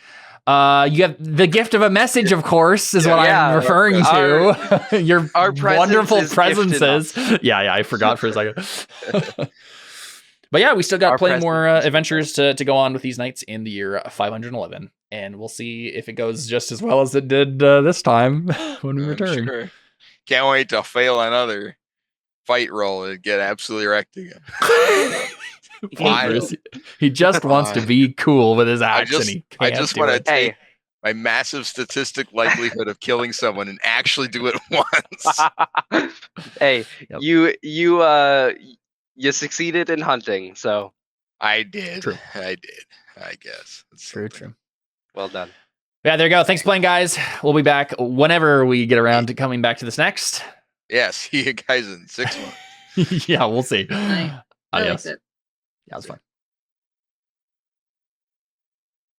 Speaker 1: You have the gift of a message, of course, is what I'm referring to. Your
Speaker 3: our presence
Speaker 1: wonderful
Speaker 3: is
Speaker 1: presences. Yeah, I forgot for a second. But yeah, we still got plenty more adventures to go on with these knights in the year 511, and we'll see if it goes just as well as it did this time when we return.
Speaker 2: Sure. Can't wait to fail another fight roll and get absolutely wrecked again.
Speaker 1: He just wants to be cool with his action.
Speaker 2: I just want to take my massive statistic likelihood of killing someone and actually do it once.
Speaker 3: Hey, you succeeded in hunting, so
Speaker 2: I did.
Speaker 1: True.
Speaker 2: I did. I guess. That's
Speaker 1: True.
Speaker 3: well done.
Speaker 1: Yeah, there you go. Thanks for playing, guys. We'll be back whenever we get around to coming back to this next.
Speaker 2: Yeah, see you guys in 6 months.
Speaker 1: Yeah, we'll see.
Speaker 4: I liked it.
Speaker 1: Yeah, it was fun.